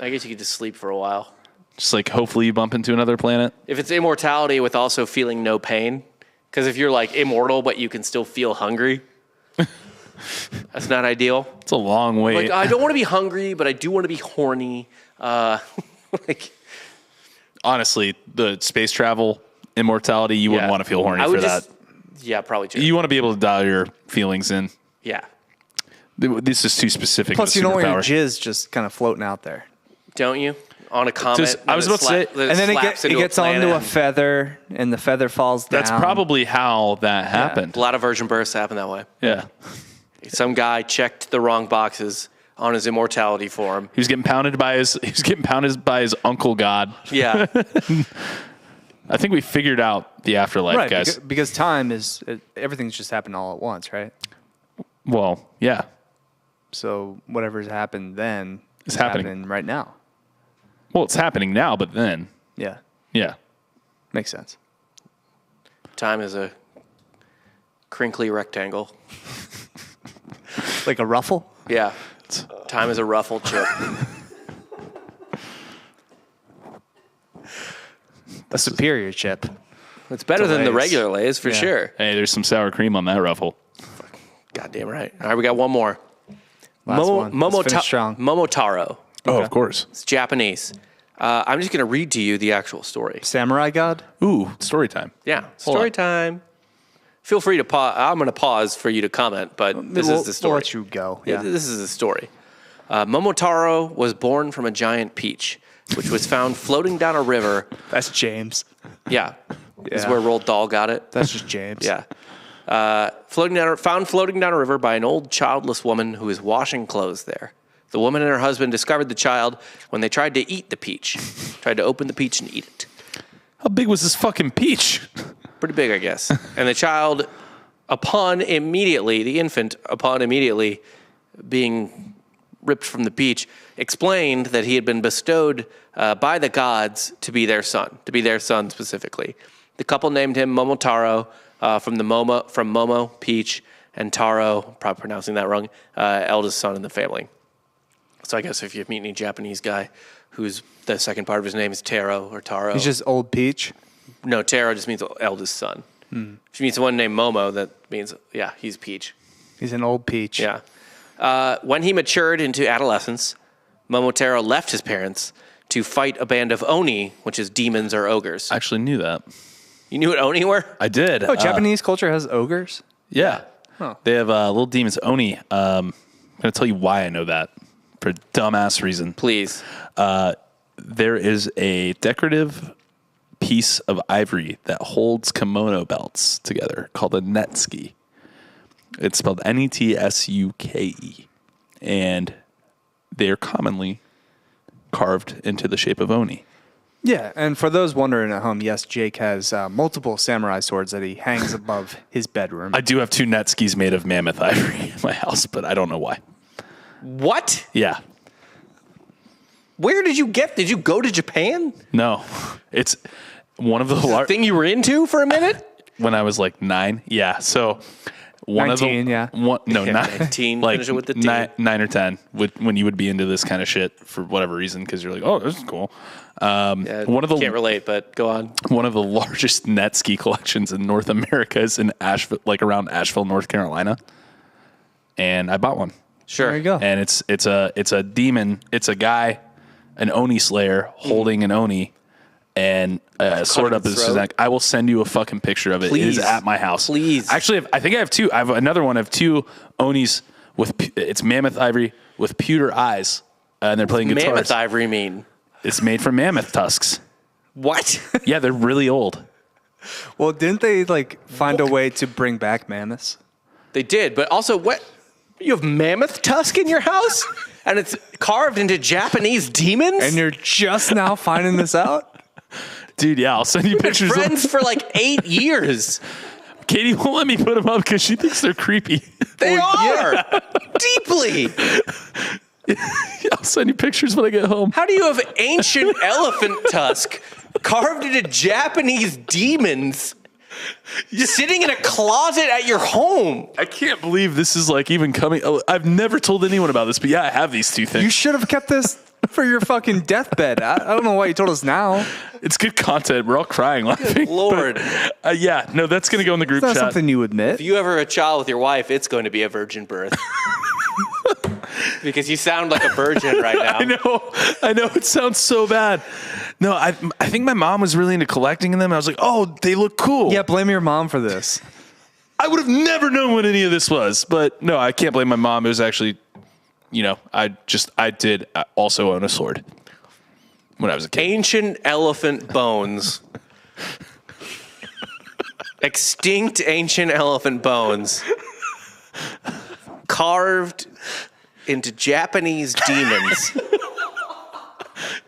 [SPEAKER 2] I guess you could just sleep for a while.
[SPEAKER 4] just like hopefully you bump into another planet.
[SPEAKER 2] If it's immortality with also feeling no pain, because if you're like immortal but you can still feel hungry, that's not ideal.
[SPEAKER 4] It's a long wait.
[SPEAKER 2] Like I don't want to be hungry, but I do want to be horny. Like
[SPEAKER 4] Honestly, the space travel immortality, you wouldn't
[SPEAKER 2] yeah.
[SPEAKER 4] want to feel horny
[SPEAKER 2] I
[SPEAKER 4] for
[SPEAKER 2] would
[SPEAKER 4] that.
[SPEAKER 2] just, yeah, probably too.
[SPEAKER 4] You want to be able to dial your feelings in.
[SPEAKER 2] Yeah.
[SPEAKER 4] This is too specific.
[SPEAKER 3] Plus,
[SPEAKER 4] of a
[SPEAKER 3] you don't want your
[SPEAKER 4] superpower.
[SPEAKER 3] jizz just kind of floating out there.
[SPEAKER 2] Don't you? On a comet.
[SPEAKER 4] Just- I was about to say-
[SPEAKER 3] And then it gets onto a feather, and the feather falls down.
[SPEAKER 4] That's probably how that happened.
[SPEAKER 2] A lot of virgin births happen that way.
[SPEAKER 4] Yeah.
[SPEAKER 2] Some guy checked the wrong boxes on his immortality form.
[SPEAKER 4] He was getting pounded by his uncle god.
[SPEAKER 2] Yeah.
[SPEAKER 4] I think we figured out the afterlife,
[SPEAKER 3] right
[SPEAKER 4] guys.
[SPEAKER 3] because time is everything's just happened all at once, right?
[SPEAKER 4] Well, yeah.
[SPEAKER 3] So whatever's happened then
[SPEAKER 4] It's
[SPEAKER 3] is
[SPEAKER 4] happening.
[SPEAKER 3] right now.
[SPEAKER 4] Well, it's happening now, but then,
[SPEAKER 3] Yeah,
[SPEAKER 4] yeah.
[SPEAKER 3] makes sense.
[SPEAKER 2] Time is a crinkly rectangle.
[SPEAKER 3] Like a ruffle?
[SPEAKER 2] Yeah. Time is a ruffle chip.
[SPEAKER 3] A superior chip.
[SPEAKER 2] It's better than the
[SPEAKER 3] Lay's.
[SPEAKER 2] regular Lay's for sure.
[SPEAKER 4] Hey, there's some sour cream on that ruffle.
[SPEAKER 2] Goddamn right. All right, we got one more.
[SPEAKER 3] Last one. Let's finish strong.
[SPEAKER 2] Momotaro.
[SPEAKER 4] Oh, of course.
[SPEAKER 2] It's Japanese. I'm just going to read to you the actual story.
[SPEAKER 3] Samurai god?
[SPEAKER 4] Ooh, story time.
[SPEAKER 2] Yeah, story time. Feel free to pause. I'm going to pause for you to comment, but this is the story.
[SPEAKER 3] We'll let you go. Yeah.
[SPEAKER 2] This is the story. Momotaro was born from a giant peach, which was found floating down a river.
[SPEAKER 3] That's James.
[SPEAKER 2] Yeah. This is
[SPEAKER 3] Yeah.
[SPEAKER 2] where Roald Dahl got it.
[SPEAKER 3] That's just James.
[SPEAKER 2] Yeah. Found floating down a river by an old childless woman who was washing clothes there. The woman and her husband discovered the child when they tried to eat the peach. Tried to open the peach and eat it.
[SPEAKER 4] How big was this fucking peach?
[SPEAKER 2] Pretty big, I guess. And the child, the infant, upon immediately being ripped from the peach, explained that he had been bestowed by the gods to be their son specifically. The couple named him Momotaro from Momo, peach, and Taro, probably pronouncing that wrong, eldest son in the family. So I guess if you meet any Japanese guy who's the second part of his name is Taro or Taro.
[SPEAKER 3] He's just old peach.
[SPEAKER 2] No, Taro just means eldest son. If you meet someone named Momo, that means, yeah, he's Peach.
[SPEAKER 3] He's an old peach.
[SPEAKER 2] Yeah. When he matured into adolescence, Momotaro left his parents to fight a band of Oni, which is demons or ogres.
[SPEAKER 4] I actually knew that.
[SPEAKER 2] You knew what Oni were?
[SPEAKER 4] I did.
[SPEAKER 3] Oh, Japanese culture has ogres?
[SPEAKER 4] Yeah.
[SPEAKER 3] Huh.
[SPEAKER 4] They have little demons. Oni. I'm going to tell you why I know that for a dumbass reason.
[SPEAKER 2] Please.
[SPEAKER 4] There is a decorative piece of ivory that holds kimono belts together called a netsuke. It's spelled Netsuke. And they are commonly carved into the shape of Oni.
[SPEAKER 3] Yeah, and for those wondering at home, yes, Jake has multiple samurai swords that he hangs above his bedroom.
[SPEAKER 4] I do have 2 netskis made of mammoth ivory in my house, but I don't know why.
[SPEAKER 2] What?
[SPEAKER 4] Yeah.
[SPEAKER 2] Where did you go to Japan?
[SPEAKER 4] No. It's one of the
[SPEAKER 2] Thing you were into for a minute?
[SPEAKER 4] when I was like 9. Yeah. So one
[SPEAKER 3] 19,
[SPEAKER 4] of the
[SPEAKER 3] yeah.
[SPEAKER 4] one, no,
[SPEAKER 2] Yeah,
[SPEAKER 4] 9,
[SPEAKER 2] 19,
[SPEAKER 4] like
[SPEAKER 2] finish it with the T.
[SPEAKER 4] 9 or 10 when you would be into this kind of shit for whatever reason because you're like, oh, this is cool.
[SPEAKER 2] Yeah,
[SPEAKER 4] One of the
[SPEAKER 2] can't relate, but go on.
[SPEAKER 4] one of the largest net ski collections in North America is in Asheville, like around Asheville, North Carolina, and I bought one.
[SPEAKER 2] Sure.
[SPEAKER 3] There you go.
[SPEAKER 4] And it's a demon. It's a guy, an Oni slayer holding an Oni, and sword up
[SPEAKER 2] his
[SPEAKER 4] his
[SPEAKER 2] throat?
[SPEAKER 4] neck. I will send you a fucking picture of it.
[SPEAKER 2] Please.
[SPEAKER 4] It is at my house.
[SPEAKER 2] Please.
[SPEAKER 4] Actually, I think I have 2. I have another one of 2 Onis with it's mammoth ivory with pewter eyes, and they're playing guitars.
[SPEAKER 2] Mammoth ivory mean?
[SPEAKER 4] It's made from mammoth tusks.
[SPEAKER 2] What?
[SPEAKER 4] Yeah, they're really old.
[SPEAKER 3] Well, didn't they find a way to bring back mammoths?
[SPEAKER 2] They did, but also what? You have mammoth tusk in your house? And it's carved into Japanese demons?
[SPEAKER 3] And you're just now finding this out?
[SPEAKER 4] Dude, yeah, I'll send you
[SPEAKER 2] We've been
[SPEAKER 4] pictures.
[SPEAKER 2] friends for like 8 years.
[SPEAKER 4] Katie won't let me put them up because she thinks they're creepy.
[SPEAKER 2] They are. Deeply.
[SPEAKER 4] I'll send you pictures when I get home.
[SPEAKER 2] How do you have ancient elephant tusk carved into Japanese demons sitting in a closet at your home?
[SPEAKER 4] I can't believe this is like even coming. I've never told anyone about this, but yeah, I have these 2 things.
[SPEAKER 3] You should have kept this for your fucking deathbed. I don't know why you told us now.
[SPEAKER 4] It's good content. We're all crying laughing.
[SPEAKER 2] Lord.
[SPEAKER 4] But, yeah, no, that's going to go in the group
[SPEAKER 3] It's not
[SPEAKER 4] chat.
[SPEAKER 3] something you admit.
[SPEAKER 2] If you ever have a child with your wife, it's going to be a virgin birth. Because you sound like a virgin right now.
[SPEAKER 4] I know. It sounds so bad. No, I think my mom was really into collecting them. I was like, oh, they look cool.
[SPEAKER 3] Yeah, blame your mom for this.
[SPEAKER 4] I would have never known what any of this was. But no, I can't blame my mom. It was actually, I did also own a sword when I was a kid.
[SPEAKER 2] Ancient elephant bones. Extinct ancient elephant bones. Carved into Japanese demons.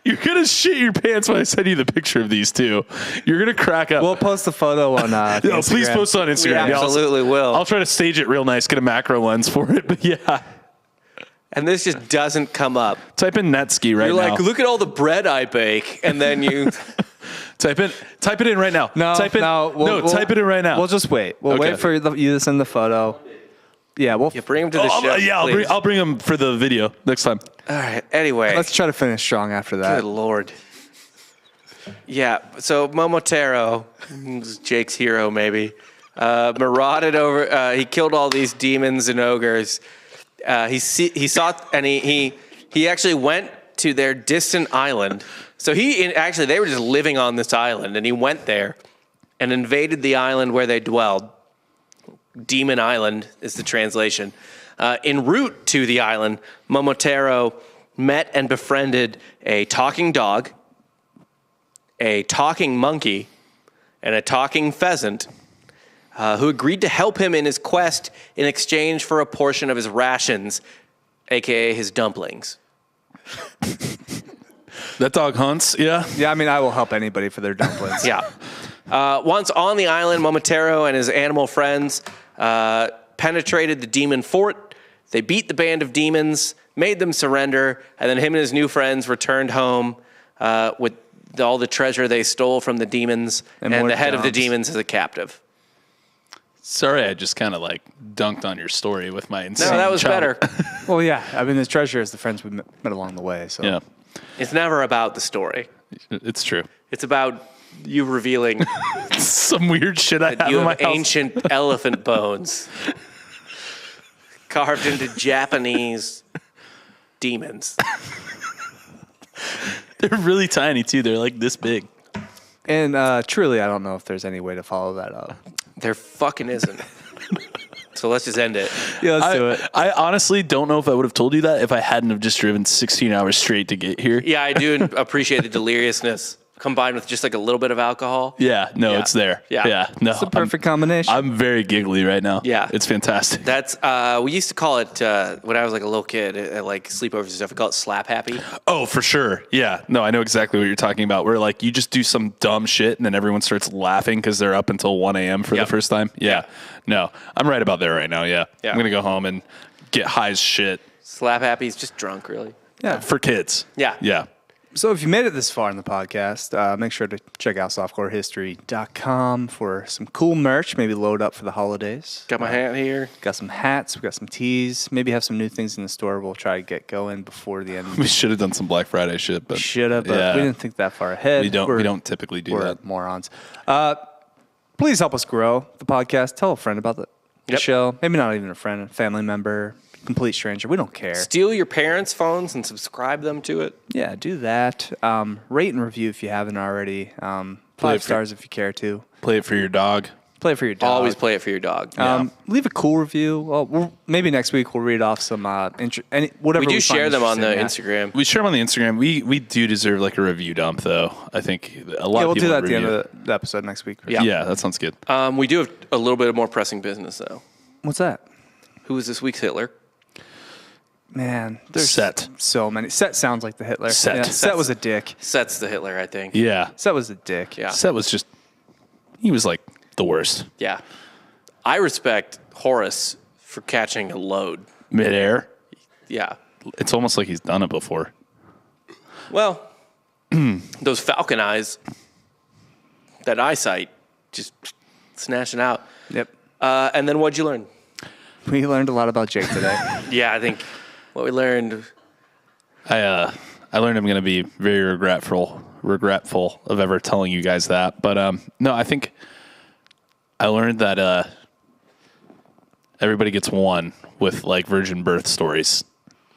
[SPEAKER 4] You're going to shit your pants when I send you the picture of these 2. You're going to crack up.
[SPEAKER 3] We'll post the photo on
[SPEAKER 4] no,
[SPEAKER 3] Instagram.
[SPEAKER 4] please post it on Instagram.
[SPEAKER 2] We absolutely will.
[SPEAKER 4] I'll try to stage it real nice, get a macro lens for it. But yeah,
[SPEAKER 2] And this just doesn't come up.
[SPEAKER 4] type in Netsuke right
[SPEAKER 2] You're
[SPEAKER 4] now.
[SPEAKER 2] like, look at all the bread I bake. And then you...
[SPEAKER 4] Type it in right now. Type it in right now.
[SPEAKER 3] We'll just wait. We'll wait for you to send the photo. Yeah, we'll
[SPEAKER 2] bring him to the show.
[SPEAKER 4] Yeah, I'll bring him for the video next time.
[SPEAKER 2] All right. Anyway,
[SPEAKER 3] let's try to finish strong after that.
[SPEAKER 2] Good Lord. Yeah. So Momotaro, Jake's hero, maybe, marauded over. He killed all these demons and ogres. He actually went to their distant island. So they were just living on this island, and he went there and invaded the island where they dwelled. Demon Island is the translation. En route to the island, Momotaro met and befriended a talking dog, a talking monkey, and a talking pheasant, who agreed to help him in his quest in exchange for a portion of his rations, a.k.a. his dumplings.
[SPEAKER 4] That dog hunts, yeah?
[SPEAKER 3] Yeah, I mean, I will help anybody for their dumplings.
[SPEAKER 2] Yeah. Once on the island, Momotaro and his animal friends penetrated the demon fort. They beat the band of demons, made them surrender, and then him and his new friends returned home with all the treasure they stole from the demons, and the head of the demons is a captive.
[SPEAKER 4] Sorry, I just kind of dunked on your story with my insane.
[SPEAKER 2] No, that was better.
[SPEAKER 3] Well, yeah. I mean, the treasure is the friends we met along the way. So
[SPEAKER 4] yeah.
[SPEAKER 2] It's never about the story.
[SPEAKER 4] It's true.
[SPEAKER 2] It's about you revealing
[SPEAKER 4] some weird shit I have
[SPEAKER 2] you
[SPEAKER 4] in my
[SPEAKER 2] have
[SPEAKER 4] house.
[SPEAKER 2] ancient elephant bones carved into Japanese demons.
[SPEAKER 4] They're really tiny too. They're this big.
[SPEAKER 3] And truly, I don't know if there's any way to follow that up.
[SPEAKER 2] There fucking isn't. So let's just end it.
[SPEAKER 3] Yeah, let's do it.
[SPEAKER 4] I honestly don't know if I would have told you that if I hadn't have just driven 16 hours straight to get here.
[SPEAKER 2] Yeah, I do appreciate the deliriousness combined with just a little bit of alcohol.
[SPEAKER 4] Yeah, no, it's there.
[SPEAKER 2] Yeah.
[SPEAKER 4] No,
[SPEAKER 3] It's a perfect combination.
[SPEAKER 4] I'm very giggly right now.
[SPEAKER 2] Yeah.
[SPEAKER 4] It's fantastic.
[SPEAKER 2] That's we used to call it when I was a little kid at sleepovers and stuff. We call it slap happy.
[SPEAKER 4] Oh, for sure. Yeah. No, I know exactly what you're talking about. Where you just do some dumb shit and then everyone starts laughing because they're up until 1 a.m. for the first time. Yeah. No, I'm right about there right now. Yeah. I'm gonna go home and get high as shit.
[SPEAKER 2] Slap happy is just drunk, really.
[SPEAKER 3] Yeah.
[SPEAKER 4] For kids.
[SPEAKER 2] Yeah.
[SPEAKER 4] Yeah.
[SPEAKER 3] So if you made it this far in the podcast, make sure to check out softcorehistory.com for some cool merch. Maybe load up for the holidays.
[SPEAKER 2] Got my hat here.
[SPEAKER 3] Got some hats. We got some tees. Maybe have some new things in the store. We'll try to get going before the end.
[SPEAKER 4] We should have done some Black Friday shit, but
[SPEAKER 3] Should have, but we didn't think that far ahead.
[SPEAKER 4] We don't typically do
[SPEAKER 3] we're
[SPEAKER 4] that.
[SPEAKER 3] morons. Please help us grow the podcast. Tell a friend about the show. Maybe not even a friend, a family member, complete stranger. We don't care.
[SPEAKER 2] Steal your parents' phones and subscribe them to it.
[SPEAKER 3] Yeah, do that. Rate and review if you haven't already. 5 stars if you care to.
[SPEAKER 4] Play it for your dog.
[SPEAKER 3] Play it for your dog.
[SPEAKER 2] Always play it for your dog.
[SPEAKER 3] Leave a cool review. Well, maybe next week we'll read off some whatever.
[SPEAKER 2] We do
[SPEAKER 3] find
[SPEAKER 2] share them on the
[SPEAKER 3] interesting.
[SPEAKER 2] Instagram.
[SPEAKER 4] We share them on the Instagram. We do deserve a review dump, though. I think a lot
[SPEAKER 3] Yeah,
[SPEAKER 4] of
[SPEAKER 3] we'll
[SPEAKER 4] people
[SPEAKER 3] do that at the
[SPEAKER 4] review.
[SPEAKER 3] end of the episode next week.
[SPEAKER 4] Yeah, that sounds good.
[SPEAKER 2] We do have a little bit of more pressing business, though.
[SPEAKER 3] What's that?
[SPEAKER 2] Who is this week's Hitler?
[SPEAKER 3] Man, there's
[SPEAKER 4] Set.
[SPEAKER 3] so many. Set sounds like the Hitler.
[SPEAKER 4] Set.
[SPEAKER 3] Yeah, Set was a dick.
[SPEAKER 2] Set's the Hitler, I think.
[SPEAKER 4] Yeah.
[SPEAKER 3] Set was a dick.
[SPEAKER 2] Yeah.
[SPEAKER 4] Set was he was the worst.
[SPEAKER 2] Yeah. I respect Horus for catching a load.
[SPEAKER 4] Midair.
[SPEAKER 2] Yeah.
[SPEAKER 4] It's almost like he's done it before.
[SPEAKER 2] Well, those falcon eyes, that eyesight, just snatching out.
[SPEAKER 3] Yep.
[SPEAKER 2] And then what'd you learn?
[SPEAKER 3] We learned a lot about Jake today.
[SPEAKER 2] Yeah, I think what we learned.
[SPEAKER 4] I learned I'm going to be very regretful of ever telling you guys that. But no, I think I learned that everybody gets one with virgin birth stories.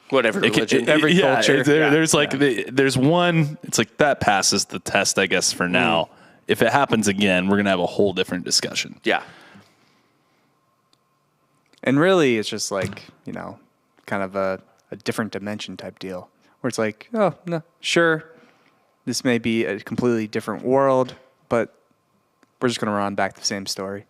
[SPEAKER 2] Whatever religion.
[SPEAKER 3] Every culture.
[SPEAKER 4] There's one. It's that passes the test, I guess, for now. If it happens again, we're going to have a whole different discussion.
[SPEAKER 2] Yeah.
[SPEAKER 3] And really, it's just kind of a different dimension type deal. Where it's oh, no, sure, this may be a completely different world, but we're just going to run back the same story.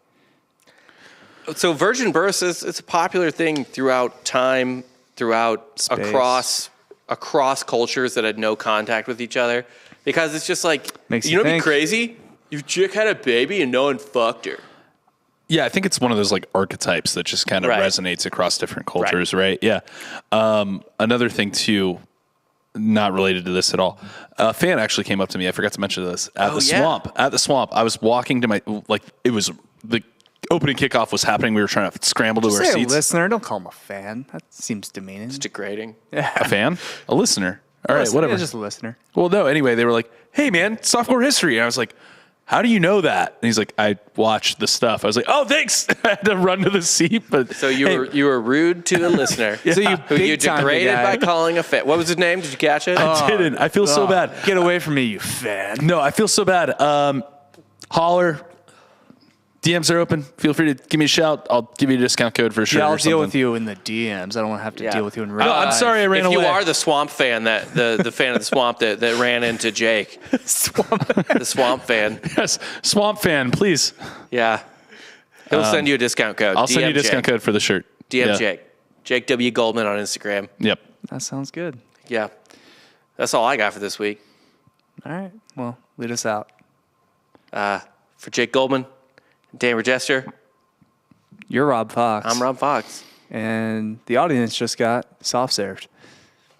[SPEAKER 2] So virgin births it's a popular thing throughout time, throughout
[SPEAKER 3] Space.
[SPEAKER 2] across cultures that had no contact with each other, because it's just
[SPEAKER 3] Makes
[SPEAKER 2] you
[SPEAKER 3] you
[SPEAKER 2] know what'd be
[SPEAKER 3] think.
[SPEAKER 2] crazy? Your chick had a baby and no one fucked her.
[SPEAKER 4] Yeah, I think it's one of those archetypes that just kind of
[SPEAKER 2] Right.
[SPEAKER 4] resonates across different cultures, right? Yeah. Another thing too, not related to this at all. A fan actually came up to me. I forgot to mention this at the
[SPEAKER 2] yeah.
[SPEAKER 4] swamp. At the swamp, I was walking to it was the opening kickoff was happening. We were trying to scramble to our
[SPEAKER 3] Say
[SPEAKER 4] seats.
[SPEAKER 3] a listener. Don't call him a fan. That seems demeaning.
[SPEAKER 2] It's degrading.
[SPEAKER 4] A fan, a listener. All right, whatever.
[SPEAKER 3] Yeah, just a listener.
[SPEAKER 4] Well, no. Anyway, they were like, "Hey, man, sophomore history," and I was like, "How do you know that?" And he's like, "I watched the stuff." I was like, "Oh, thanks." I had to run to the seat, but
[SPEAKER 2] So you were rude to a listener.
[SPEAKER 3] So you
[SPEAKER 2] who you
[SPEAKER 3] big time the
[SPEAKER 2] degraded
[SPEAKER 3] guy.
[SPEAKER 2] by calling a fan. What was his name? Did you catch it?
[SPEAKER 4] I didn't. I feel so bad.
[SPEAKER 3] Get away from me, you fan.
[SPEAKER 4] No, I feel so bad. Holler. DMs are open. Feel free to give me a shout. I'll give you a discount code for a shirt.
[SPEAKER 3] Yeah, I'll
[SPEAKER 4] or
[SPEAKER 3] deal with
[SPEAKER 4] something.
[SPEAKER 3] you in the DMs. I don't want to have to deal with you in real
[SPEAKER 4] No, I'm
[SPEAKER 3] life.
[SPEAKER 4] sorry I ran
[SPEAKER 2] if
[SPEAKER 4] away.
[SPEAKER 2] you are the swamp fan, that the fan of the swamp that ran into Jake, the swamp fan,
[SPEAKER 4] Yes, Swamp fan, please.
[SPEAKER 2] yeah, he'll send you a discount code.
[SPEAKER 4] I'll send you a
[SPEAKER 2] DM
[SPEAKER 4] discount
[SPEAKER 2] Jake.
[SPEAKER 4] code for the shirt.
[SPEAKER 2] DM
[SPEAKER 4] Yeah.
[SPEAKER 2] Jake W Goldman on Instagram.
[SPEAKER 4] Yep.
[SPEAKER 3] That sounds good.
[SPEAKER 2] Yeah, that's all I got for this week.
[SPEAKER 3] All right. Well, lead us out.
[SPEAKER 2] For Jake Goldman, Dan Regester,
[SPEAKER 3] You're Rob Fox.
[SPEAKER 2] I'm Rob Fox.
[SPEAKER 3] And the audience just got soft served.